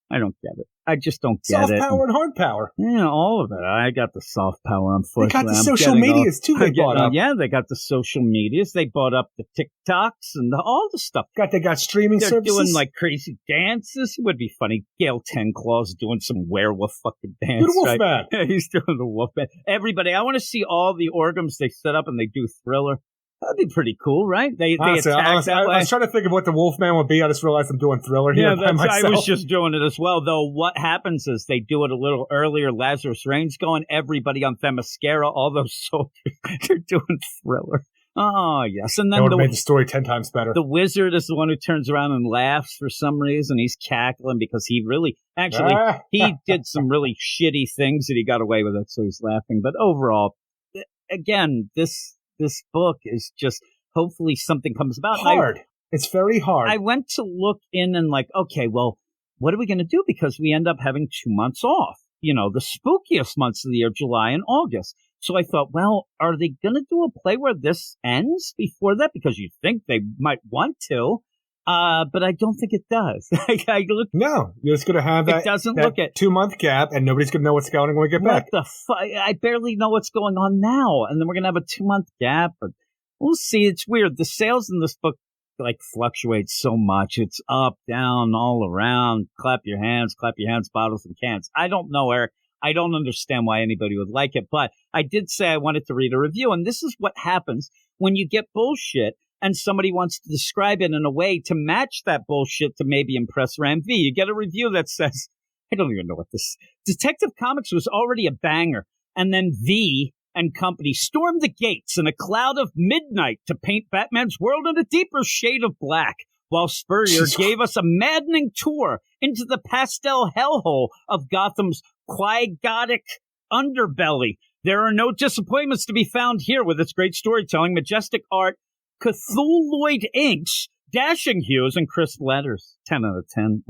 I don't get it. I just don't get it. Soft power and hard power. Yeah, all of it. I got the soft power, unfortunately. They got the social medias, too, they bought up. Yeah, they got the social medias. They bought up the TikToks and all the stuff. They got streaming services. They're doing, like, crazy dances. It would be funny. Gail Tenclaw's doing some werewolf fucking dance. The Wolfman. Right? Yeah, he's doing the Wolfman. Everybody, I want to see all the organs they set up and they do Thriller. That'd be pretty cool, right? Honestly, I was trying to think of what the Wolfman would be. I just realized I'm doing Thriller here by myself. I was just doing it as well, though. What happens is they do it a little earlier. Lazarus Reign's going. Everybody on Themyscira, all those soldiers, they're doing Thriller. Oh, yes. And then that would have made the story 10 times better. The wizard is the one who turns around and laughs for some reason. He's cackling because he did some really shitty things that he got away with it, so he's laughing. But overall, again, this book is just, hopefully something comes about. Hard. It's very hard. I went to look in and like, okay, well, what are we going to do? Because we end up having 2 months off. You know, the spookiest months of the year, July and August. So I thought, well, are they going to do a play where this ends before that? Because you think they might want to. But I don't think it does. No, you're just going to have that, it doesn't that look at 2 month gap, and nobody's going to know what's going on when we get back. What the fuck? I barely know what's going on now, and then we're going to have a 2 month gap. But we'll see. It's weird. The sales in this book like fluctuate so much. It's up, down, all around. Clap your hands, bottles and cans. I don't know, Eric. I don't understand why anybody would like it, but I did say I wanted to read a review, and this is what happens when you get bullshit. And somebody wants to describe it in a way to match that bullshit to maybe impress Ram V. You get a review that says, I don't even know what this... Detective Comics was already a banger, and then V and company stormed the gates in a cloud of midnight to paint Batman's world in a deeper shade of black, while Spurrier gave us a maddening tour into the pastel hellhole of Gotham's quagotic underbelly. There are no disappointments to be found here with its great storytelling, majestic art, Cthulhuid inks, dashing hues, and crisp letters. 10 out of 10.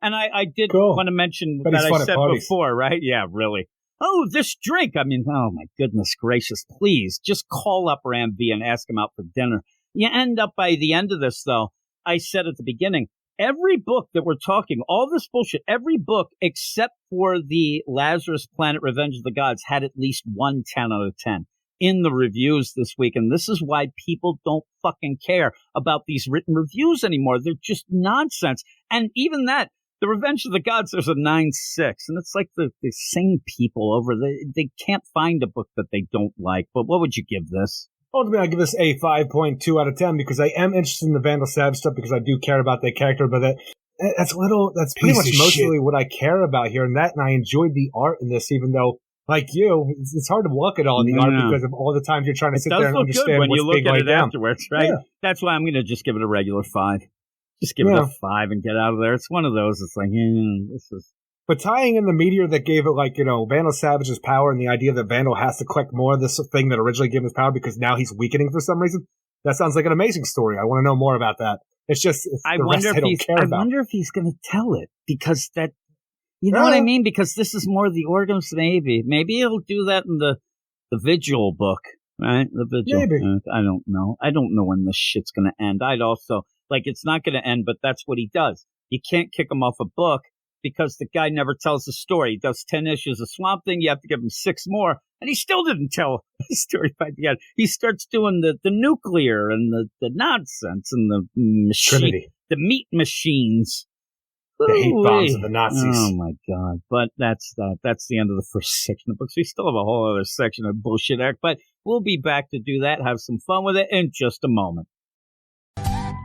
And I did want to mention that I said before, right? Yeah, really. Oh, this drink. I mean, oh my goodness gracious. Please, just call up Ram V and ask him out for dinner. You end up by the end of this, though, I said at the beginning, every book that we're talking, all this bullshit, every book except for the Lazarus Planet Revenge of the Gods had at least 1 10 out of 10 in the reviews this week. And this is why people don't fucking care about these written reviews anymore. They're just nonsense. And even that, the Revenge of the Gods, there's a 9.6. And it's like the same people over there. They can't find a book that they don't like. But what would you give this? Ultimately, I give this a 5.2 out of 10 because I am interested in the Vandal Savage stuff because I do care about their character, but that's pretty much mostly what I care about here. And I enjoyed the art in this, even though, like you, it's hard to look at all the art because of all the times you're trying to sit there and understand when what's you look being at laid it down. afterwards, right? Yeah. That's why I'm going to just give it a regular 5. Just give it a 5 and get out of there. It's one of those. It's like, this is. But tying in the meteor that gave it, Vandal Savage's power and the idea that Vandal has to collect more of this thing that originally gave him his power because now he's weakening for some reason, that sounds like an amazing story. I want to know more about that. It's just I wonder if he's going to tell it because that, you know what I mean? Because this is more the organs, maybe. Maybe he'll do that in the Vigil book, right? The Vigil. Maybe. I don't know. I don't know when this shit's going to end. I'd also, it's not going to end, but that's what he does. You can't kick him off a book because the guy never tells the story. He does 10 issues of Swamp Thing. You have to give him 6 more. And he still didn't tell the story by the end. He starts doing the nuclear and the nonsense and the machine, the meat machines. The hate bombs of the Nazis. Oh, my God. But that's the end of the first section of books. We still have a whole other section of bullshit, Eric. But we'll be back to do that, have some fun with it in just a moment.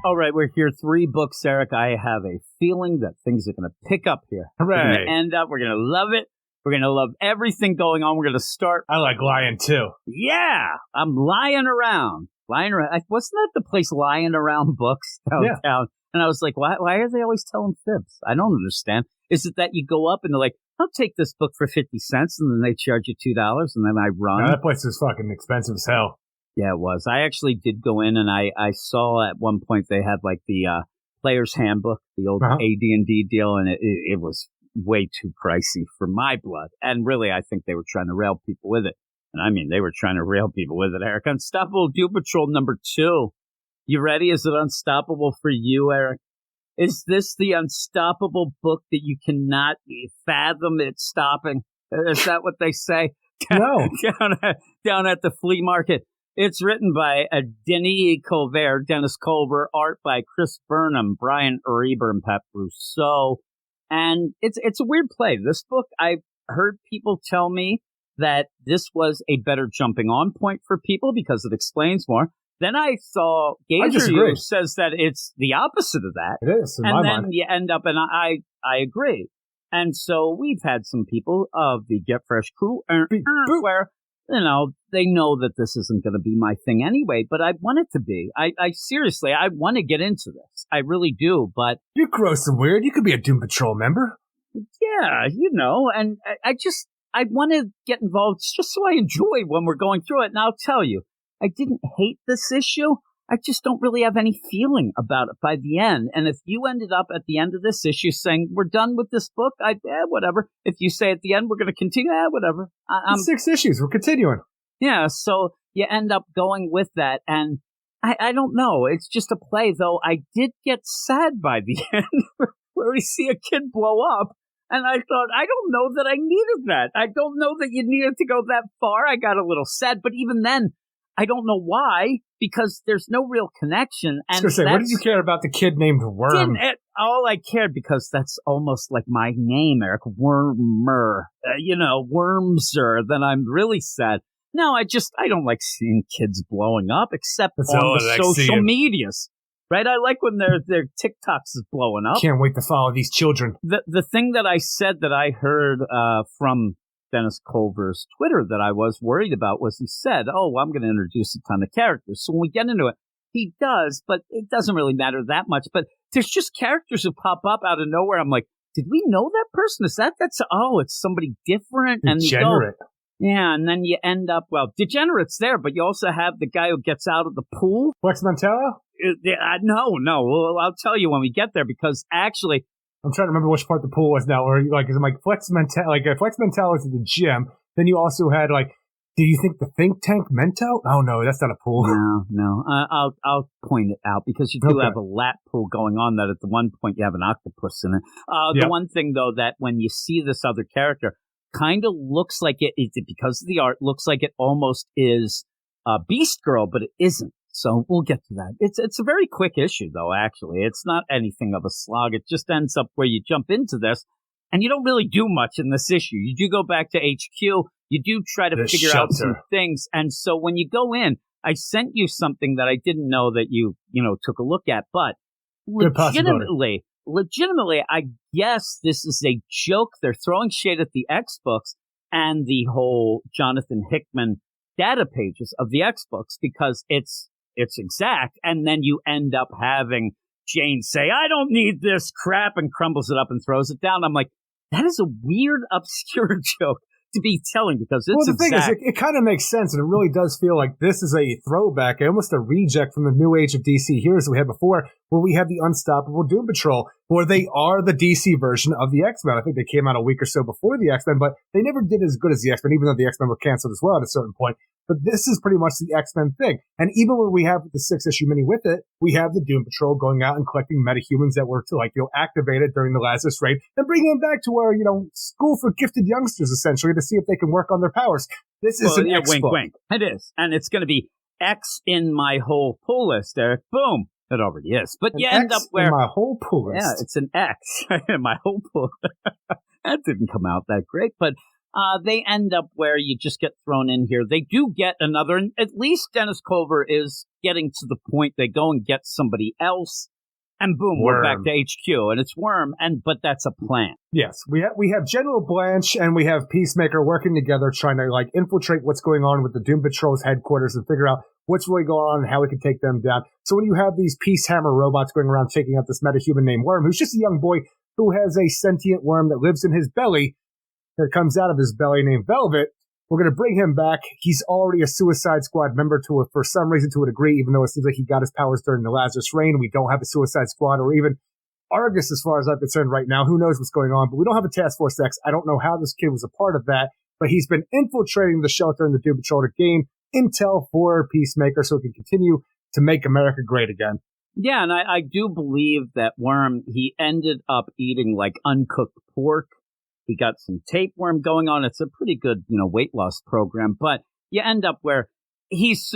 All right, we're here. 3 books, Eric. I have a feeling that things are going to pick up here. Hooray. We're going to end up. We're going to love it. We're going to love everything going on. We're going to start. I like lying, too. Yeah. I'm lying around. Wasn't that the place, Lying Around Books downtown? Yeah. And I was like, why are they always telling fibs? I don't understand. Is it that you go up and they're like, I'll take this book for 50 cents, and then they charge you $2, and then I run? Yeah, that place is fucking expensive as hell. Yeah, it was. I actually did go in, and I saw at one point they had the Player's Handbook, the old AD&D deal, and it was way too pricey for my blood. And really, I think they were trying to rail people with it. And I mean, they were trying to rail people with it, Eric. Unstoppable Doom Patrol #2. You ready? Is it unstoppable for you, Eric? Is this the unstoppable book that you cannot fathom it stopping? Is that what they say? No. down at the flea market. It's written by Dennis Culver, art by Chris Burnham, Brian Reber, and Pat Brousseau. And it's a weird play. This book, I've heard people tell me that this was a better jumping on point for people because it explains more. Then I saw Gazer who says that it's the opposite of that. It is, in my mind. And then you end up, and I agree. And so we've had some people of the Get Fresh crew where, they know that this isn't going to be my thing anyway, but I want it to be. I seriously, I want to get into this. I really do, but... You're gross and weird. You could be a Doom Patrol member. Yeah, and I want to get involved just so I enjoy when we're going through it. And I'll tell you, I didn't hate this issue. I just don't really have any feeling about it by the end. And if you ended up at the end of this issue saying, we're done with this book, whatever. If you say at the end, we're going to continue, whatever. It's 6 issues. We're continuing. Yeah, so you end up going with that. And I don't know. It's just a play, though. I did get sad by the end where we see a kid blow up. And I thought, I don't know that I needed that. I don't know that you needed to go that far. I got a little sad. But even then, I don't know why, because there's no real connection. And I was going to say, what did you care about the kid named Worm? All I cared, because that's almost like my name, Eric, Wormer. Wormser. Then I'm really sad. No, I don't like seeing kids blowing up, except on the social medias. Right? I like when their TikToks is blowing up. Can't wait to follow these children. The thing that I said that I heard from Dennis Culver's Twitter that I was worried about was he said, I'm going to introduce a ton of characters. So when we get into it, he does, but it doesn't really matter that much. But there's just characters who pop up out of nowhere. I'm like, did we know that person? Is that's somebody different? Degenerate. Yeah, and then you end up, Degenerate's there, but you also have the guy who gets out of the pool. Flex Mentallo? No. Well, I'll tell you when we get there, because actually... I'm trying to remember which part the pool was now, where Flex Mentallo, Flex Mentallo was at the gym. Then you also had, Do you think the think tank Mento? Oh, no, that's not a pool. No. I'll point it out because you do have a lap pool going on that at the one point you have an octopus in it. The one thing, though, that when you see this other character, kind of looks like it, because of the art, looks like it almost is Beast Girl, but it isn't. So we'll get to that. It's a very quick issue, though, actually. It's not anything of a slog. It just ends up where you jump into this, and you don't really do much in this issue. You do go back to HQ. You do try to figure out some things. And so when you go in, I sent you something that I didn't know that you took a look at. But legitimately, I guess this is a joke. They're throwing shade at the X-Books and the whole Jonathan Hickman data pages of the X-Books because it's exact, and then you end up having Jane say, I don't need this crap, and crumbles it up and throws it down. I'm like, that is a weird, obscure joke to be telling because it's the thing is, it kind of makes sense, and it really does feel like this is a throwback, almost a reject from the new age of DC heroes that we had before, where we have the Unstoppable Doom Patrol, where they are the DC version of the X-Men. I think they came out a week or so before the X-Men, but they never did as good as the X-Men, even though the X-Men were canceled as well at a certain point. But this is pretty much the X-Men thing. And even when we have the 6-issue mini with it, we have the Doom Patrol going out and collecting metahumans that were activated during the Lazarus raid and bringing them back to our, school for gifted youngsters, essentially, to see if they can work on their powers. This is an X book. Wink. It is. And it's going to be X in my whole pull list, Eric. Boom. It already is. But you end up where... in my whole pull list. Yeah, it's an X in my whole pull. That didn't come out that great, but... they end up where you just get thrown in here. They do get another, and at least Dennis Culver is getting to the point they go and get somebody else, and boom, we're back to HQ, and it's Worm, but that's a plan. Yes, we have General Blanche and we have Peacemaker working together, trying to infiltrate what's going on with the Doom Patrol's headquarters and figure out what's really going on and how we can take them down. So when you have these Peace Hammer robots going around taking out this metahuman named Worm, who's just a young boy who has a sentient worm that lives in his belly, that comes out of his belly named Velvet, we're going to bring him back. He's already a Suicide Squad member for some reason to a degree, even though it seems like he got his powers during the Lazarus reign. We don't have a Suicide Squad or even Argus as far as I'm concerned right now. Who knows what's going on, but we don't have a Task Force X. I don't know how this kid was a part of that, but he's been infiltrating the shelter and the Doom Patrol to gain intel for Peacemaker so he can continue to make America great again. Yeah, and I do believe that Worm, he ended up eating uncooked pork. He got some tapeworm going on. It's a pretty good, weight loss program. But you end up where he's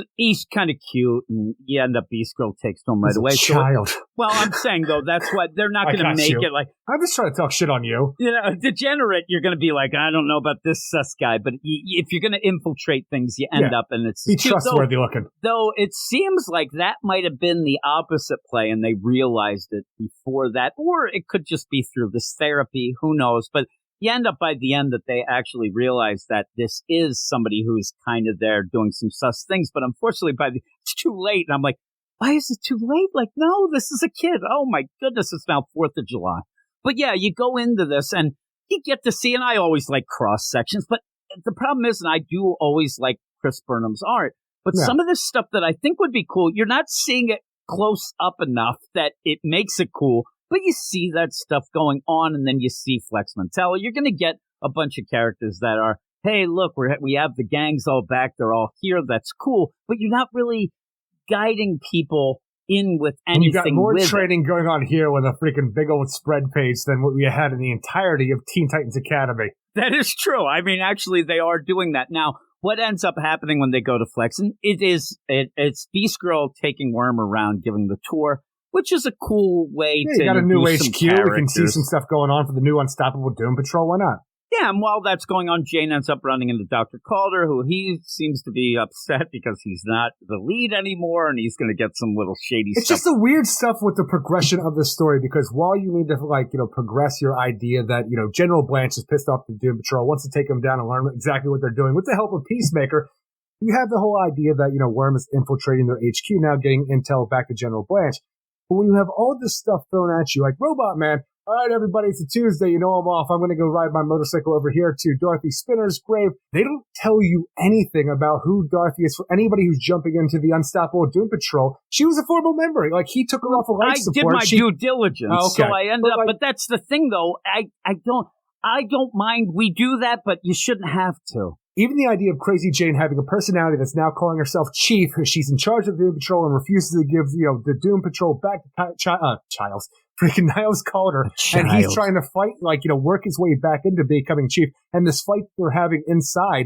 kind of cute, and you end up Beast Girl takes to him right away. Child. Well, I'm saying though, that's what they're not going to make it like. I'm just trying to talk shit on you. Degenerate. You're going to be like, I don't know about this sus guy, but if you're going to infiltrate things, you end up, and it's be trustworthy looking. Though it seems like that might have been the opposite play, and they realized it before that, or it could just be through this therapy. Who knows? But you end up by the end that they actually realize that this is somebody who's kind of there doing some sus things. But unfortunately, it's too late. And I'm like, why is it too late? No, this is a kid. Oh, my goodness, it's now 4th of July. But yeah, you go into this and you get to see, and I always like cross sections. But the problem is, and I do always like Chris Burnham's art, but some of this stuff that I think would be cool, you're not seeing it close up enough that it makes it cool. But you see that stuff going on, and then you see Flex Mentallo. You're going to get a bunch of characters that are, hey, look, we have the gangs all back. They're all here. That's cool. But you're not really guiding people in with anything. You got more training going on here with a freaking big old spread page than what we had in the entirety of Teen Titans Academy. That is true. I mean, actually, they are doing that. Now, what ends up happening when they go to Flex, and it's Beast Girl taking Worm around, giving the tour, which is a cool way to. You got a new HQ. We can see some stuff going on for the new Unstoppable Doom Patrol. Why not? Yeah, and while that's going on, Jane ends up running into Dr. Calder, who he seems to be upset because he's not the lead anymore, and he's going to get some little shady stuff. It's just the weird stuff with the progression of the story, because while you need to, progress your idea that, General Blanche is pissed off the Doom Patrol, wants to take them down and learn exactly what they're doing with the help of Peacemaker, you have the whole idea that, Worm is infiltrating their HQ now, getting intel back to General Blanche. But when you have all this stuff thrown at you, like Robot Man, all right, everybody, it's a Tuesday. I'm off. I'm going to go ride my motorcycle over here to Dorothy Spinner's grave. They don't tell you anything about who Dorothy is for anybody who's jumping into the Unstoppable Doom Patrol. She was a former member. He took her off of life support. I did my due diligence, so I ended up. But that's the thing, though. I don't mind we do that, but you shouldn't have to. Even the idea of Crazy Jane having a personality that's now calling herself Chief, she's in charge of the Doom Patrol and refuses to give, the Doom Patrol back to freaking Niles Calder. And he's trying to fight, work his way back into becoming Chief. And this fight they're having inside,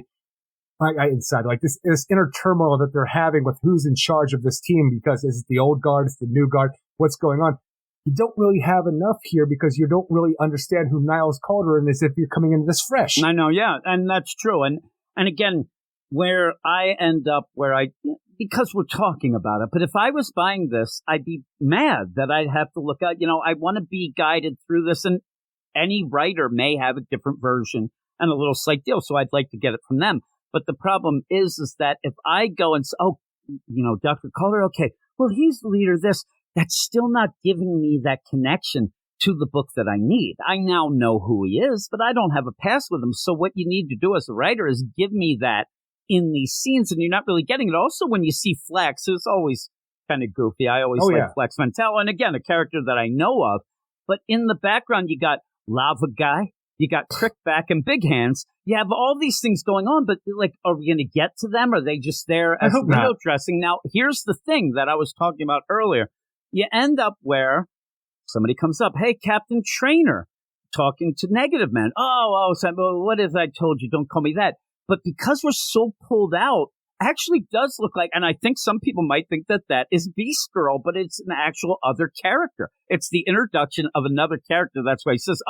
this inner turmoil that they're having with who's in charge of this team, because is it the old guard, is it the new guard, what's going on? You don't really have enough here because you don't really understand who Niles Calder is if you're coming into this fresh. I know, yeah, and that's true. And again, where I end up, because we're talking about it, but if I was buying this, I'd be mad that I'd have to look at, I want to be guided through this, and any writer may have a different version and a little slight deal, so I'd like to get it from them. But the problem is that if I go and say, Dr. Calder, okay, well, he's the leader of this, that's still not giving me that connection to the book that I need. I now know who he is, but I don't have a past with him. So what you need to do as a writer is give me that in these scenes, and you're not really getting it. Also, when you see Flex, it's always kind of goofy. I always like Flex Mantel, and again, a character that I know of. But in the background, you got Lava Guy, you got Crickback and Big Hands. You have all these things going on, but are we going to get to them? Are they just there as window dressing? Now, here's the thing that I was talking about earlier. You end up where somebody comes up, hey, Captain Trainer, talking to Negative Man. What if I told you? Don't call me that. But because we're so pulled out, actually does look like, and I think some people might think that is Beast Girl, but it's an actual other character. It's the introduction of another character. That's why he says,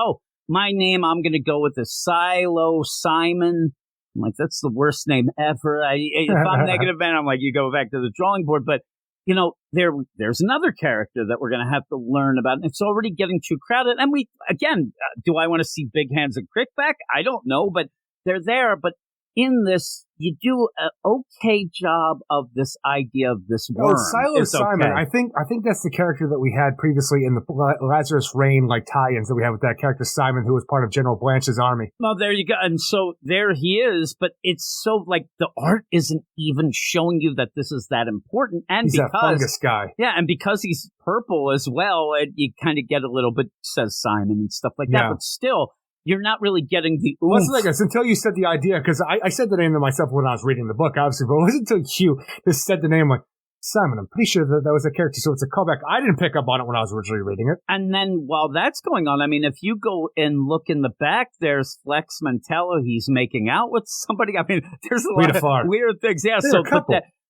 my name, I'm going to go with the Silo Simon. I'm like, that's the worst name ever. If I'm Negative Man, I'm like, you go back to the drawing board. But there's another character that we're going to have to learn about. And it's already getting too crowded. And do I want to see Big Hands and Crickback? I don't know, but they're there. But in this, you do an okay job of this idea of this worm. Silo Simon, okay. I think that's the character that we had previously in the Lazarus Reign tie-ins that we have with that character Simon, who was part of General Blanche's army. Well, there you go. And so there he is, but it's so the art isn't even showing you that this is that important. And he's that fungus guy. Yeah, and because he's purple as well, you kind of get a little bit, says Simon and stuff like that, but still, you're not really getting the oomph. It wasn't like this until you said the idea, because I said the name to myself when I was reading the book, obviously, but it wasn't until you just said the name, like, Simon, I'm pretty sure that was a character, so it's a callback. I didn't pick up on it when I was originally reading it. And then while that's going on, if you go and look in the back, there's Flex Mantello. He's making out with somebody. There's a lot of weird things. Yeah, so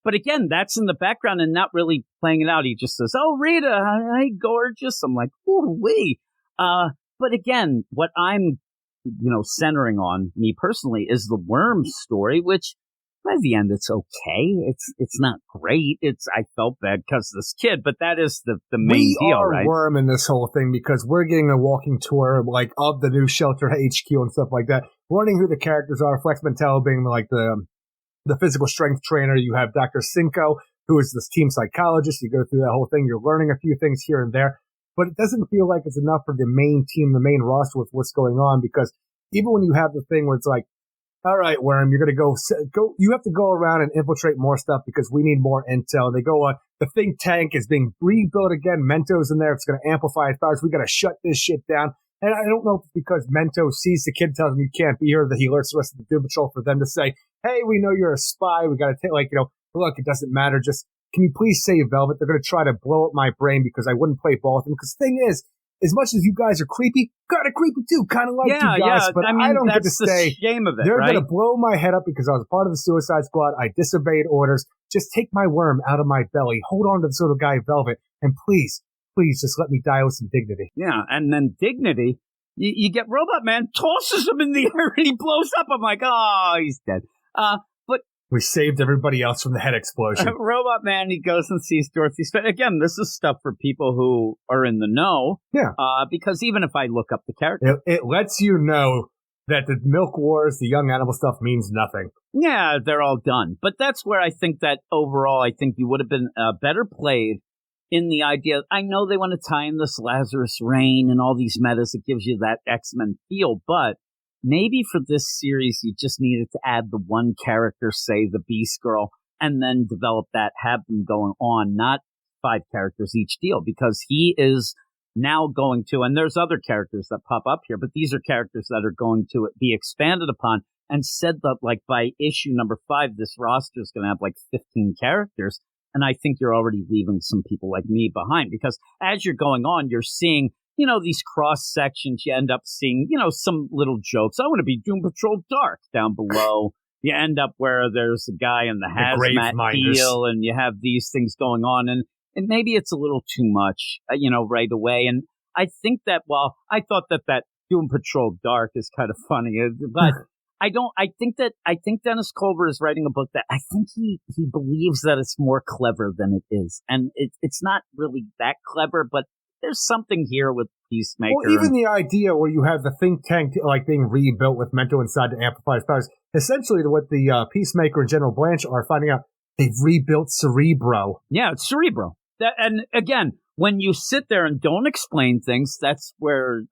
but again, that's in the background and not really playing it out. He just says, "Oh, Rita, hi, gorgeous." I'm like, "Ooh, wee." But again, what I'm centering on, me personally, is the worm story, which by the end it's okay. It's not great. I felt bad because of this kid, but that is the main deal, right? We are worm in this whole thing because we're getting a walking tour of the new shelter HQ and stuff like that. Learning who the characters are. Flex Mantel being the physical strength trainer. You have Dr. Cinco, who is this team psychologist. You go through that whole thing. You're learning a few things here and there. But it doesn't feel like it's enough for the main team, the main roster with what's going on, because even when you have the thing where it's like, all right, Worm, you're going to go, you have to go around and infiltrate more stuff because we need more intel. They go on, the think tank is being rebuilt again. Mento's in there. It's going to amplify its powers. We got to shut this shit down. And I don't know if it's because Mento sees the kid, tells him you can't be here, that he alerts the rest of the Doom Patrol for them to say, hey, we know you're a spy. We got to take, look, it doesn't matter. Just, can you please save Velvet? They're going to try to blow up my brain because I wouldn't play ball with them. Because the thing is, as much as you guys are creepy, kind of creepy too, kind of like you guys, but I don't get to stay. The shame of it, They're right? going to blow my head up because I was part of the Suicide Squad. I disobeyed orders. Just take my worm out of my belly. Hold on to this little guy, Velvet, and please just let me die with some dignity. Yeah, and then dignity, you get Robot Man, tosses him in the air, and he blows up. I'm like, oh, he's dead. But we saved everybody else from the head explosion. Robot Man, he goes and sees Dorothy's face. Again, this is stuff for people who are in the know. Yeah. Because even if I look up the character, it lets you know that the Milk Wars, the young animal stuff means nothing. Yeah, they're all done. But that's where I think that overall, I think you would have been better played in the idea. I know they want to tie in this Lazarus Reign and all these metas. It gives you that X-Men feel, but maybe for this series, you just needed to add the one character, say the Beast Girl, and then develop that, have them going on, not 5 characters each deal, because he is now going to, and there's other characters that pop up here, but these are characters that are going to be expanded upon. and said that, like, by issue number 5, this roster is going to have, like, 15 characters. And I think you're already leaving some people like me behind, because as you're going on, you're seeing, you know, these cross sections. You end up seeing, you know, some little jokes. I want to be Doom Patrol Dark down below. You end up where there's a guy in the hazmat deal, and you have these things going on. And maybe it's a little too much, you know, right away. And I think that while I thought that Doom Patrol Dark is kind of funny, but I think Dennis Culver is writing a book that I think he believes that it's more clever than it is. And it's not really that clever, but there's something here with Peacemaker. Well, even the idea where you have the think tank like being rebuilt with Mental inside to amplify his powers. Essentially, what the Peacemaker and General Blanche are finding out, they've rebuilt Cerebro. Yeah, it's Cerebro. And again, when you sit there and don't explain things, that's where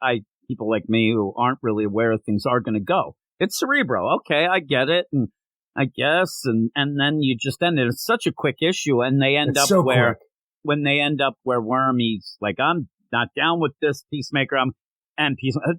people like me who aren't really aware of things are going to go. It's Cerebro. Okay, I get it, and I guess, and then you just end it. It's such a quick issue, and they end up where Wormy's like, I'm not down with this, Peacemaker.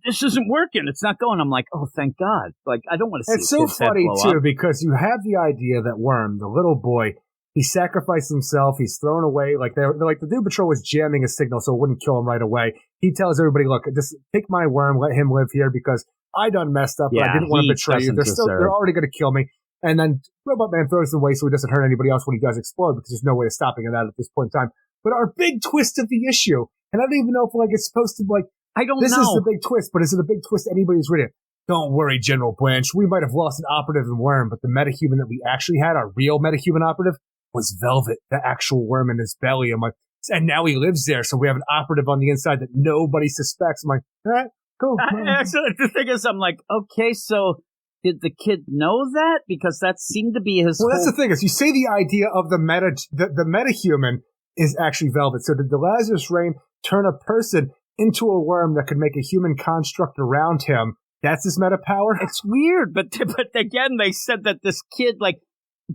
This isn't working. It's not going. I'm like, oh, thank God. Like, I don't want to see. It's so funny too, because you have the idea that Worm, the little boy, he sacrificed himself. He's thrown away. Like they're like, the Doom Patrol was jamming a signal so it wouldn't kill him right away. He tells everybody, look, just take my Worm, let him live here because I done messed up. But I didn't want to betray you. They're already going to kill me. And then Robot Man throws him away so he doesn't hurt anybody else when he does explode, because there's no way of stopping that at this point in time. But our big twist of the issue, and I don't even know if like it's supposed to like, I don't know. This is the big twist, but is it a big twist anybody's reading? Don't worry, General Blanche. We might have lost an operative in Worm, but the metahuman that we actually had, our real metahuman operative, was Velvet, the actual worm in his belly. I'm like, and now he lives there, so we have an operative on the inside that nobody suspects. I'm like, all right, cool. Actually, the thing is, I'm like, okay, so did the kid know that? Because that seemed to be his. Well, that's the thing is, you say the idea of the metahuman is actually Velvet. So did the Lazarus Rain turn a person into a worm that could make a human construct around him? That's his meta power? It's weird, but again, they said that this kid, like,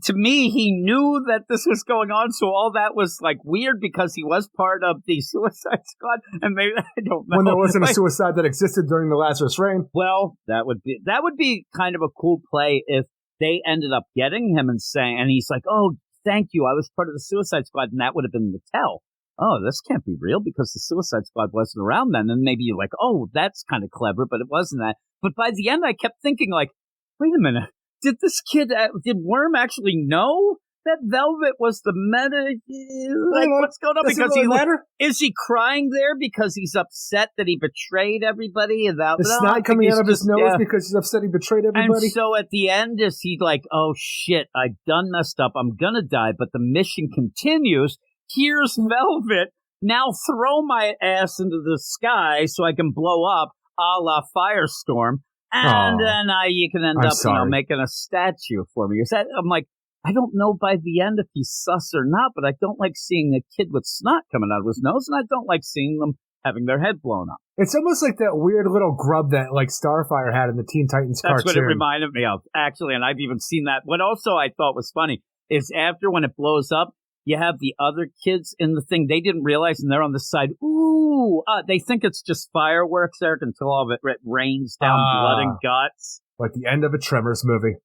to me, he knew that this was going on, so all that was, like, weird because he was part of the Suicide Squad, and maybe, I don't know. When there wasn't a suicide that existed during the Lazarus Reign. Well, that would be kind of a cool play if they ended up getting him and he's like, oh, thank you, I was part of the Suicide Squad, and that would have been the tell. Oh, this can't be real because the Suicide Squad wasn't around then, and maybe you're like, oh, that's kind of clever, but it wasn't that. But by the end, I kept thinking, like, wait a minute. Did Worm actually know that Velvet was the meta? Like, what's going on? Because is he crying there because he's upset that he betrayed everybody? It's not coming out of his nose because he's upset he betrayed everybody? And so at the end, is he like, oh, shit, I done messed up. I'm going to die, but the mission continues. Here's Velvet. Now throw my ass into the sky so I can blow up a la Firestorm. And then you can end up, making a statue for me. I'm like, I don't know by the end if he's sus or not, but I don't like seeing a kid with snot coming out of his nose, and I don't like seeing them having their head blown up. It's almost like that weird little grub that, like, Starfire had in the Teen Titans cartoon. That's what it reminded me of, actually, and I've even seen that. What also I thought was funny is after when it blows up, you have the other kids in the thing. They didn't realize, and they're on the side. Ooh, they think it's just fireworks, Eric, until all of it rains down blood and guts. Like the end of a Tremors movie.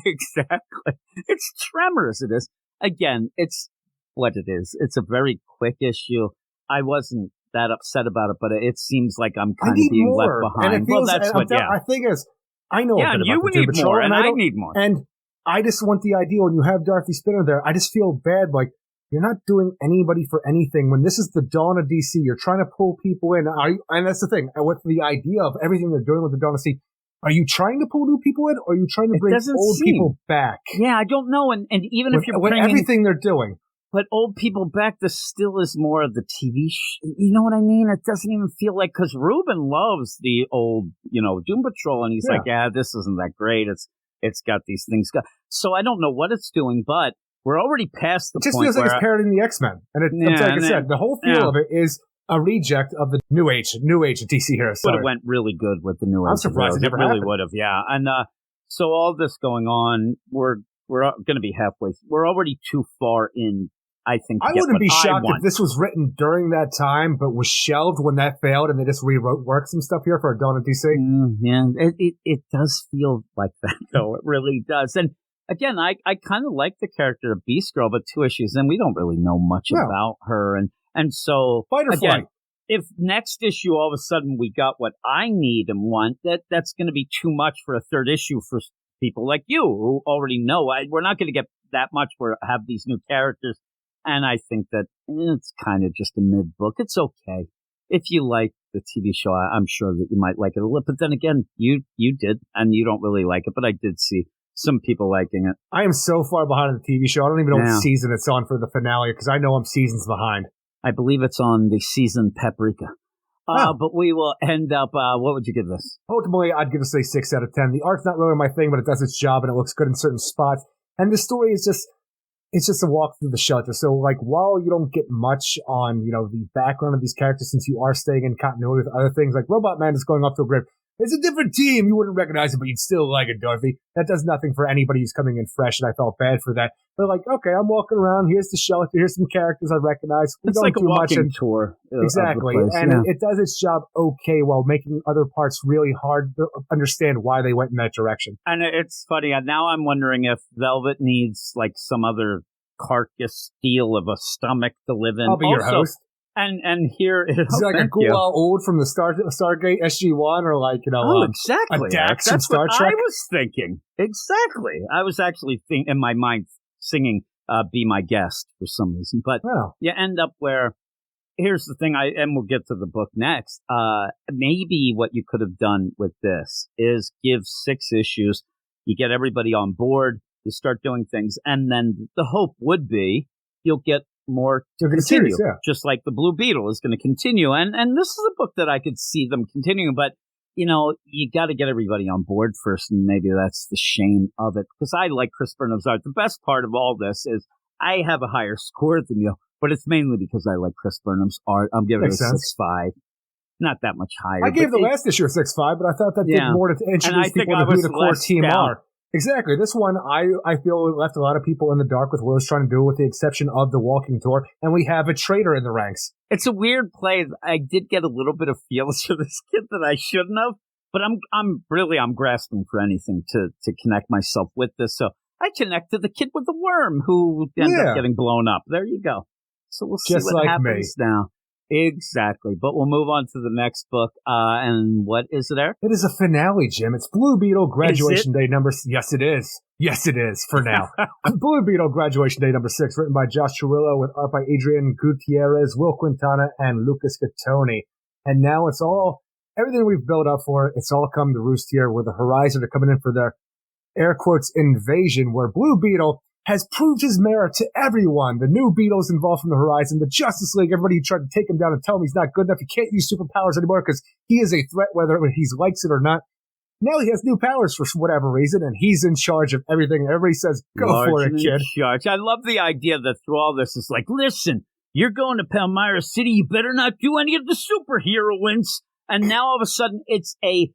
Exactly. It's Tremors, it is. Again, it's what it is. It's a very quick issue. I wasn't that upset about it, but it seems like I'm kind of being left behind. And it feels, I think is, I know a bit about you the Doom need Patrol, more, and I need more. And I just want the idea when you have Dorothy Spinner there, I just feel bad, like, you're not doing anybody for anything. When this is the dawn of DC, you're trying to pull people in. And that's the thing, with the idea of everything they're doing with the dawn of DC, are you trying to pull new people in, or are you trying to bring old people back? Yeah, I don't know. And even if you're bringing everything they're doing. But old people back, this still is more of the TV you know what I mean? It doesn't even feel like, because Ruben loves the old, Doom Patrol, and he's like, yeah, this isn't that great. It's got these things. So I don't know what it's doing, but we're already past the point. It just feels like it's parodying the X-Men. And like I said, the whole feel of it is a reject of the new age of DC heroes. But it went really good with the new age. I'm surprised it never really would have, yeah. And so all this going on, we're going to be halfway. We're already too far in I think I wouldn't be shocked if this was written during that time, but was shelved when that failed, and they just reworked some stuff here for Dawn of DC. Yeah, it does feel like that, though. It really does. And again, I kind of like the character of Beast Girl, but 2 issues in, we don't really know much about her, and so fight or flight. If next issue all of a sudden we got what I need and want, that's going to be too much for a 3rd issue for people like you who already know. We're not going to get that much for have these new characters, and I think that it's kind of just a mid book. It's okay if you like the TV show. I'm sure that you might like it a little. But then again, you did, and you don't really like it. But I did see some people liking it. I am so far behind on the TV show. I don't even know what season it's on for the finale because I know I'm seasons behind. I believe it's on the season Paprika. But we will end up, what would you give this? Ultimately, I'd give this a 6 out of 10. The art's not really my thing, but it does its job and it looks good in certain spots. And the story is it's just a walk through the shelter. So, like, while you don't get much on, the background of these characters, since you are staying in continuity with other things, like Robot Man is going off to a grave. It's a different team. You wouldn't recognize it, but you'd still like it, Dorothy. That does nothing for anybody who's coming in fresh, and I felt bad for that. They're like, okay, I'm walking around. Here's the shelter. Here's some characters I recognize. It's like a walking tour. Exactly. And it does its job okay while making other parts really hard to understand why they went in that direction. And it's funny. Now I'm wondering if Velvet needs, like, some other carcass steel of a stomach to live in. I'll be your host. And here is like a cool old from the Stargate SG-1 or like, exactly. A Dax from That's Star what Trek. I was thinking. Exactly. I was actually in my mind singing Be My Guest for some reason. But you end up where, here's the thing, and we'll get to the book next. Maybe what you could have done with this is give 6 issues, you get everybody on board, you start doing things, and then the hope would be you'll get more to continue, just like the Blue Beetle is going to continue. And this is a book that I could see them continuing, but, you got to get everybody on board first, and maybe that's the shame of it, because I like Chris Burnham's art. The best part of all this is I have a higher score than you, but it's mainly because I like Chris Burnham's art. I'm giving it a 6.5. Not that much higher. I gave the last issue a 6.5, but I thought that did more to introduce people to who the core team are. Exactly. This one, I feel left a lot of people in the dark with what it was trying to do, with the exception of the walking tour, and we have a traitor in the ranks. It's a weird play. I did get a little bit of feels for this kid that I shouldn't have, but I'm grasping for anything to connect myself with this. So I connect to the kid with the worm who ends up getting blown up. There you go. So we'll see what happens now. Exactly. But we'll move on to the next book. And what is it, Eric? It is a finale, Jim. It's Blue Beetle Graduation Day number... Yes, it is. Yes, it is, for now. Blue Beetle Graduation Day number 6, written by Josh Chirillo, with art by Adrian Gutierrez, Will Quintana, and Lucas Gattoni. And now it's all... Everything we've built up for, it's all come to roost here, where the Horizon are coming in for their, air quotes, invasion, where Blue Beetle has proved his merit to everyone. The new Beetles involved from the Horizon, the Justice League, everybody who tried to take him down and tell him he's not good enough. He can't use superpowers anymore because he is a threat, whether he likes it or not. Now he has new powers for whatever reason, and he's in charge of everything. Everybody says, go for it, kid. Charge. I love the idea that through all this, it's like, listen, you're going to Palmyra City. You better not do any of the superheroines. And now all of a sudden, it's a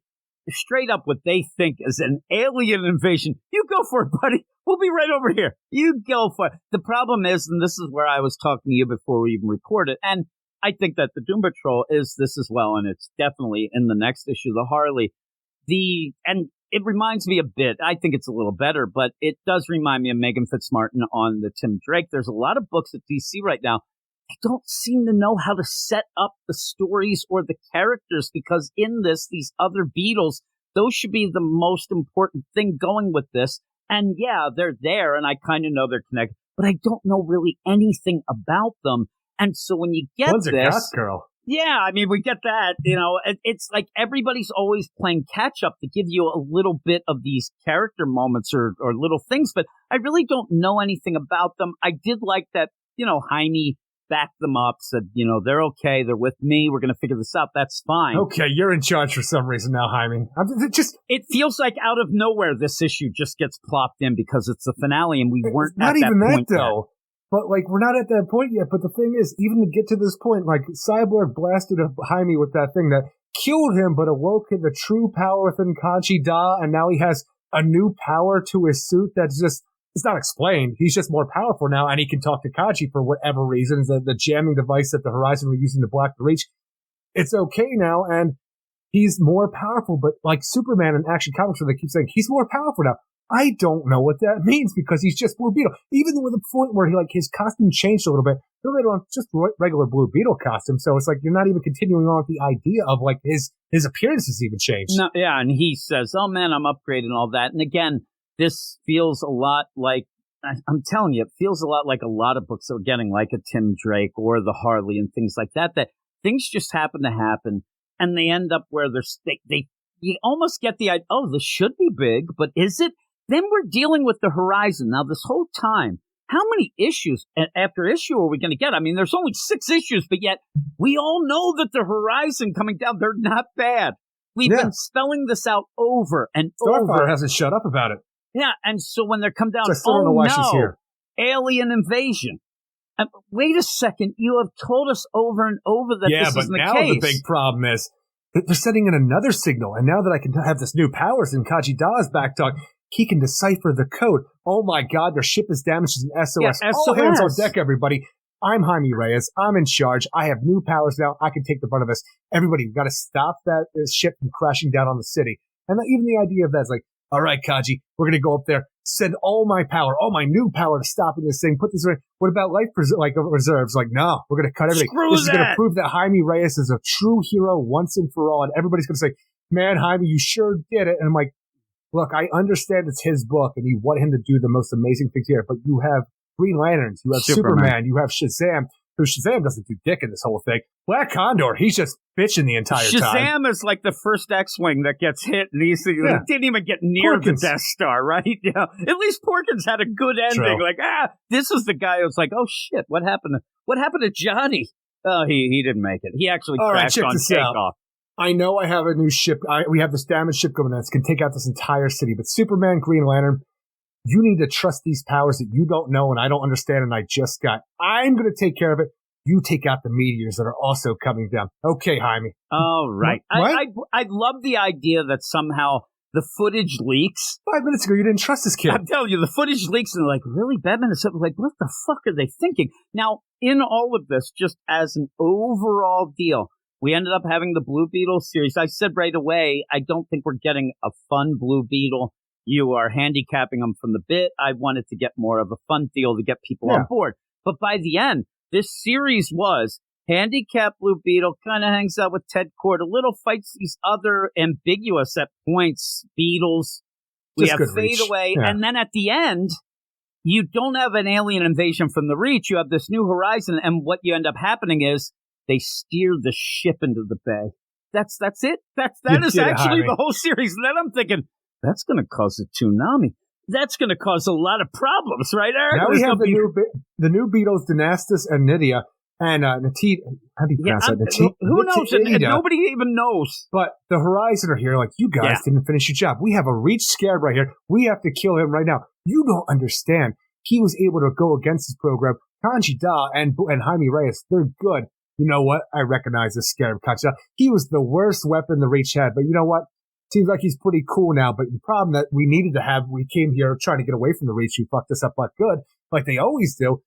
straight up what they think is an alien invasion. You go for it, buddy. We'll be right over here. You go for it. The problem is, and this is where I was talking to you before we even recorded, and I think that the Doom Patrol is this as well, and it's definitely in the next issue, the Harley. And it reminds me a bit, I think it's a little better, but it does remind me of Megan Fitzmartin on the Tim Drake. There's a lot of books at DC right now. I don't seem to know how to set up the stories or the characters, because in this, these other Beetles, those should be the most important thing going with this. And yeah, they're there, and I kind of know they're connected, but I don't know really anything about them. And so when you get One's a goth girl. Yeah, I mean, we get that, it's like everybody's always playing catch up to give you a little bit of these character moments or little things, but I really don't know anything about them. I did like that, Jaime backed them up, said, they're okay, they're with me, we're going to figure this out, that's fine. Okay, you're in charge for some reason now, Jaime. It feels like out of nowhere this issue just gets plopped in because it's the finale and we weren't not at that even point that, though. Yet. But, we're not at that point yet. But the thing is, even to get to this point, Cyborg blasted Jaime with that thing that killed him but awoke the true power within Kanchi Da, and now he has a new power to his suit that's just it's not explained. He's just more powerful now, and he can talk to Kaji for whatever reasons. The jamming device that the Horizon were using to block the reach, it's okay now, and he's more powerful. But like Superman in Action Comics, where they keep saying he's more powerful now. I don't know what that means because he's just Blue Beetle. Even with the point where his costume changed a little bit, they're later on just regular Blue Beetle costume. So it's like you're not even continuing on with the idea of like his appearance has even changed. No, yeah, and he says, "Oh man, I'm upgrading all that." And again, this feels a lot like I'm telling you, it feels a lot like a lot of books that we're getting, like a Tim Drake or the Harley and things like that. That things just happen to happen, and they end up where you almost get the idea. Oh, this should be big, but is it? Then we're dealing with the Horizon. Now, this whole time, how many issues after issue are we going to get? I mean, there's only 6 issues, but yet we all know that the Horizon coming down, they're not bad. We've been spelling this out over and over. Starfire hasn't shut up about it. Yeah, and so when they come down, so I still don't know why she's here. Alien invasion. Wait a second, you have told us over and over that this isn't the case. Yeah, but now the big problem is they're sending in another signal, and now that I can have this new powers and Kaji Da's back talk, he can decipher the code. Oh my God, their ship is damaged as an SOS. Yeah, All hands on deck, everybody. I'm Jaime Reyes. I'm in charge. I have new powers now. I can take the brunt of this. Everybody, we've got to stop that ship from crashing down on the city. And even the idea of that's like, all right, Kaji, we're going to go up there, send all my power, all my new power to stopping this thing, put this away. What about life reserves? Like, no, we're going to cut everything. This is going to prove that Jaime Reyes is a true hero once and for all. And everybody's going to say, man, Jaime, you sure did it. And I'm like, look, I understand it's his book and you want him to do the most amazing things here, but you have Green Lanterns, you have Superman, you have Shazam, who Shazam doesn't do dick in this whole thing. Black Condor, he's just bitching the entire time. Shazam is like the first X-Wing that gets hit and he didn't even get near the Death Star, right? You know, at least Porkins had a good ending. True. Like, this is the guy who's like, oh shit, what happened to Johnny? Oh, he didn't make it. He actually crashed on takeoff. I know I have a new ship. We have this damaged ship going on. It can take out this entire city. But Superman, Green Lantern, you need to trust these powers that you don't know and I don't understand and I just got. I'm going to take care of it. You take out the meteors that are also coming down. Okay, Jaime. Oh, right. I love the idea that somehow the footage leaks. 5 minutes ago, you didn't trust this kid. I'm telling you, the footage leaks and they're like, really? Batman is something like, what the fuck are they thinking? Now, in all of this, just as an overall deal, we ended up having the Blue Beetle series. I said right away, I don't think we're getting a fun Blue Beetle. You are handicapping them from the bit. I wanted to get more of a fun deal to get people on board. But by the end, this series was handicapped Blue Beetle, kind of hangs out with Ted Kord, a little fights these other ambiguous at points Beetles. We have Fade Away. Yeah. And then at the end, you don't have an alien invasion from the Reach. You have this new Horizon. And what you end up happening is, they steer the ship into the bay. That's it. That is actually the whole series. And then I'm thinking, that's going to cause a tsunami. That's going to cause a lot of problems, right, Eric? Now we have the new Beetles, Dynastus and Nydia. And Natit, how do you pronounce that? Who knows? And nobody even knows. But the Horizon are here like, you guys didn't finish your job. We have a Reach scared right here. We have to kill him right now. You don't understand. He was able to go against his program. Kanji Da and Jaime Reyes, they're good. You know what? I recognize this Scarab Kacha. He was the worst weapon the Reach had, but you know what? Seems like he's pretty cool now, but the problem that we needed to have, we came here trying to get away from the Reach, who fucked us up but good, like they always do.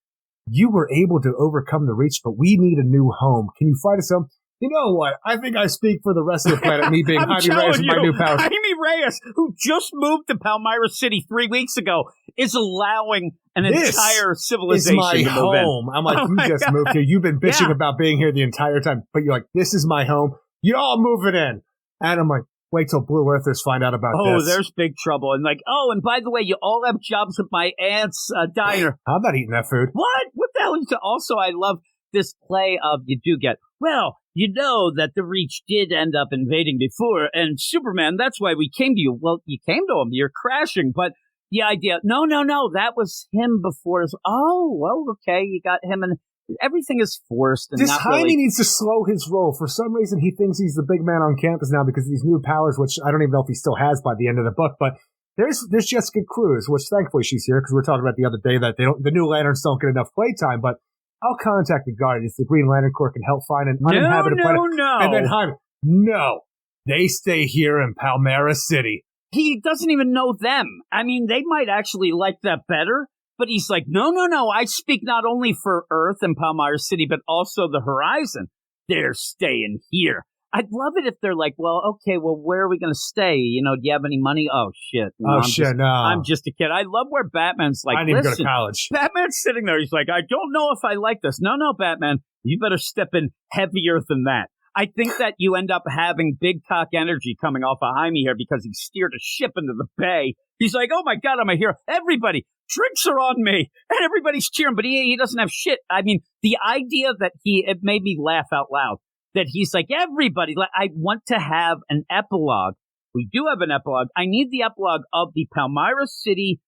You were able to overcome the Reach, but we need a new home. Can you find us some? You know what? I think I speak for the rest of the planet, me being Jaime Reyes and my new powers. Jaime Reyes, who just moved to Palmyra City 3 weeks ago, is allowing an entire civilization to move in. This is my home. I'm like, you just moved here. You've been bitching about being here the entire time. But you're like, this is my home. You all move it in. And I'm like, wait till Blue Earthers find out about this. Oh, there's big trouble. And like, and by the way, you all have jobs at my aunt's diner. I'm not eating that food. What? What the hell? Also, I love this play of you do get, well, you know that the Reach did end up invading before, and Superman, that's why we came to you. Well, you came to him. You're crashing. But the idea, no, that was him before. Oh, well, okay, you got him, and everything is forced. And this Jaime needs to slow his roll. For some reason, he thinks he's the big man on campus now because of these new powers, which I don't even know if he still has by the end of the book. But there's Jessica Cruz, which thankfully she's here because we were talking about the other day that the new Lanterns don't get enough playtime, but I'll contact the Guardians. The Green Lantern Corps can help find an uninhabited planet. No. And then Jaime, no. They stay here in Palmyra City. he doesn't even know them. I mean, they might actually like that better, but he's like, no, I speak not only for Earth and Palmyra City, but also the Horizon. They're staying here. I'd love it if they're like, well, okay, well, where are we going to stay? You know, do you have any money? Oh, shit. No, I'm just a kid. I love where Batman's like, I didn't even go to college. Batman's sitting there. He's like, I don't know if I like this. No, Batman, you better step in heavier than that. I think that you end up having big cock energy coming off of Jaime here because he steered a ship into the bay. He's like, oh, my God, I'm a hero. Everybody, drinks are on me. And everybody's cheering, but he doesn't have shit. I mean, the idea that it made me laugh out loud. That he's like, everybody, like, I want to have an epilogue. We do have an epilogue. I need the epilogue of the Palmyra City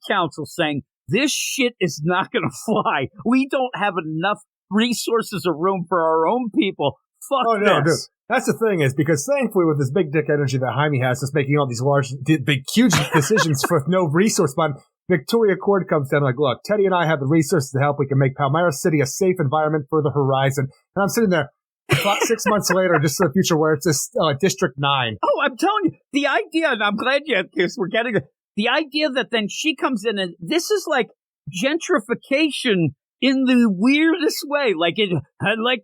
Council saying, this shit is not going to fly. We don't have enough resources or room for our own people. Fuck this. No, dude. That's the thing is, because thankfully with this big dick energy that Jaime has, just making all these big, huge decisions for no resource fund, Victoria Court comes down like, look, Teddy and I have the resources to help. We can make Palmyra City a safe environment for the Horizon. And I'm sitting there, 6 months later, just to the future where it's just District 9. Oh, I'm telling you, the idea, and I'm glad we're getting it, the idea that then she comes in and this is like gentrification in the weirdest way. Like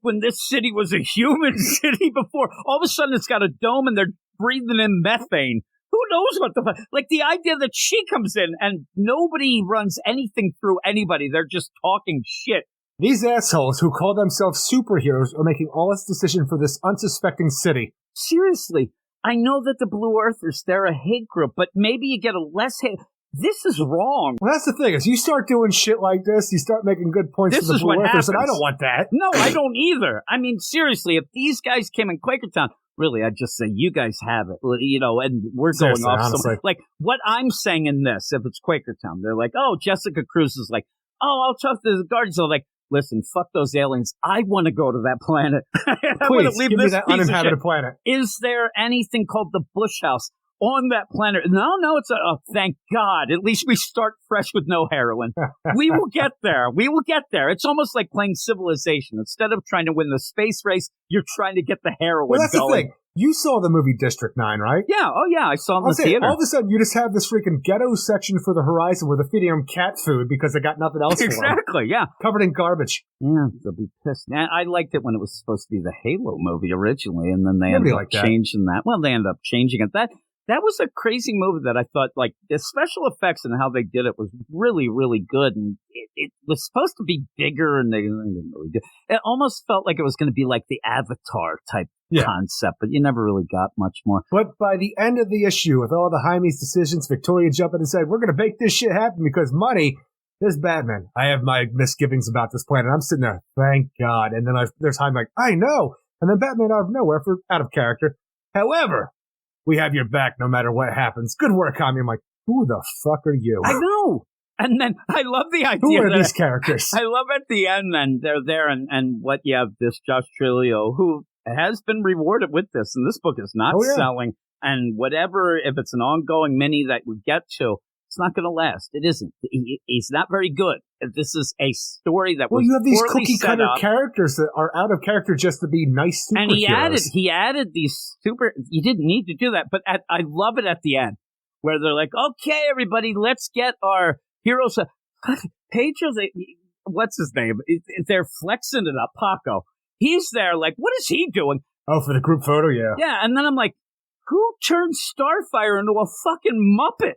when this city was a human city before, all of a sudden it's got a dome and they're breathing in methane. Who knows what like the idea that she comes in and nobody runs anything through anybody. They're just talking shit. These assholes who call themselves superheroes are making all this decision for this unsuspecting city. Seriously, I know that the Blue Earthers, they're a hate group, but maybe you get a less hate. This is wrong. Well, that's the thing, is you start doing shit like this, you start making good points to the Blue Earthers, and I don't want that. No, I don't either. I mean, seriously, if these guys came in Quakertown, really, I'd just say, you guys have it, you know, and we're going off somewhere. Like, what I'm saying in this, if it's Quakertown, they're like, oh, Jessica Cruz is like, oh, I'll talk to the Guardians. They're like, listen, fuck those aliens. I want to go to that planet. I want to leave give this me that uninhabited planet. Is there anything called the Bush House on that planet? No, it's thank God. At least we start fresh with no heroin. We will get there. It's almost like playing Civilization. Instead of trying to win the space race, you're trying to get the heroin well, that's going. The thing. You saw the movie District 9, right? Yeah. Oh, yeah. I saw it in the theater. All of a sudden, you just have this freaking ghetto section for the Horizon where they're feeding them cat food because they got nothing else for them. Exactly, yeah. Covered in garbage. Yeah, they'll be pissed. I liked it when it was supposed to be the Halo movie originally, and then they ended up changing that. Well, they ended up changing it. That was a crazy movie that I thought, like, the special effects and how they did it was really, really good. And it was supposed to be bigger, and they didn't really do it. It almost felt like it was going to be like the Avatar type concept, but you never really got much more. But by the end of the issue, with all the Jaime's decisions, Victoria jumped in and said, we're going to make this shit happen because money. There's Batman. I have my misgivings about this planet. I'm sitting there, thank God. And then there's Jaime like, I know. And then Batman out of nowhere, out of character. However, we have your back no matter what happens. Good work, Jaime. I'm like, who the fuck are you? I know. And then I love the idea. Who are these characters? I love at the end, and they're there, and what you have this Josh Trillo, who has been rewarded with this, and this book is not selling. And whatever, if it's an ongoing mini that we get to, it's not going to last. It isn't. He's not very good. This is a story that was you have these cookie cutter characters that are out of character just to be nice superheroes. And he added these you didn't need to do that, but I love it at the end where they're like, okay, everybody, let's get our heroes. Pedro, what's his name? They're flexing it up. Paco. He's there like, what is he doing? Oh, for the group photo, yeah. Yeah, and then I'm like, who turned Starfire into a fucking Muppet?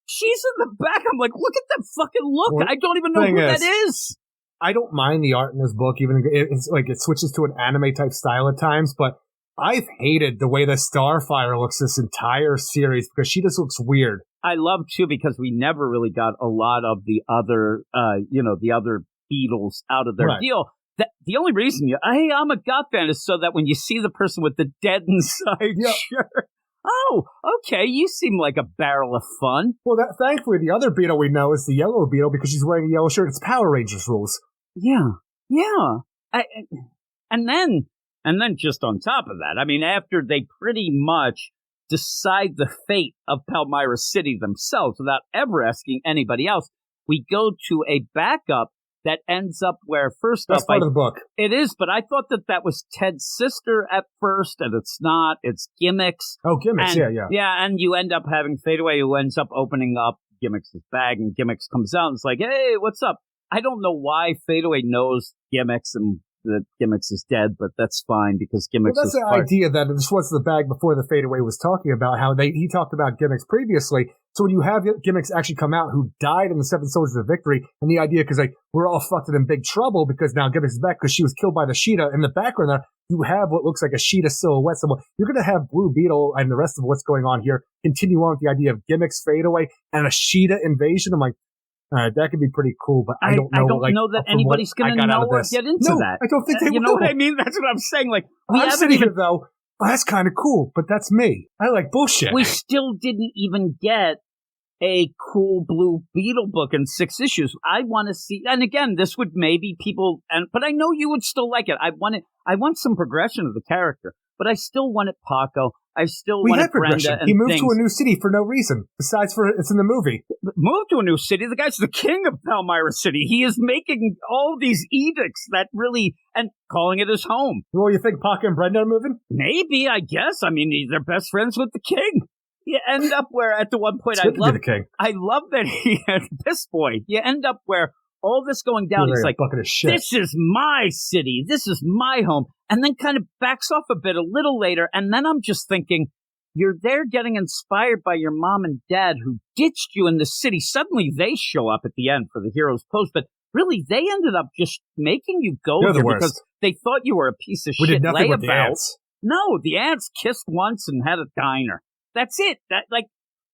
She's in the back. I'm like, look at that fucking look. Well, I don't even know who that is. I don't mind the art in this book, even it's like it switches to an anime type style at times, but I've hated the way that Starfire looks this entire series because she just looks weird. I love too because we never really got a lot of the other, the other Beetles out of their deal. The only reason hey, I'm a goth fan is so that when you see the person with the dead inside shirt. Oh, okay, you seem like a barrel of fun. Well, thankfully, the other Beetle we know is the yellow Beetle because she's wearing a yellow shirt. It's Power Rangers rules. Yeah. And then just on top of that, I mean, after they pretty much decide the fate of Palmyra City themselves without ever asking anybody else, we go to a backup that ends up where, first That's off, part of the book. It is, but I thought that was Ted's sister at first, and it's not. It's Gimmicks. Oh, Gimmicks, and, yeah. Yeah, and you end up having Fadeaway who ends up opening up Gimmicks' bag, and Gimmicks comes out and it's like, hey, what's up? I don't know why Fadeaway knows Gimmicks and that Gimmicks is dead, but that's fine because Gimmicks that's the idea that this was the bag before the Fadeaway was talking about how he talked about Gimmicks previously. So when you have Gimmicks actually come out who died in the Seven Soldiers of Victory, and the idea, because like we're all fucked in big trouble because now Gimmicks is back because she was killed by the Sheeta. In the background there, you have what looks like a Sheeta silhouette. So you're going to have Blue Beetle and the rest of what's going on here continue on with the idea of Gimmicks Fadeaway and a Sheeta invasion. I'm like, all right, that could be pretty cool, but I don't know. I don't know that anybody's going to know or get into that. I don't think they will. You know what I mean? That's what I'm saying. Like, I'm sitting here, though. Oh, that's kind of cool, but that's me. I like bullshit. We still didn't even get a cool Blue Beetle book in 6 issues. I want to see, and again, this would maybe people, but I know you would still like it. I want some progression of the character, but I still wanted Paco. I still wanted Brenda. And he moved to a new city for no reason, besides for it's in the movie. Moved to a new city? The guy's the king of Palmyra City. He is making all these edicts that really, and calling it his home. Well, you think Paco and Brenda are moving? Maybe, I guess. I mean, they're best friends with the king. You end up where at the one point I love that he had this boy. You end up where all this going down, he's like, this is my city. This is my home. And then kind of backs off a bit a little later. And then I'm just thinking, you're there getting inspired by your mom and dad who ditched you in the city. Suddenly they show up at the end for the hero's pose. But really, they ended up just making you go there because they thought you were a piece of shit. We did nothing with the ants. No, the ants kissed once and had a diner. That's it.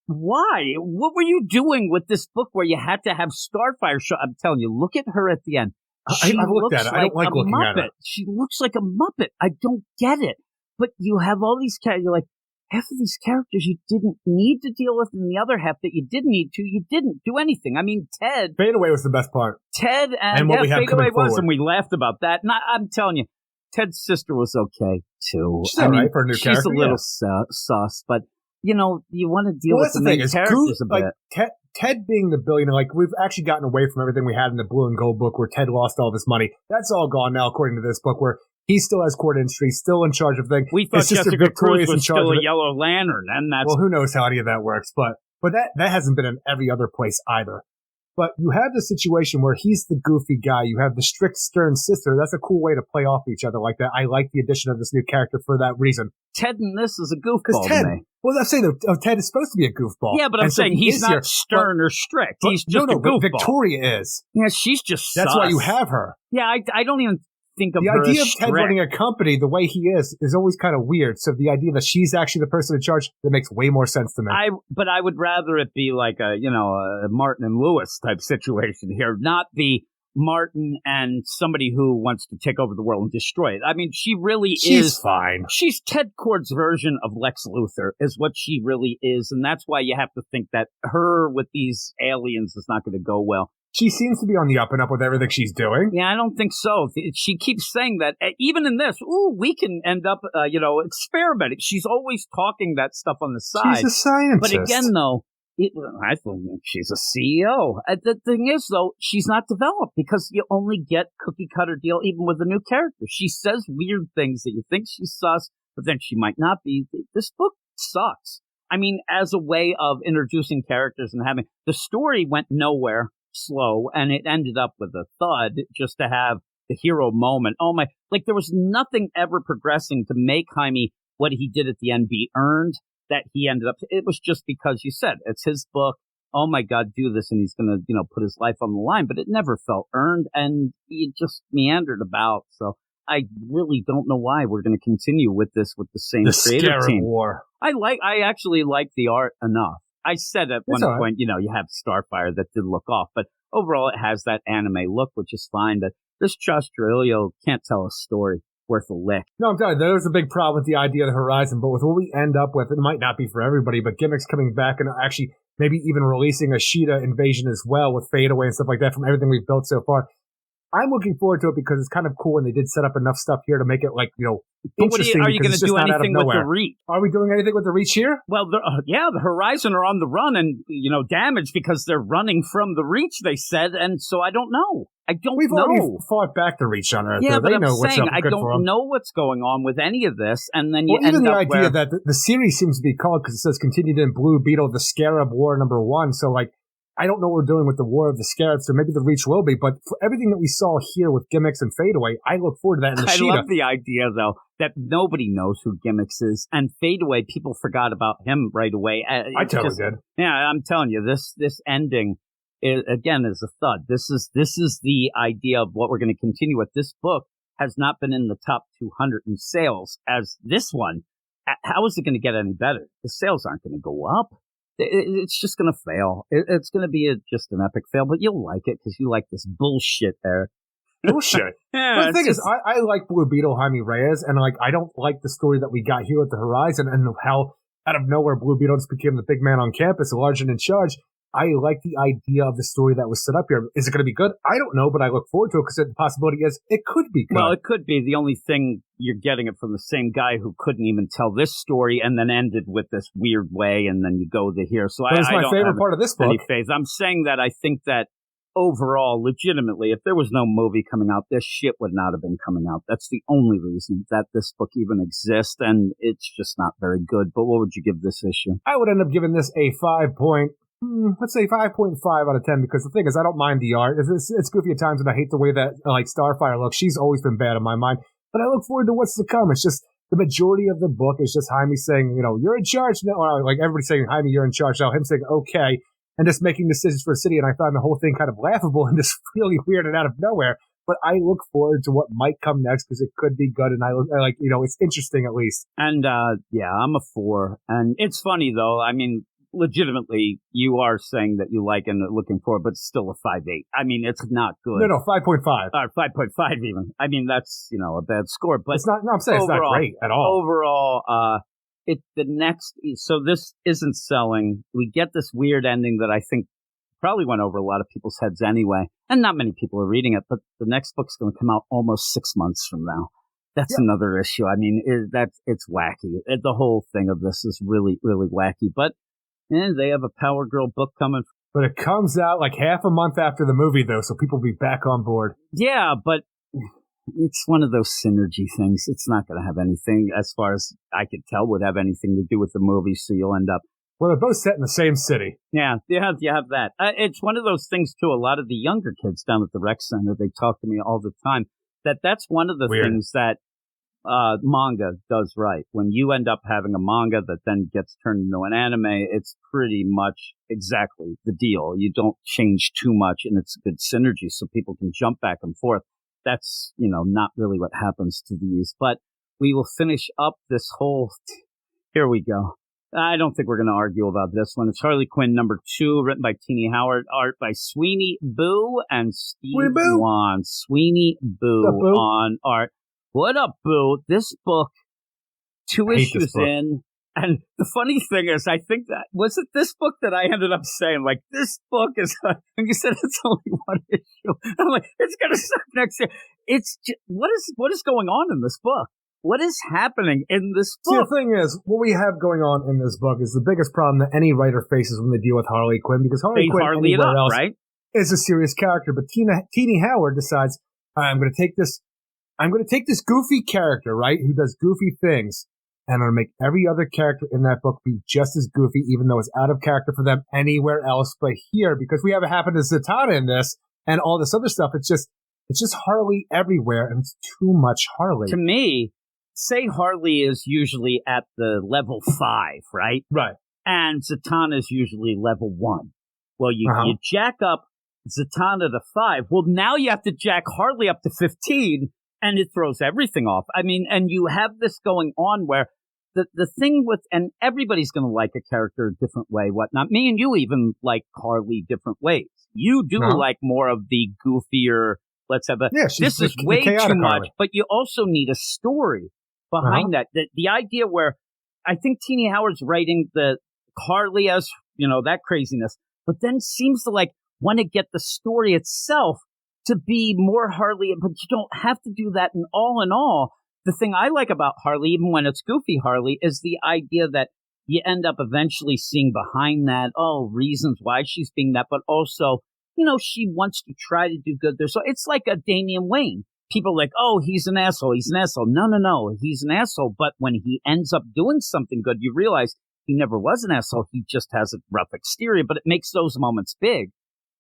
Why? What were you doing with this book where you had to have Starfire show? I'm telling you, look at her at the end. I've looked at it. I don't like looking at it. She looks like a Muppet. I don't get it. But you have all these characters. You're like, half of these characters you didn't need to deal with, and the other half that you did need to, you didn't do anything. I mean, Ted. Fadeaway was the best part. Ted and what we have Fadeaway was, forward. And we laughed about that. And I'm telling you, Ted's sister was okay, too. She's all right for a new character. She's a little sus, but you know, you want to deal with the main characters a bit. Like, Ted being the billionaire, like, we've actually gotten away from everything we had in the Blue and Gold book where Ted lost all this money. That's all gone now, according to this book, where he still has court industry, still in charge of things. We thought Jessica Cruz was still a Yellow Lantern, and that's... Well, who knows how any of that works, but that hasn't been in every other place either. But you have the situation where he's the goofy guy. You have the strict, stern sister. That's a cool way to play off each other like that. I like the addition of this new character for that reason. Ted in this is a goofball to me. Well, I'm saying Ted is supposed to be a goofball. Yeah, but I'm saying he's not stern or strict. He's just a goofball. Victoria is. Yeah, she's just sus. That's why you have her. Yeah, I don't even think of the her idea as of Ted running a company the way he is always kind of weird. So the idea that she's actually the person in charge, that makes way more sense to me. But I would rather it be like a Martin and Lewis type situation here, not the Martin and somebody who wants to take over the world and destroy it. I mean, she's fine. She's Ted Kord's version of Lex Luthor is what she really is. And that's why you have to think that her with these aliens is not going to go well. She seems to be on the up and up with everything she's doing. Yeah, I don't think so. She keeps saying that. Even in this, we can end up, experimenting. She's always talking that stuff on the side. She's a scientist. But again, though, I think she's a CEO. The thing is, though, she's not developed because you only get cookie-cutter deal even with a new character. She says weird things that you think she's sus, but then she might not be. This book sucks. I mean, as a way of introducing characters and having... The story went nowhere. Slow, and it ended up with a thud just to have the hero moment. Oh my, like there was nothing ever progressing to make Jaime what he did at the end be earned, that he ended up, it was just because you said it's his book. Oh my God, do this, and he's gonna, put his life on the line, but it never felt earned, and he just meandered about. So I really don't know why we're going to continue with this with the same creative team. War. I actually like the art enough. I said at one point, you have Starfire that did look off, but overall it has that anime look, which is fine. But this Josh Trujillo can't tell a story worth a lick. No, I'm telling you, there's a big problem with the idea of the Horizon, but with what we end up with, it might not be for everybody, but Gimmicks coming back and actually maybe even releasing a Sheeta invasion as well with Fadeaway and stuff like that from everything we've built so far. I'm looking forward to it because it's kind of cool and they did set up enough stuff here to make it interesting. Are you going to do anything with the Reach? Are we doing anything with the Reach here? Well, the Horizon are on the run and, damaged because they're running from the Reach, they said. And so I don't know. We've already fought back to reach on Earth. Yeah, but they I'm know what's saying up I good don't for them. know what's going on with any of this, and then you even end the up idea that the series seems to be called because it says continued in Blue Beetle, the Scarab War #1. So like, I don't know what we're doing with the War of the Scarabs, so maybe the Reach will be. But for everything that we saw here with Gimmicks and Fadeaway, I look forward to that. And I love the idea though that nobody knows who Gimmicks is, and Fadeaway, people forgot about him right away. I totally did. Yeah, I'm telling you, this ending. Again, is a thud. This is the idea of what we're going to continue with. This book has not been in the top 200 in sales as this one. How is it going to get any better? The sales aren't going to go up. It's just going to fail. It's going to be just an epic fail, but you'll like it because you like this bullshit there. Bullshit. Yeah, but the thing is, I like Blue Beetle, Jaime Reyes, and like I don't like the story that we got here at the Horizon and how out of nowhere Blue Beetle just became the big man on campus, large and in charge. I like the idea of the story that was set up here. Is it going to be good? I don't know, but I look forward to it because the possibility is it could be good. Well, it could be. The only thing you're getting it from the same guy who couldn't even tell this story and then ended with this weird way, and then you go to here. So that's my favorite part of this book. Any faith. I'm saying that I think that overall, legitimately, if there was no movie coming out, this shit would not have been coming out. That's the only reason that this book even exists, and it's just not very good. But what would you give this issue? I would end up giving this a 5.5 out of 10, because the thing is, I don't mind the art. It's goofy at times, and I hate the way that like Starfire looks. She's always been bad in my mind, but I look forward to what's to come. It's just the majority of the book is just Jaime saying, you're in charge now. Or like everybody saying, Jaime, you're in charge now. Him saying, okay, and just making decisions for the city. And I found the whole thing kind of laughable and just really weird and out of nowhere. But I look forward to what might come next because it could be good. And I like, it's interesting at least. And yeah, I'm a 4. And it's funny though. I mean, legitimately, you are saying that you like and looking for, but it's still a 5.8. I mean, it's not good. No, 5.5. Or 5.5 even. I mean, that's, a bad score, but it's not, no, I'm saying overall, it's not great at all. Overall, so this isn't selling. We get this weird ending that I think probably went over a lot of people's heads anyway. And not many people are reading it, but the next book's going to come out almost 6 months from now. That's another issue. I mean, it's wacky. The whole thing of this is really, really wacky, but they have a Power Girl book coming. But it comes out like half a month after the movie, though, so people will be back on board. Yeah, but it's one of those synergy things. It's not going to have anything, as far as I could tell, would have anything to do with the movie, so you'll end up... Well, they're both set in the same city. Yeah, you have that. It's one of those things, too. A lot of the younger kids down at the rec center, they talk to me all the time, that's one of the things that manga does right. When you end up having a manga that then gets turned into an anime, it's pretty much exactly the deal. You don't change too much, and it's good synergy so people can jump back and forth. That's, not really what happens to these. But we will finish up this whole... Here we go. I don't think we're going to argue about this one. It's Harley Quinn #2, written by Tini Howard, art by Sweeney Boo and Steve Wan. Sweeney Boo on art. What up, Boo? This book, 2 issues in, and the funny thing is, I think that, was it this book that I ended up saying, like, this book is, and you said it's only 1 issue. I'm like, it's going to suck next year. It's just, what is going on in this book? What is happening in this book? See, the thing is, what we have going on in this book is the biggest problem that any writer faces when they deal with Harley Quinn, because Harley Quinn anywhere else is a serious character, but Tini Howard decides, I'm going to take this goofy character, right, who does goofy things, and I'm going to make every other character in that book be just as goofy, even though it's out of character for them anywhere else but here, because we have it happen to Zatanna in this, and all this other stuff. It's just Harley everywhere, and it's too much Harley. To me, say Harley is usually at the level 5, right? Right. And Zatanna is usually level 1. Well, you jack up Zatanna to 5. Well, now you have to jack Harley up to 15, and it throws everything off. I mean, and you have this going on where the thing with, and everybody's going to like a character a different way, whatnot. Me and you even like Harley different ways. You do like more of the goofier, let's have a, this is way too much, Harley. But you also need a story behind that. The idea where I think Tini Howard's writing the Harley as, that craziness, but then seems to want to get the story itself to be more Harley, but you don't have to do that. And all in all, the thing I like about Harley, even when it's goofy Harley, is the idea that you end up eventually seeing behind that, reasons why she's being that, but also she wants to try to do good there. So it's like a Damian Wayne. People are like, oh, he's an asshole. He's an asshole. No. He's an asshole. But when he ends up doing something good, you realize he never was an asshole. He just has a rough exterior, but it makes those moments big.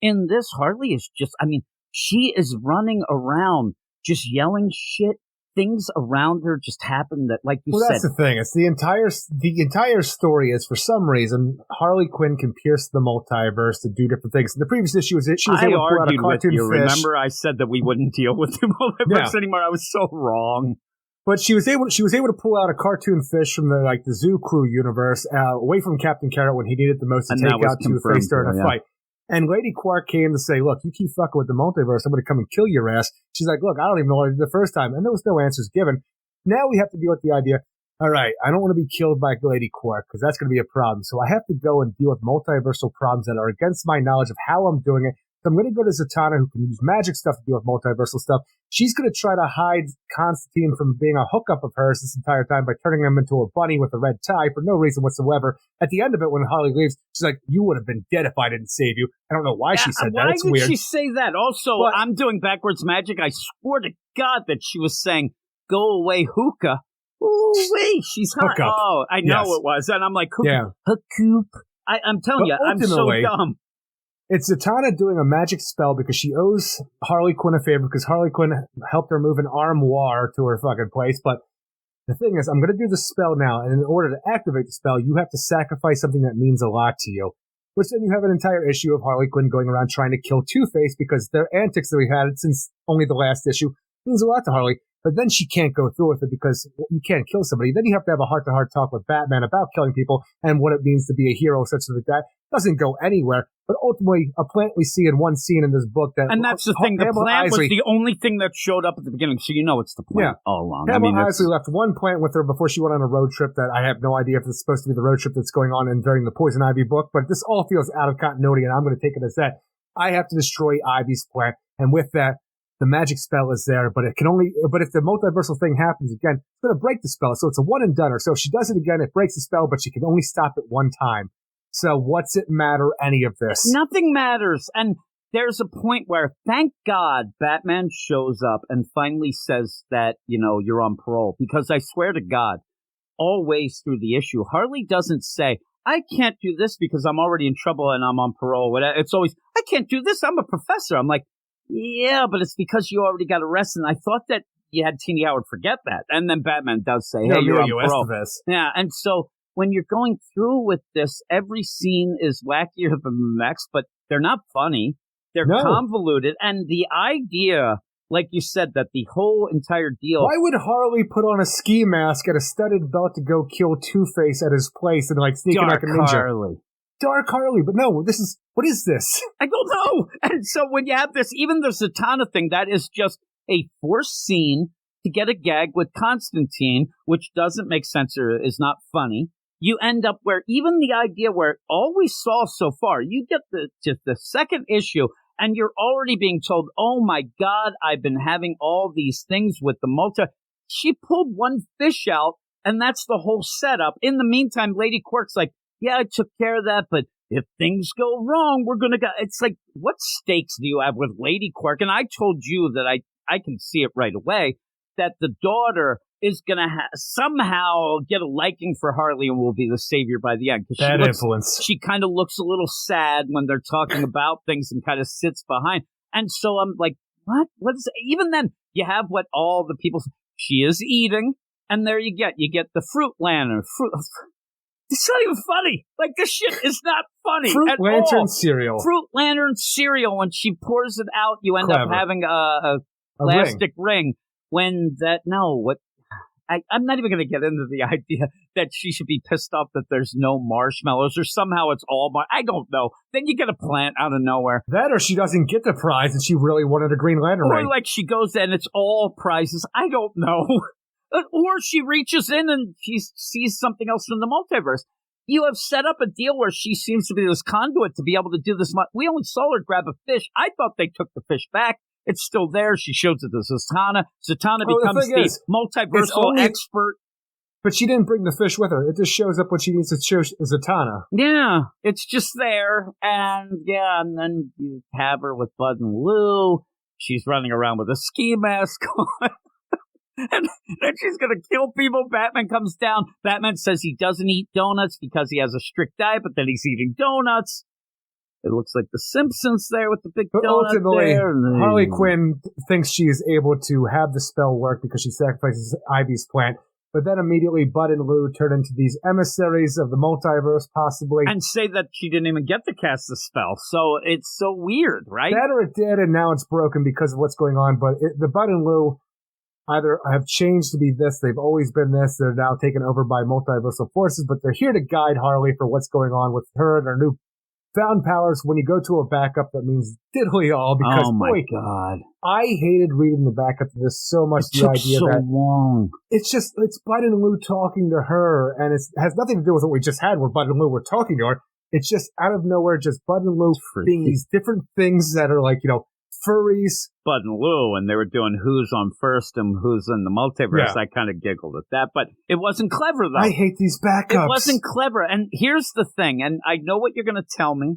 In this, Harley is just, she is running around just yelling shit. Things around her just happen that, like you said. Well, that's the thing. It's the entire story is, for some reason, Harley Quinn can pierce the multiverse to do different things. In the previous issue was she was able to pull out a cartoon with you. fish. Remember, I said that we wouldn't deal with the multiverse anymore. I was so wrong. But she was able to pull out a cartoon fish from the Zoo Crew universe away from Captain Carrot when he needed the most to take out Two-Face during a fight. And Lady Quark came to say, look, you keep fucking with the multiverse, I'm going to come and kill your ass. She's like, look, I don't even know what I did the first time. And there was no answers given. Now we have to deal with the idea, all right, I don't want to be killed by Lady Quark because that's going to be a problem. So I have to go and deal with multiversal problems that are against my knowledge of how I'm doing it. So I'm going to go to Zatanna, who can use magic stuff to deal with multiversal stuff. She's going to try to hide Constantine from being a hookup of hers this entire time by turning him into a bunny with a red tie for no reason whatsoever. At the end of it, when Harley leaves, she's like, you would have been dead if I didn't save you. I don't know why she said that. It's weird. Why did she say that? Also, I'm doing backwards magic. I swore to God that she was saying, go away, hookah. Oh, wait, she's hot. Oh, I know it was. And I'm like, hookup. I'm telling you, I'm so dumb. It's Zatanna doing a magic spell because she owes Harley Quinn a favor because Harley Quinn helped her move an armoire to her fucking place. But the thing is, I'm going to do the spell now, and in order to activate the spell, you have to sacrifice something that means a lot to you. Which then you have an entire issue of Harley Quinn going around trying to kill Two-Face because their antics that we've had since only the last issue means a lot to Harley. But then she can't go through with it because you can't kill somebody. Then you have to have a heart-to-heart talk with Batman about killing people and what it means to be a hero such that that doesn't go anywhere. But ultimately, a plant we see in one scene in this book that... And that's the thing. The plant was the only thing that showed up at the beginning, so you know it's the plant all along. Pamela Isley left one plant with her before she went on a road trip that I have no idea if it's supposed to be the road trip that's going on during the Poison Ivy book, but this all feels out of continuity, and I'm going to take it as that. I have to destroy Ivy's plant, and with that, the magic spell is there, but if the multiversal thing happens again, it's going to break the spell. So it's a one and done. So if she does it again, it breaks the spell, but she can only stop it one time. So what's it matter, any of this? Nothing matters. And there's a point where, thank God, Batman shows up and finally says that, you're on parole. Because I swear to God, always through the issue, Harley doesn't say, I can't do this because I'm already in trouble and I'm on parole. It's always, I can't do this. I'm a professor. I'm like, yeah, but it's because you already got arrested. And I thought that you had Teeny Howard forget that. And then Batman does say, hey, you're on parole. Yeah, and so when you're going through with this, every scene is wackier than the next, but they're not funny. They're convoluted. And the idea, like you said, that the whole entire deal... Why would Harley put on a ski mask and a studded belt to go kill Two-Face at his place and sneak in like a ninja? Dark Harley, but no, what is this? I don't know. And so when you have this, even the Zatanna thing, that is just a forced scene to get a gag with Constantine, which doesn't make sense or is not funny. You end up where even the idea where all we saw so far, you get the second issue and you're already being told, oh my God, I've been having all these things with the multi. She pulled one fish out and that's the whole setup. In the meantime, Lady Quark's like, yeah, I took care of that, but if things go wrong, we're going to go. It's like, what stakes do you have with Lady Quark? And I told you that I can see it right away, that the daughter is going to somehow get a liking for Harley and will be the savior by the end. Bad influence. She kind of looks a little sad when they're talking about things and kind of sits behind. And so I'm like, what? What is it? Even then, you have what all the people, she is eating, and there you get the fruit lantern. It's not even funny. Like, this shit is not funny Fruit Lantern cereal. Fruit Lantern cereal. When she pours it out, you end up having a plastic ring. When that, I'm not even going to get into the idea that she should be pissed off that there's no marshmallows or somehow it's all I don't know. Then you get a plant out of nowhere. That or she doesn't get the prize and she really wanted a Green Lantern ring. Or like she goes and it's all prizes. I don't know. Or she reaches in and she sees something else from the multiverse. You have set up a deal where she seems to be this conduit to be able to do this. We only saw her grab a fish. I thought they took the fish back. It's still there. She shows it to Zatanna. Zatanna becomes the multiversal expert. But she didn't bring the fish with her. It just shows up when she needs to show Zatanna. Yeah, it's just there. And then you have her with Bud and Lou. She's running around with a ski mask on. And then she's going to kill people. Batman comes down. Batman says he doesn't eat donuts because he has a strict diet, but then he's eating donuts. It looks like the Simpsons there with the big donut ultimately, there. Harley Quinn thinks she is able to have the spell work because she sacrifices Ivy's plant. But then immediately Bud and Lou turn into these emissaries of the multiverse, possibly. And say that she didn't even get to cast the spell. So it's so weird, right? That or it did, and now it's broken because of what's going on. But the Bud and Lou either have changed to be this, they've always been this, they're now taken over by multiversal forces, but they're here to guide Harley for what's going on with her and her new found powers. When you go to a backup, that means diddly all, because God, I hated reading the backup to this so much. It took so long. It's Bud and Lou talking to her, and it has nothing to do with what we just had where Bud and Lou were talking to her. It's just out of nowhere, just Bud and Lou being these different things that are like, furries. Bud and Lou, and they were doing who's on first and who's in the multiverse. I kind of giggled at that, but it wasn't clever, though. I hate these backups. It wasn't clever. And here's the thing, and I know what you're going to tell me,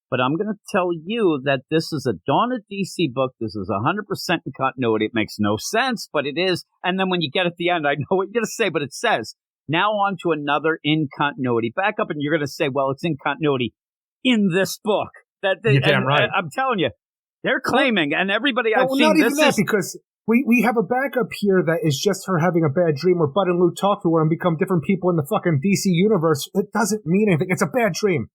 but I'm going to tell you that this is a Dawn of DC book. This is 100% in continuity. It makes no sense, but it is. And then when you get at the end, I know what you're going to say, but it says, now on to another in continuity backup, and you're going to say, well, it's in continuity in this book. You're damn right. I'm telling you. They're claiming, and everybody I've seen, not even that, because we have a backup here that is just her having a bad dream where Bud and Lou talk to her and become different people in the fucking DC universe. It doesn't mean anything. It's a bad dream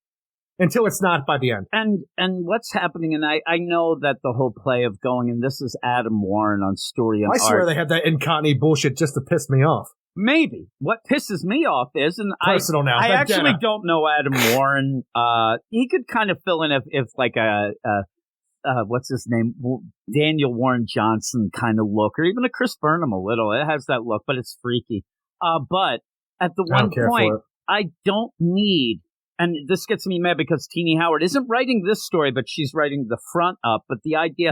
until it's not by the end. And what's happening, and I know that the whole play of going, and this is Adam Warren on story and art. I swear they had that in-continuity bullshit just to piss me off. Maybe. What pisses me off is, and personal now. I actually don't know Adam Warren. He could kind of fill in if like what's his name? Daniel Warren Johnson kind of look, or even a Chris Burnham a little. It has that look, but it's freaky. But at the one point, I don't need, and this gets me mad because Teenie Howard isn't writing this story, but she's writing the front up. But the idea,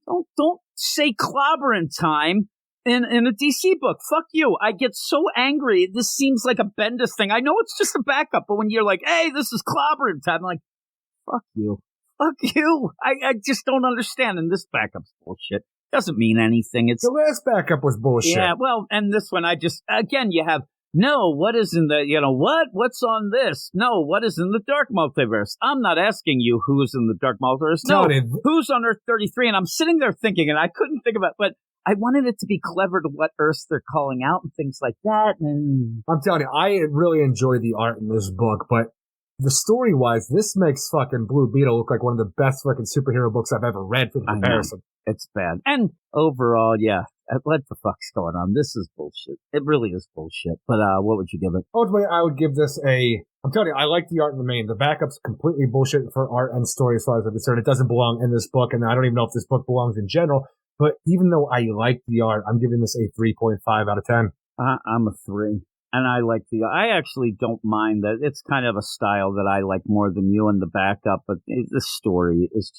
don't say clobber in time in a DC book. Fuck you. I get so angry. This seems like a Bendis thing. I know it's just a backup, but when you're like, hey, this is clobber in time, I'm like, fuck you. Fuck you. I just don't understand. And this backup's bullshit. Doesn't mean anything. It's the last backup was bullshit. Yeah, well, and this one, again, you have, no, what is in the, what's on this? No, what is in the Dark Multiverse? I'm not asking you who's in the Dark Multiverse. No, who's on Earth 33? And I'm sitting there thinking, and I couldn't think about it, but I wanted it to be clever to what Earths they're calling out and things like that. And I'm telling you, I really enjoy the art in this book, but the story-wise, this makes fucking Blue Beetle look like one of the best fucking superhero books I've ever read for comparison. It's bad. And overall, what the fuck's going on? This is bullshit. It really is bullshit. But what would you give it? Ultimately, I would give this I'm telling you, I like the art in the main. The backup's completely bullshit for art and story as far as I'm concerned. It doesn't belong in this book, and I don't even know if this book belongs in general. But even though I like the art, I'm giving this a 3.5 out of 10. I'm a 3. And I actually don't mind that. It's kind of a style that I like more than you in the backup, but the story is,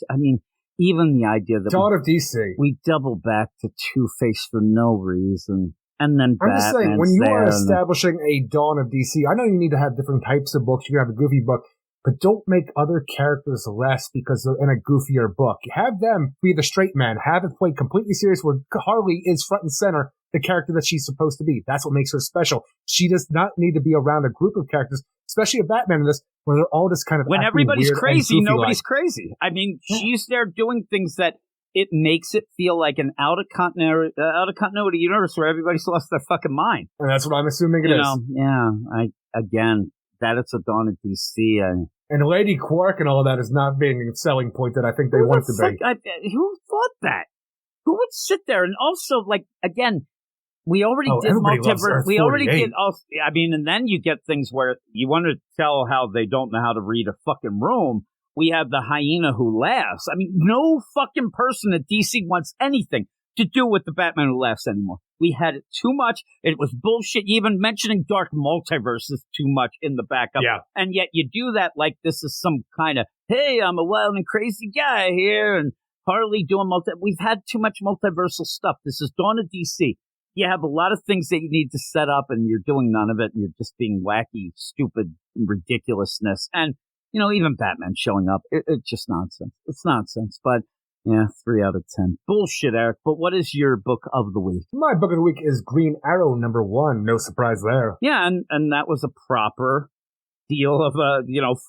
even the idea that Dawn of DC. We double back to Two-Face for no reason. And then I'm just saying, when you are establishing a Dawn of DC, I know you need to have different types of books. You can have a goofy book, but don't make other characters less because they're in a goofier book. Have them be the straight man. Have it played completely serious where Harley is front and center, the character that she's supposed to be. That's what makes her special. She does not need to be around a group of characters, especially a Batman in this, where they're all just kind of when everybody's crazy, nobody's like. Crazy. She's there doing things that it makes it feel like an out of continuity universe where everybody's lost their fucking mind. And that's what I'm assuming it is. That it's a Dawn of DC. And Lady Quark and all of that is not being a selling point that I think they want it to be. Who thought that? Who would sit there? And also, again, we already did multiverse. We already did. And then you get things where you want to tell how they don't know how to read a fucking room. We have the hyena who laughs. No fucking person at DC wants anything to do with the Batman who laughs anymore. We had it too much. It was bullshit. Even mentioning Dark Multiverse is too much in the backup. Yeah. And yet you do that like this is some kind of, hey, I'm a wild and crazy guy here, and Harley doing We've had too much multiversal stuff. This is Dawn of DC. you have a lot of things that you need to set up, and you're doing none of it, and you're just being wacky, stupid ridiculousness. And, even Batman showing up, it's just nonsense. It's nonsense, but yeah, 3 out of 10. Bullshit, Eric. But what is your book of the week? My book of the week is Green Arrow #1. No surprise there. Yeah, and that was a proper deal of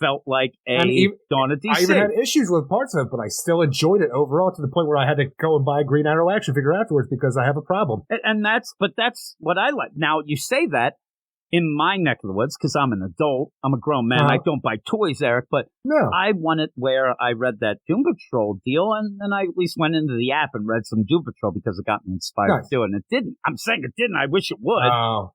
felt like Dawn of DC. I even had issues with parts of it, but I still enjoyed it overall to the point where I had to go and buy a Green Arrow action figure afterwards because I have a problem. And that's what I like. Now, you say that in my neck of the woods, because I'm an adult, I'm a grown man, I don't buy toys, Eric, but I won it where I read that Doom Patrol deal, and then I at least went into the app and read some Doom Patrol because it got me inspired to do it, and it didn't. I'm saying it didn't. I wish it would,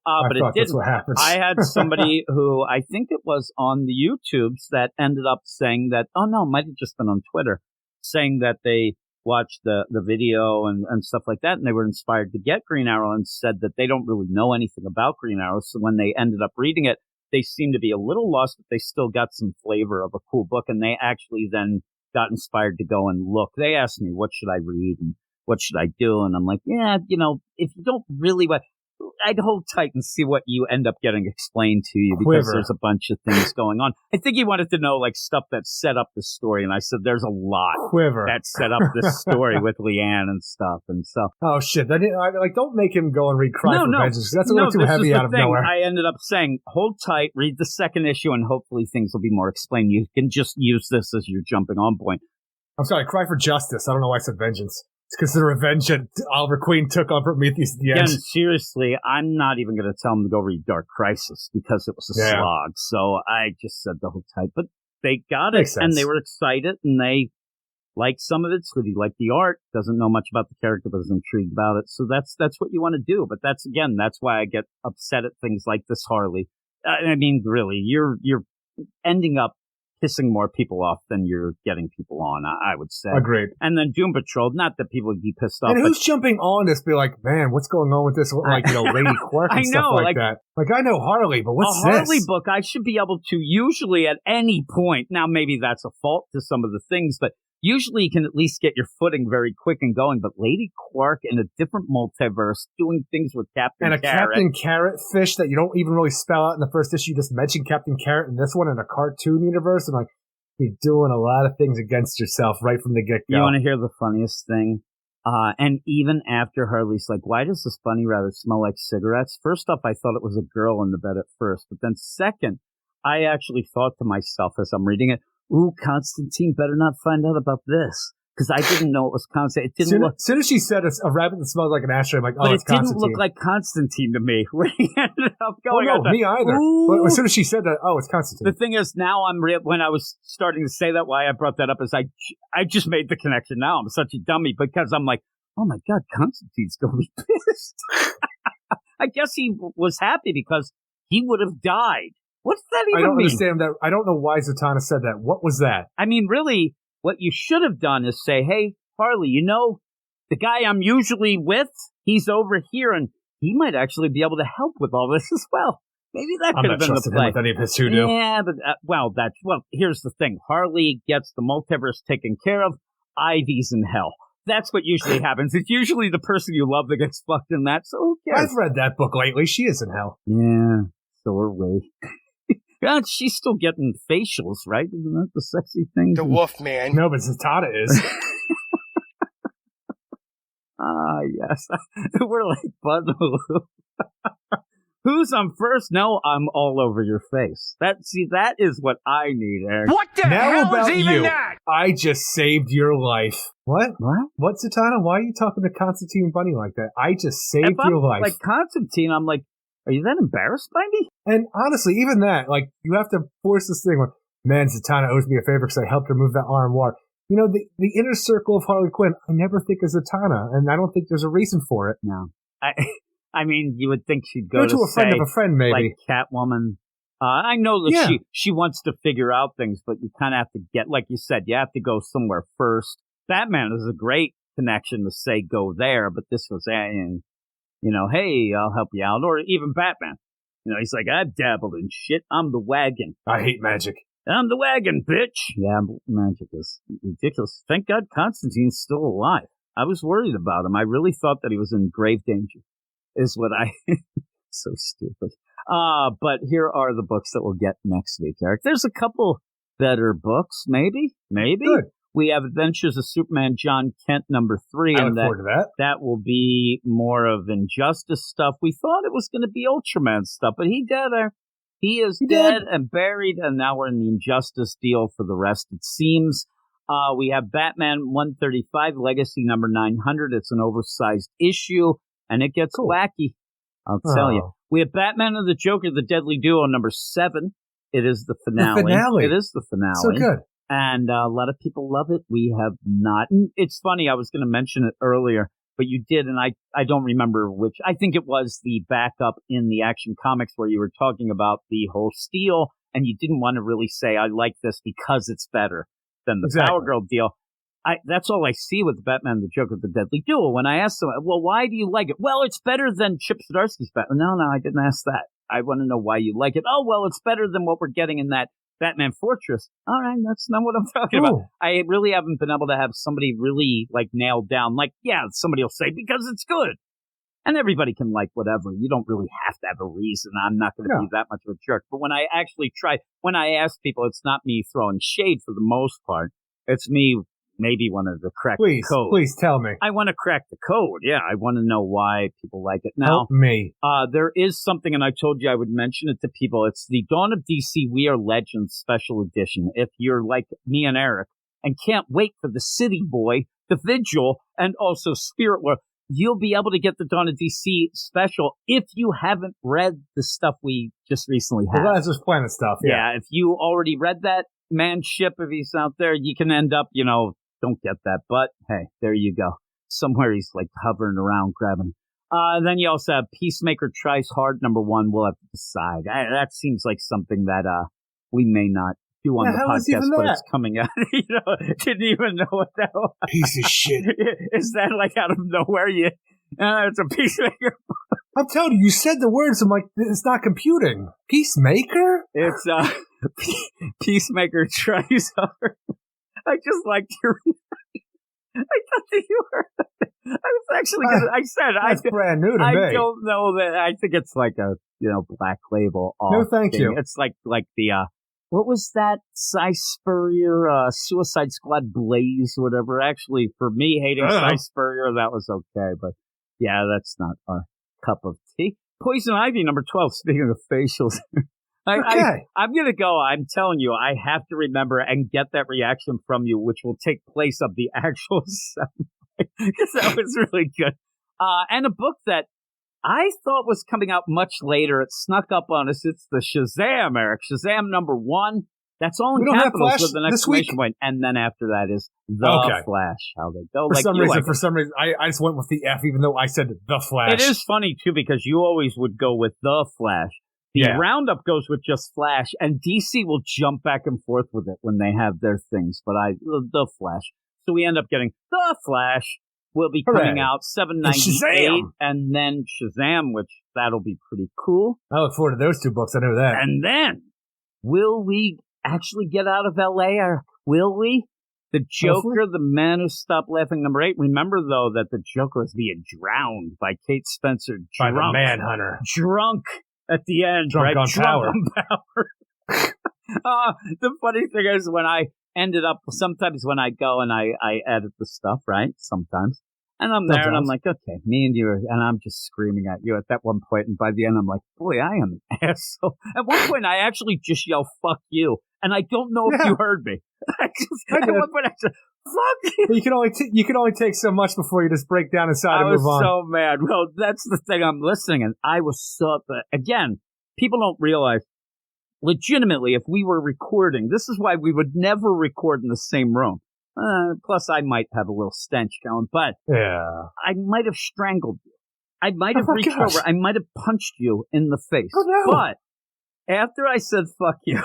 but it didn't. That's what happens. I had somebody who, I think it was on the YouTubes, that ended up saying that, it might have just been on Twitter, saying that they watched the video and stuff like that, and they were inspired to get Green Arrow, and said that they don't really know anything about Green Arrow, so when they ended up reading it, they seemed to be a little lost, but they still got some flavor of a cool book, and they actually then got inspired to go and look. They asked me, what should I read, and what should I do, and I'm like, if you don't really... I'd hold tight and see what you end up getting explained to you, because there's a bunch of things going on. I think he wanted to know stuff that set up the story, and I said there's a lot that set up this story with Leanne and stuff, and so. Oh shit! Don't make him go and read Cry for Vengeance. That's a little too heavy out of nowhere. I ended up saying, hold tight, read the second issue, and hopefully things will be more explained. You can just use this as your jumping on point. I'm sorry, Cry for Justice. I don't know why I said Vengeance. It's because of the revenge that Oliver Queen took on Prometheus at the end. And seriously, I'm not even going to tell him to go read Dark Crisis because it was a slog. So I just said the whole type. But they got it, and they were excited, and they liked some of it. So he liked the art, doesn't know much about the character, but is intrigued about it. So that's what you want to do. But that's why I get upset at things like this, Harley. I mean, really, you're ending up pissing more people off than you're getting people on, I would say. Agreed. And then Doom Patrol, not that people would be pissed off. And who's jumping on this, be like, man, what's going on with this? Lady Quark and stuff like that. I know Harley, but what's this? A Harley book, I should be able to usually at any point, now maybe that's a fault to some of the things, but usually you can at least get your footing very quick and going. But Lady Quark in a different multiverse, doing things with Captain Carrot. And a Captain Carrot fish that you don't even really spell out in the first issue. You just mention Captain Carrot in this one in a cartoon universe. And you're doing a lot of things against yourself right from the get-go. You want to hear the funniest thing? And even after Harley's like, why does this bunny rabbit smell like cigarettes? First off, I thought it was a girl in the bed at first. But then second, I actually thought to myself as I'm reading it, ooh, Constantine better not find out about this. Because I didn't know it was Constantine. It didn't look. As soon as she said it's a rabbit that smells like an ashtray, I'm like, oh, it's Constantine. But it didn't look like Constantine to me. Where he ended up going. Oh, no, me either. But as soon as she said that, oh, it's Constantine. The thing is, now when I was starting to say that, why I brought that up is I just made the connection now. I'm such a dummy because I'm like, oh my God, Constantine's going to be pissed. I guess he was happy because he would have died. What's that even mean? I don't understand that. I don't know why Zatanna said that. What was that? I mean, really, what you should have done is say, hey, Harley, the guy I'm usually with, he's over here, and he might actually be able to help with all this as well. Maybe that could have been the play. Him with any of his hoodoo. Yeah, but, here's the thing. Harley gets the multiverse taken care of. Ivy's in hell. That's what usually happens. It's usually the person you love that gets fucked in that, so who cares? I've read that book lately. She is in hell. Yeah, so are we. God, she's still getting facials, right? Isn't that the sexy thing? The wolf man. No, but Zatanna is. Yes. We're like Bud. Who's on first? No, I'm all over your face. That is what I need, Eric. What the hell is even that? I just saved your life. What? What? What, Zatanna? Why are you talking to Constantine Bunny like that? I just saved your life. Like Constantine, I'm like, are you that embarrassed by me? And honestly, even that, you have to force this thing where, man, Zatanna owes me a favor because I helped her move that armoire. The inner circle of Harley Quinn, I never think of Zatanna, and I don't think there's a reason for it. No. I mean, you would think she'd go to a friend of a friend, maybe. Like Catwoman. I know that she wants to figure out things, but you kind of have to get, like you said, you have to go somewhere first. Batman is a great connection to say go there, but this was, hey, I'll help you out. Or even Batman. He's like, I've dabbled in shit. I'm the wagon. I hate magic. I'm the wagon, bitch. Yeah, magic is ridiculous. Thank God Constantine's still alive. I was worried about him. I really thought that he was in grave danger. is what I... So stupid. But here are the books that we'll get next week, Eric. There's a couple better books, maybe. Good. We have Adventures of Superman John Kent #3. I look forward to that. That will be more of Injustice stuff. We thought it was going to be Ultraman stuff, but he is dead and buried, and now we're in the Injustice deal for the rest, it seems. We have Batman 135, Legacy number 900. It's an oversized issue, and it gets wacky. I'll tell you. We have Batman and the Joker, the Deadly Duo, number 7. It is the finale. It is the finale. So good. And a lot of people love it. We have not. It's funny, I was going to mention it earlier, but you did, and I don't remember which. I think it was the backup in the Action Comics where you were talking about the whole Steel, and you didn't want to really say, I like this because it's better than the Power Girl deal. That's all I see with the Batman, the Joker, the Deadly Duo. When I ask them, well, why do you like it? Well, it's better than Chip Zdarsky's Batman. No, I didn't ask that. I want to know why you like it. Oh, well, it's better than what we're getting in that Batman Fortress. All right, that's not what I'm talking about. I really haven't been able to have somebody really, nailed down. Somebody will say, because it's good. And everybody can like whatever. You don't really have to have a reason. I'm not going to be that much of a jerk. But when I actually when I ask people, it's not me throwing shade for the most part. It's me maybe wanted to crack the code. Please tell me. I want to crack the code. Yeah, I want to know why people like it. Now, help me. There is something, and I told you I would mention it to people. It's the Dawn of DC We Are Legends Special Edition. If you're like me and Eric and can't wait for the City Boy, the Vigil, and also Spirit World, you'll be able to get the Dawn of DC special if you haven't read the stuff we just recently had. The Lazarus Planet stuff, yeah. If you already read that, Manship, if he's out there, you can end up, don't get that, but hey, there you go. Somewhere he's hovering around grabbing. Then you also have Peacemaker Tries Hard #1. We'll have to decide. That seems like something that we may not do on the podcast, but it's coming out. Didn't even know what that was. Piece of shit. Is that out of nowhere? It's a Peacemaker. I'm telling you, you said the words. I'm like, it's not computing. Peacemaker? It's Peacemaker Tries Hard. I just liked your. I thought that you were. I was actually going to. I said. That's brand new to me. I don't know that. I think it's like a Black Label. No, thank you. It's like the what was that Cy Spurrier Suicide Squad Blaze or whatever. Actually, for me hating Cy Spurrier, that was okay. But yeah, that's not our cup of tea. Poison Ivy #12. Speaking of facials. I'm going to go. I'm telling you, I have to remember and get that reaction from you, which will take place of the actual sound. Because that was really good. And a book that I thought was coming out much later. It snuck up on us. It's the Shazam, Eric. Shazam #1. That's all in capitals with an exclamation point. And then after that is the Flash. How they go. For some reason, I just went with the F, even though I said the Flash. It is funny, too, because you always would go with the Flash. The Roundup goes with just Flash, and DC will jump back and forth with it when they have their things. But the Flash. So we end up getting the Flash. Will be coming out $7.98, and then Shazam, which that'll be pretty cool. I look forward to those two books. I know that. And then, will we actually get out of LA, or will we? The Joker, the Man Who Stopped Laughing #8. Remember, though, that the Joker is being drowned by Kate Spencer. By the Manhunter. Drunk at the end. Drunk on power. The funny thing is, when I ended up, sometimes when I go and I edit the stuff, right? Sometimes. And I'm there and I'm like, okay, me and you, and I'm just screaming at you at that one point. And by the end, I'm like, boy, I am an asshole. At one point, I actually just yell, fuck you. And I don't know if you heard me. At one point, I said, fuck you. You can only take so much before you just break down inside and move on. I was so mad. Well, that's the thing. I'm listening, and I was so, again, people don't realize, legitimately, if we were recording, this is why we would never record in the same room. Plus, I might have a little stench going, but I might have strangled you. I might have reached over. I might have punched you in the face. Oh, no. But after I said fuck you,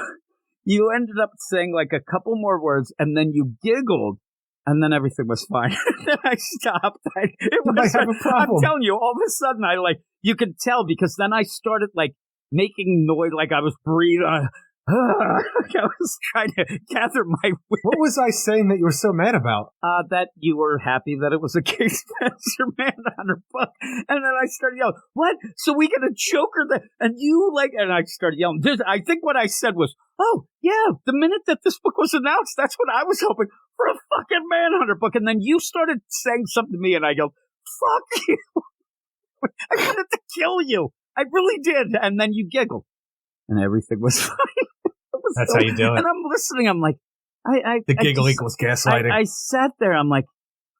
you ended up saying like a couple more words, and then you giggled, and then everything was fine. Then I stopped. It was, have a problem. I'm telling you, all of a sudden, you could tell, because then I started making noise, like I was breathing. I was trying to gather my wits. What was I saying that you were so mad about? That you were happy that it was a Case Spencer Manhunter book. And then I started yelling, what? So we get a Joker that, and you like, and I started yelling. I think what I said was, oh, yeah, the minute that this book was announced, that's what I was hoping for, a fucking Manhunter book. And then you started saying something to me, and I go, fuck you. I wanted to kill you. I really did. And then you giggled. And everything was fine. That's how you do it. And I'm listening. I'm like, the giggle equals gaslighting. I sat there. I'm like,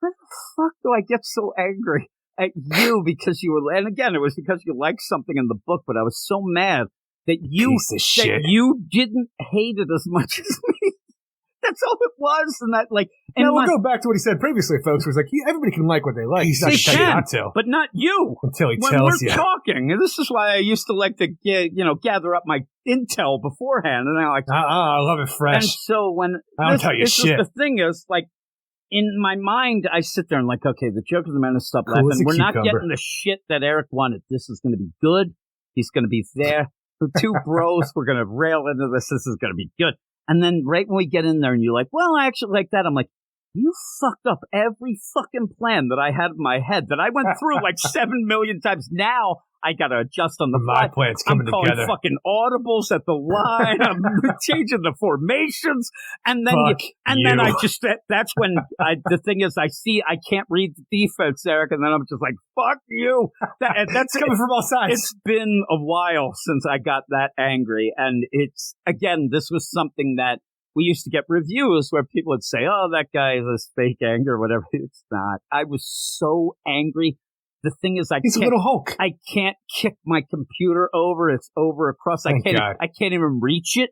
why the fuck do I get so angry at you because you were? And again, it was because you liked something in the book, but I was so mad that you didn't hate it as much as me. That's all it was, and that like. And now we'll go back to what he said previously, folks. Where he's like, everybody can like what they like. He's not going to tell you not to, but not you. Until he when tells you. When we're talking, and this is why I used to like to gather up my intel beforehand, and I like. I love it fresh. And so when I don't tell you shit. The thing is, like, in my mind, I sit there and like, okay, the Joker's the man to stop laughing. We're not getting the shit that Eric wanted. This is going to be good. He's going to be there. The two bros, we're going to rail into this. This is going to be good. And then right when we get in there and you're like, well, I actually like that. I'm like, you fucked up every fucking plan that I had in my head that I went through like 7 million times. Now I got to adjust on the fly. My plan's coming together. I'm calling fucking audibles at the line. I'm changing the formations. And then, then I just, that's when the thing is, I can't read the defense, Eric. And then I'm just like, fuck you. That's coming from all sides. It's been a while since I got that angry. And it's, again, this was something that we used to get reviews where people would say, oh, that guy is a fake anger or whatever. It's not. I was so angry. The thing is, he's a little Hulk. I can't kick my computer over. It's over across. I can't even reach it.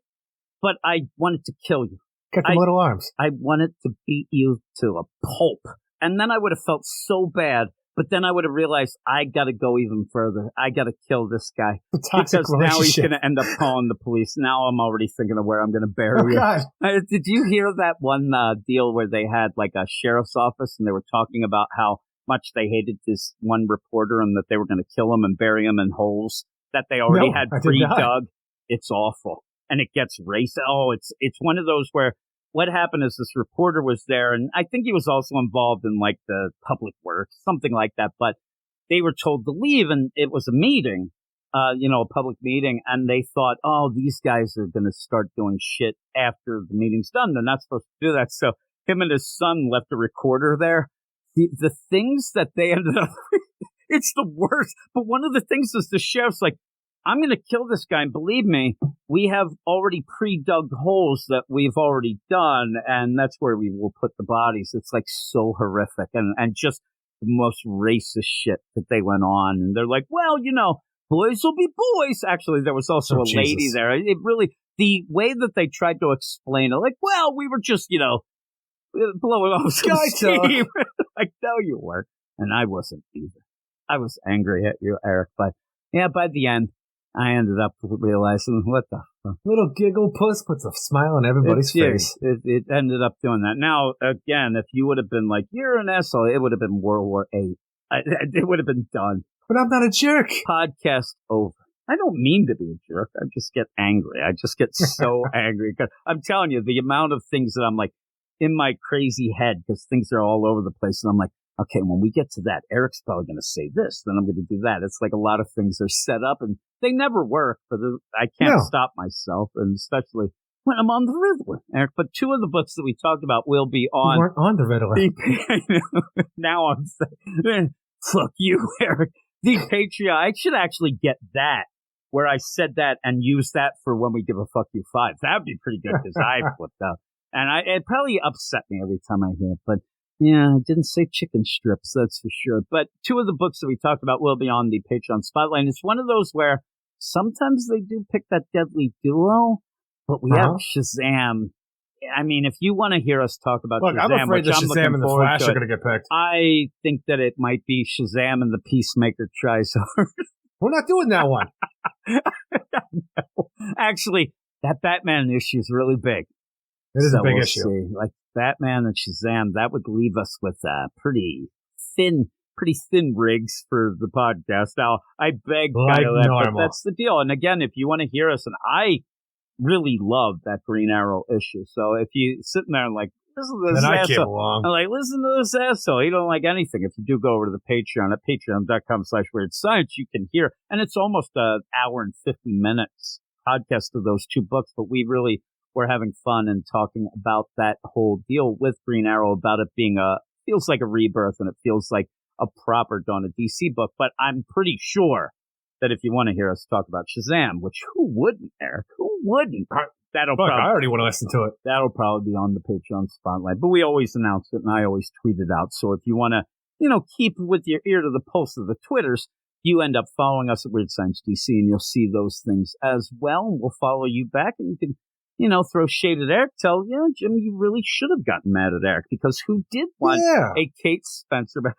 But I wanted to kill you. Got the little arms. I wanted to beat you to a pulp. And then I would have felt so bad. But then I would have realized I got to go even further. I got to kill this guy. Because now he's going to end up calling the police. Now I'm already thinking of where I'm going to bury you. God. Did you hear that one deal where they had like a sheriff's office and they were talking about how much they hated this one reporter and that they were going to kill him and bury him in holes that they already had pre-dug? It's awful. And it gets racist. Oh, it's one of those where what happened is this reporter was there, and I think he was also involved in like the public works, something like that, but they were told to leave, and it was a meeting, a public meeting, and they thought, oh, these guys are going to start doing shit after the meeting's done. They're not supposed to do that. So him and his son left a recorder there. The things that they ended up, it's the worst. But one of the things is the sheriff's like, I'm going to kill this guy. And believe me, we have already pre-dug holes that we've already done. And that's where we will put the bodies. It's like so horrific and just the most racist shit that they went on. And they're like, well, boys will be boys. Actually, there was also a lady there. It really, the way that they tried to explain it, like, well, we were just, blowing off some steam. Like, no, you weren't. And I wasn't either. I was angry at you, Eric. But yeah, by the end, I ended up realizing, what the fuck? Little giggle puss puts a smile on everybody's face. It ended up doing that. Now, again, if you would have been like, you're an asshole, it would have been World War VIII. It would have been done. But I'm not a jerk. Podcast over. I don't mean to be a jerk. I just get angry. I just get so angry. 'Cause I'm telling you, the amount of things that I'm like, in my crazy head, because things are all over the place. And I'm like, okay, when we get to that, Eric's probably going to say this, then I'm going to do that. It's like a lot of things are set up and they never work, but I can't stop myself. And especially when I'm on the Riddler, Eric. But two of the books that we talked about will be on. You weren't on the Riddler. Now I'm saying, fuck you, Eric. The Patreon. I should actually get that where I said that and use that for when we give a fuck you 5. That would be pretty good because I flipped out. And it probably upset me every time I hear it. But yeah, I didn't say chicken strips, that's for sure. But two of the books that we talked about will be on the Patreon Spotlight. And it's one of those where sometimes they do pick that deadly duo, but we have Shazam. I mean, if you want to hear us talk about Shazam, I'm afraid that Shazam and the Flash are going to get picked. I think that it might be Shazam and the Peacemaker tries hard. We're not doing that one. No. Actually, that Batman issue is really big. It is a big issue. See. Like Batman and Shazam, that would leave us with pretty thin rigs for the podcast. Now, I beg, like but that's the deal. And again, if you want to hear us, and I really loved that Green Arrow issue. So if you sitting there and like, listen to this then asshole. I came along. I'm like, listen to this asshole. You don't like anything. If you do go over to the Patreon at patreon.com/weirdscience, you can hear. And it's almost an hour and 50 minutes podcast of those two books. But we really were having fun and talking about that whole deal with Green Arrow, about it being feels like a rebirth, and it feels like a proper Dawn of DC book. But I'm pretty sure that if you want to hear us talk about Shazam, which who wouldn't, Eric? Who wouldn't? I already want to listen to it. That'll probably be on the Patreon spotlight. But we always announce it, and I always tweet it out. So if you want to, keep with your ear to the pulse of the Twitters, you end up following us at Weird Science DC, and you'll see those things as well. And we'll follow you back, and you can, throw shade at Eric. Tell, Jim, you really should have gotten mad at Eric, because who did want a Kate Spencer back?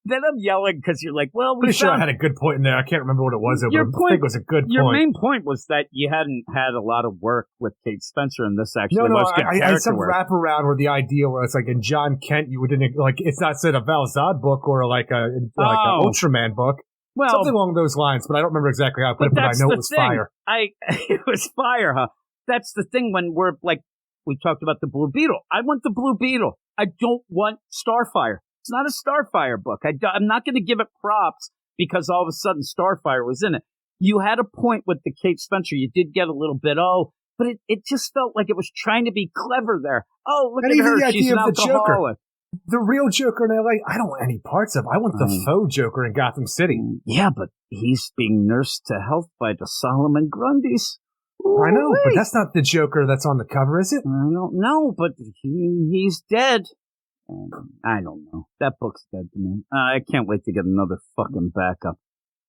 Then I'm yelling because you're like, well, pretty sure I had a good point in there. I can't remember what it was. I think it was a good point. Your main point was that you hadn't had a lot of work with Kate Spencer, and this actually was good I had some wrap around where the idea where it's like in John Kent, you didn't like it's not said a Val Zod book or like an Ultraman book. Well, something along those lines, but I don't remember exactly how I put it, but I know it was fire. It was fire, huh? That's the thing when we're like, we talked about the Blue Beetle. I want the Blue Beetle. I don't want Starfire. It's not a Starfire book. I'm not going to give it props because all of a sudden Starfire was in it. You had a point with the Kate Spencer. You did get a little bit, but it just felt like it was trying to be clever there. Oh, look at her. She's an alcoholic. The real Joker in L.A., I don't want any parts of. I want the faux Joker in Gotham City. Yeah, but he's being nursed to health by the Solomon Grundys. Ooh, I know, but that's not the Joker that's on the cover, is it? I don't know, but he's dead. I don't know. That book's dead to me. I can't wait to get another fucking backup.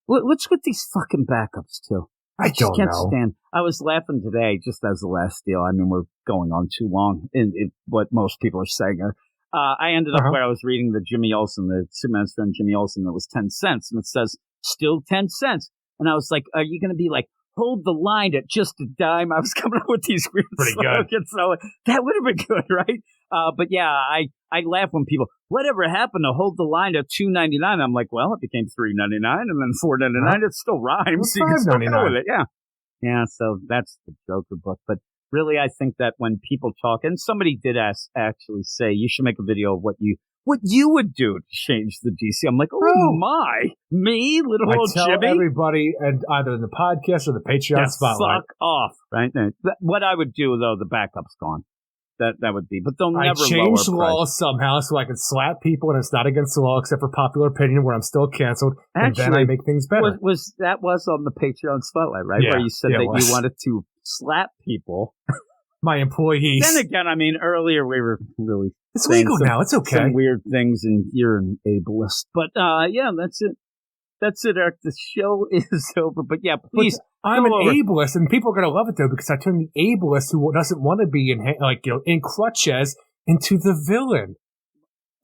What's with these fucking backups, too? I just can't stand. I was laughing today, just as the last deal. I mean, we're going on too long in what most people are saying here. I ended up where I was reading the Jimmy Olsen, the Superman's friend Jimmy Olsen, that was 10 cents, and it says, still 10 cents. And I was like, are you going to be like, hold the line at just a dime? I was coming up with these weird slogans, so that would have been good, right? But yeah, I laugh when people, whatever happened to hold the line at $2.99? I'm like, well, it became $3.99 and then $4.99. It still rhymes. So you can still go with it. Yeah. Yeah. So that's the Joker book. But really, I think that when people talk, and somebody did actually say, you should make a video of what you would do to change the DC. I'm like, oh my, me, little old Jimmy? I tell everybody, and either in the podcast or the Patreon spotlight. Fuck off, right? What I would do, though, the backup's gone. That would be, but they'll never lower change laws somehow so I can slap people and it's not against the law except for popular opinion where I'm still canceled. Actually, and then I make things better. Was on the Patreon spotlight, right? Yeah, where you said that you wanted to slap people. My employees. Then again, I mean, earlier we were really it's legal now. It's okay. Some weird things, and you're an ableist. But yeah, that's it. That's it, Eric. The show is over. But yeah, please. I'm an ableist, and people are going to love it though because I turned the ableist who doesn't want to be in crutches into the villain.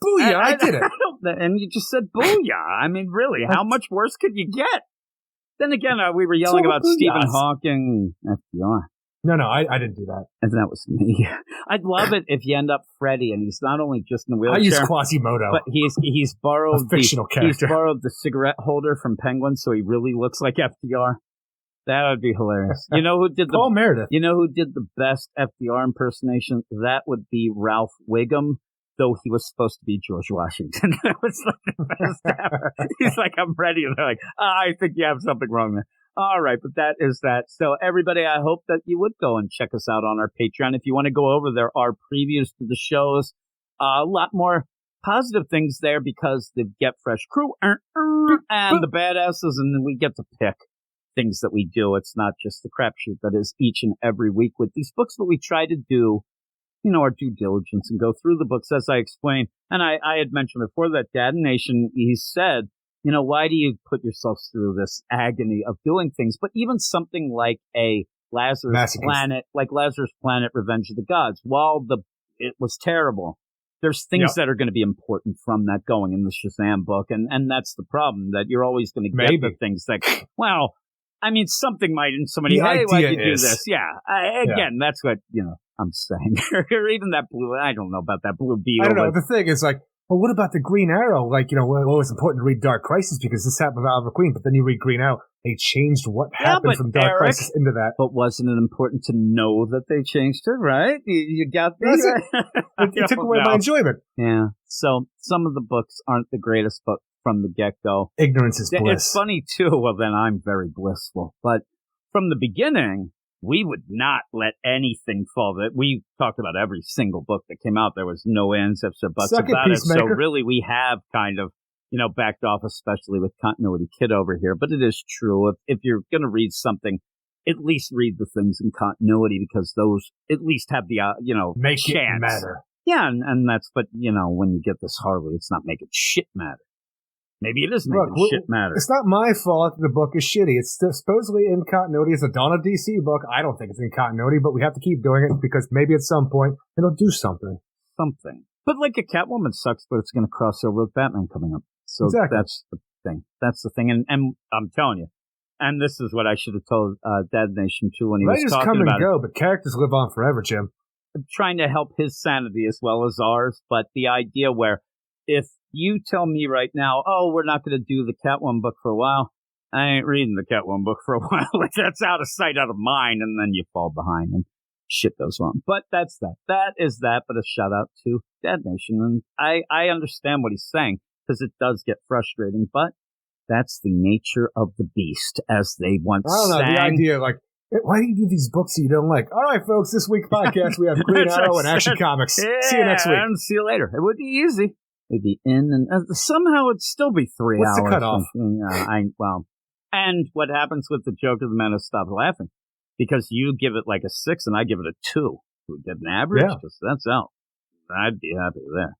Booyah! I did it. And you just said booyah. I mean, really, how much worse could you get? Then again, we were yelling about Stephen Hawking, FDR. No, I didn't do that. And that was me. I'd love it if you end up Freddy, and he's not only just in a wheelchair. I use Quasimodo, but he's borrowed a fictional character. He's borrowed the cigarette holder from Penguin, so he really looks like FDR. That would be hilarious. You know who did Paul Meredith? You know who did the best FDR impersonation? That would be Ralph Wiggum, though he was supposed to be George Washington. That was like the best ever. He's like, I'm ready. And they're like, I think you have something wrong there. All right, but that is that. So everybody, I hope that you would go and check us out on our Patreon. If you want to go over, there are previews to the shows. A lot more positive things there because the Get Fresh crew and the badasses, and then we get to pick things that we do. It's not just the crapshoot that is each and every week with these books, but we try to do, our due diligence and go through the books as I explained. And I had mentioned before that Dad Nation, he said, why do you put yourselves through this agony of doing things? But even something like a Lazarus Planet, Revenge of the Gods, while it was terrible, there's things that are going to be important from that going in the Shazam book. And that's the problem, that you're always going to get the things that, well, I mean, something might, and somebody, hey, why'd you do this? Yeah. Again, that's what, I'm saying. Or even that blue, I don't know about that Blue Beetle. I don't know. The thing is, like, well, what about the Green Arrow? Like, it's important to read Dark Crisis because this happened with Oliver Queen, but then you read Green Arrow, They changed what happened from Dark Crisis into that. But wasn't it important to know that they changed it, right? You got this? It took away my enjoyment. Yeah. So some of the books aren't the greatest book from the get-go. Ignorance is bliss. It's funny, too. Well, then I'm very blissful. But from the beginning, we would not let anything fall. That we talked about every single book that came out. There was no ands, ifs, or buts about it. So really, we have kind of, backed off, especially with Continuity Kid over here. But it is true. If you're going to read something, at least read the things in continuity, because those at least have the, make chance. It matter. Yeah, and that's, but, when you get this Harley, it's not making shit matter. Maybe it is making shit matter. It's not my fault the book is shitty. It's supposedly in continuity. It's a Dawn of DC book. I don't think it's in continuity, but we have to keep doing it because maybe at some point it'll do something. But like a Catwoman sucks, but it's going to cross over with Batman coming up. So exactly. That's the thing. And I'm telling you, and this is what I should have told Dad Nation too when he was talking come about and go, but characters live on forever, Jim. I'm trying to help his sanity as well as ours, but the idea where if you tell me right now, oh, we're not going to do the Catwoman book for a while, I ain't reading the Catwoman book for a while. Like, that's out of sight, out of mind, and then you fall behind and shit goes wrong. But that's that. That is that, but a shout out to Dad Nation. And I understand what he's saying, because it does get frustrating, but that's the nature of the beast, as they once sang. I don't know, the idea, like, why do you do these books that you don't like? All right, folks, this week's podcast, we have Green Arrow and Action Comics. Yeah, see you next week. And see you later. It would be easy. It'd be in, and somehow it'd still be 3 hours. What's the cutoff? And what happens with the Joker, the Man Who Stopped Laughing? Because you give it like a 6 and I give it a 2. We get an average, because that's out. I'd be happy there.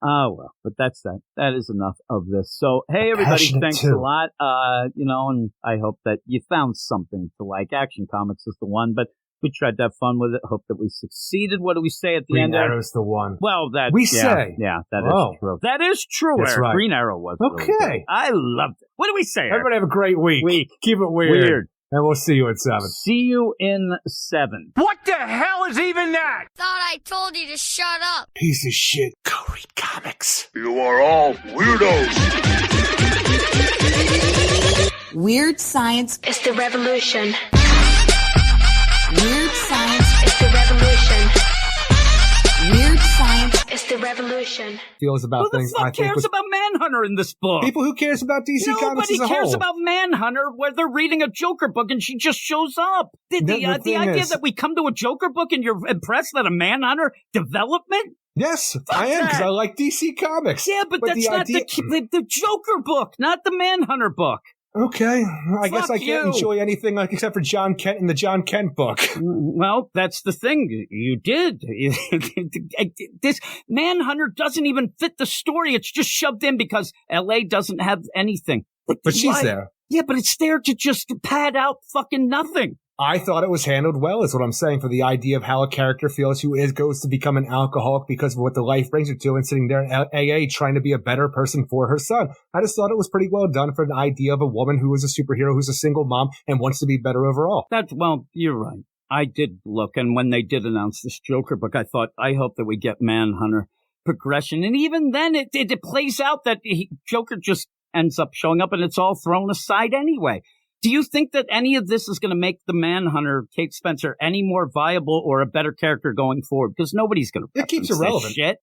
Oh, well, but that's that. That is enough of this. So, hey, everybody, thanks a lot. And I hope that you found something to like. Action Comics is the one, but we tried to have fun with it. Hope that we succeeded. What do we say at the end? Green Arrow's the one. Well, that we say. Yeah, that is true. That is true, That's Eric. Right. Green Arrow was really good. I loved it. What do we say, Eric? Everybody have a great week. Keep it weird. And we'll see you at 7. See you in 7. What the hell is even that? Thought I told you to shut up. Piece of shit. Go read comics. You are all weirdos. Weird science is the revolution. Weird science is the revolution. Weird science is the revolution. Feels about Who things. the fuck cares about Manhunter in this book? People who cares about DC Comics as a whole. Nobody cares about Manhunter where they're reading a Joker book and she just shows up. The idea that we come to a Joker book and you're impressed that a Manhunter development? Yes, I am, because I like DC Comics. Yeah, but that's not the Joker book, not the Manhunter book. Okay, I guess I can't enjoy anything except for John Kent in the John Kent book. Well, that's the thing. You did. This Manhunter doesn't even fit the story. It's just shoved in because L.A. doesn't have anything. But she's there. Yeah, but it's there to just pad out fucking nothing. I thought it was handled well, is what I'm saying, for the idea of how a character feels who goes to become an alcoholic because of what the life brings her to, and sitting there at AA trying to be a better person for her son. I just thought it was pretty well done for the idea of a woman who is a superhero, who's a single mom, and wants to be better overall. You're right. I did look, and when they did announce this Joker book, I thought, I hope that we get Manhunter progression. And even then, it plays out that Joker just ends up showing up, and it's all thrown aside anyway. Do you think that any of this is going to make the Manhunter, Kate Spencer, any more viable or a better character going forward? Because nobody's going to. It keeps it relevant. Shit.